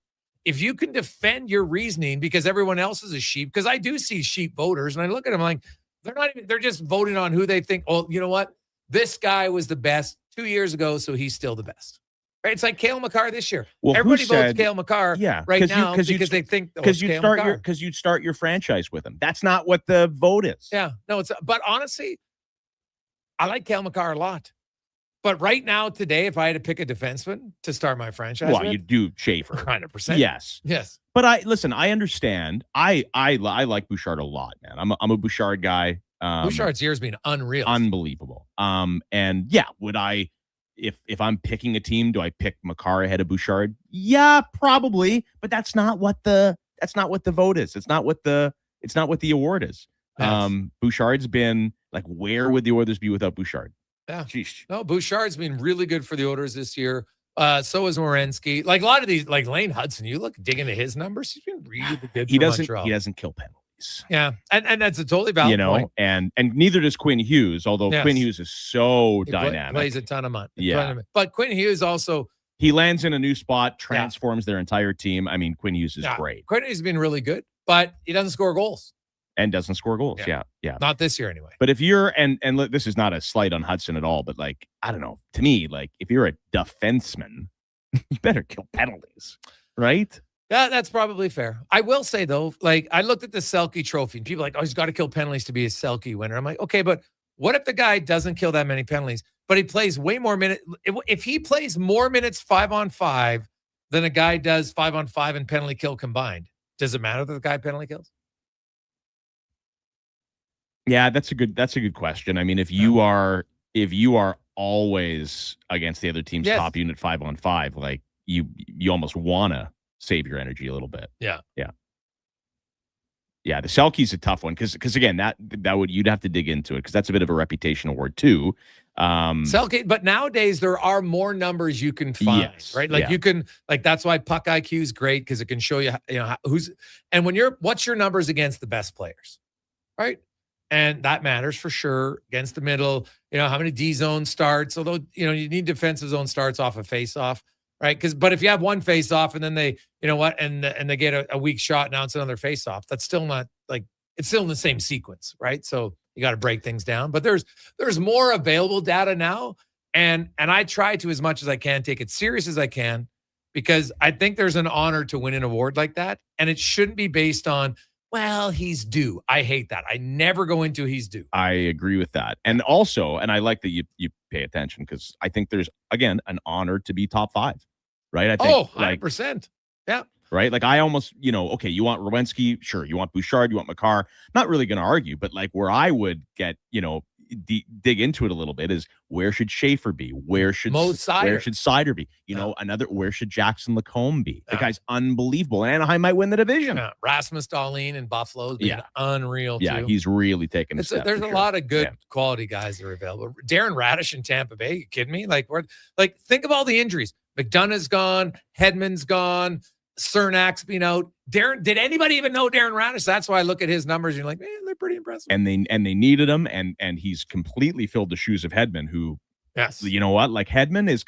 If you can defend your reasoning because everyone else is a sheep, because I do see sheep voters, and I look at them like they're just voting on who they think. Oh, you know what? This guy was the best 2 years ago, so he's still the best. Right? It's like Cale Makar this year. Well, everybody votes Cale Makar right now because they think because you'd start your franchise with him. That's not what the vote is. Yeah, no, but honestly, I like Cale Makar a lot. But right now, today, if I had to pick a defenseman to start my franchise, you do Schaefer, 100%. Yes. But I understand. I like Bouchard a lot, man. I'm a Bouchard guy. Bouchard's year's been unreal, unbelievable. And would I, if I'm picking a team, do I pick Makar ahead of Bouchard? Yeah, probably. But that's not what the vote is. It's not what the award is. Yes. Bouchard's been like, where would the Oilers be without Bouchard? Yeah. Sheesh. No, Bouchard's been really good for the Oilers this year. So is Werenski. Like a lot of these, like Lane Hudson, you dig into his numbers, he's been really good for Montreal. He doesn't kill penalties. Yeah. And that's a totally valid point. And neither does Quinn Hughes, although Quinn Hughes is so dynamic. Plays a ton of money. Yeah. But Quinn Hughes also, he lands in a new spot, transforms their entire team. I mean, Quinn Hughes is great. Quinn Hughes has been really good, but he doesn't score goals. And doesn't score goals. Yeah. Not this year anyway. But if you're, and look, this is not a slight on Hudson at all, but like, I don't know, to me, like if you're a defenseman, you better kill penalties, right? Yeah, that's probably fair. I will say though, like I looked at the Selke trophy and people are like, oh, he's got to kill penalties to be a Selke winner. I'm like, okay, but what if the guy doesn't kill that many penalties, but he plays way more minutes? If he plays more minutes 5-on-5 than a guy does 5-on-5 and penalty kill combined, does it matter that the guy penalty kills? Yeah, that's a good question. I mean, if you are always against the other team's top unit 5-on-5, like you almost want to save your energy a little bit. Yeah. The Selke's a tough one because again, that would, you'd have to dig into it because that's a bit of a reputation award too. Selke, but nowadays there are more numbers you can find, right? Like you can, like that's why Puck IQ is great because it can show you, who's, and what's your numbers against the best players, right? And that matters for sure against the middle. How many D zone starts, although, you need defensive zone starts off a face-off, right? But if you have one face-off and then they, and they get a weak shot, now it's another face-off. That's still not like, it's still in the same sequence, right? So you got to break things down. But there's more available data now. And I try to, as much as I can, take it serious as I can, because I think there's an honor to win an award like that. And it shouldn't be based on, well, he's due. I hate that. I never go into he's due. I agree with that. And also, and I like that you pay attention because I think there's, again, an honor to be top 5, right? I think 100%. Yeah. Right? Like I almost, okay, you want Werenski, sure. You want Bouchard, you want Makar. Not really going to argue, but like where I would get, dig into it a little bit is where should Schaefer be? Where should Seider be? Where should Jackson Lacombe be? The guy's unbelievable. And Anaheim might win the division. Rasmus Dahlin in Buffalo's been unreal too. Yeah, he's really taken a step. There's a lot of good quality guys that are available. Darren Radish in Tampa Bay, you kidding me? Like think of all the injuries. McDonough's gone, Hedman's gone, Cernak's been out. Did anybody even know Darren Radish? That's why I look at his numbers and you're like, man, they're pretty impressive. And they needed him, and he's completely filled the shoes of Hedman, who, you know what? Like Hedman is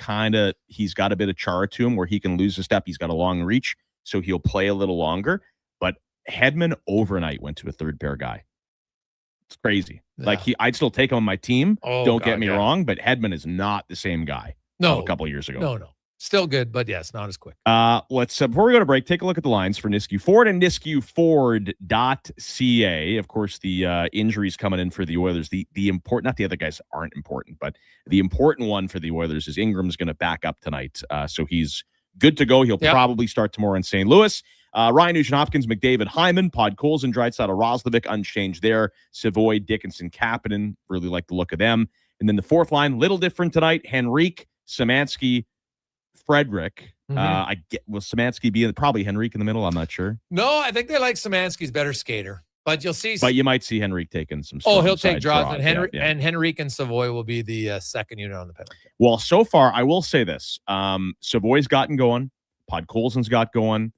he's got a bit of char to him where he can lose a step. He's got a long reach, so he'll play a little longer. But Hedman overnight went to a third pair guy. It's crazy. Yeah. Like I'd still take him on my team. Don't get me wrong, but Hedman is not the same guy. A couple of years ago. No. Still good, but yes, not as quick. Let's before we go to break, take a look at the lines for Nisku Ford and NiskuFord.ca. Of course, the injuries coming in for the Oilers. The important, not the other guys aren't important, but the important one for the Oilers is Ingram's going to back up tonight, so he's good to go. He'll probably start tomorrow in St. Louis. Ryan Nugent-Hopkins, McDavid, Hyman, Podkolzin, Draisaitl, Roslovic, unchanged there. Savoy, Dickinson, Kapanen, really like the look of them. And then the fourth line, little different tonight. Henrique, Szymanski, Frederick. Mhm. Will Szymanski be probably Henrique in the middle? I'm not sure. No, I think they like Szymanski's better skater, but you'll see. But you might see Henrique taking some. Oh, he'll strong take side draws, draws. and Henrique and Savoy will be the second unit on the penalty. Well, so far, I will say this. Savoy's gotten going. Podkolzin's got going.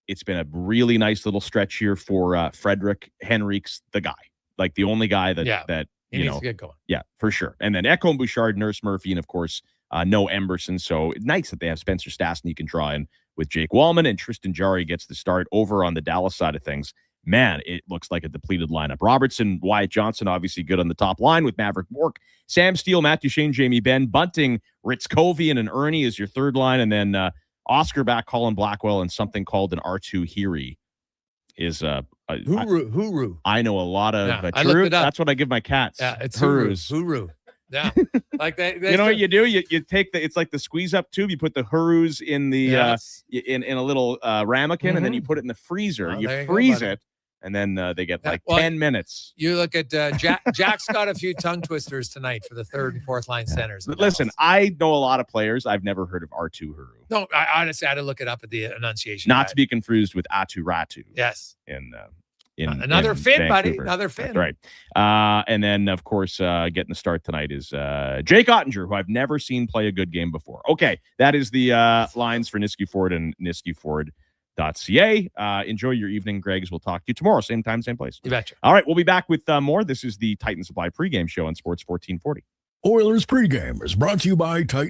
It's been a really nice little stretch here for Frederick. Henrique's the guy, like the only guy that He needs to get going. Yeah, for sure. And then Echo and Bouchard, Nurse Murphy, and of course, no Emberson. So nice that they have Spencer Stastny you can draw in with Jake Wallman, and Tristan Jarry gets the start over on the Dallas side of things. Man, it looks like a depleted lineup. Robertson, Wyatt Johnson, obviously good on the top line with Maverick Bourque, Sam Steele, Matt Duchene, Jamie Benn, Bunting, Ritzkovian, and Ernie is your third line. And then Oscar back, Colin Blackwell, and something called an R2 Hiri is Huru. I know a lot of I looked it up. That's what I give my cats. Yeah, it's Hurus. Huru. Yeah, like they You know what you do? You take it's like the squeeze up tube. You put the Hurus in the in a little ramekin, and then you put it in the freezer. Oh, you there you go, freeze buddy. it, and then they get 10 minutes. You look at Jack's got a few tongue twisters tonight for the third and fourth line centers. Listen, I know a lot of players. I've never heard of R2 Huru. No, I honestly had to look it up at the enunciation. Not to be confused with Atu Ratu. Yes. Another Finn, buddy. Vancouver. Another Finn. That's right. And then, of course, getting the start tonight is Jake Ottinger, who I've never seen play a good game before. Okay, that is the lines for Nisku Ford and NiskuFord.ca. Enjoy your evening, Greg's. We'll talk to you tomorrow, same time, same place. You betcha. All right, we'll be back with more. This is the Titan Supply pregame show on Sports 1440. Oilers pregame is brought to you by Titan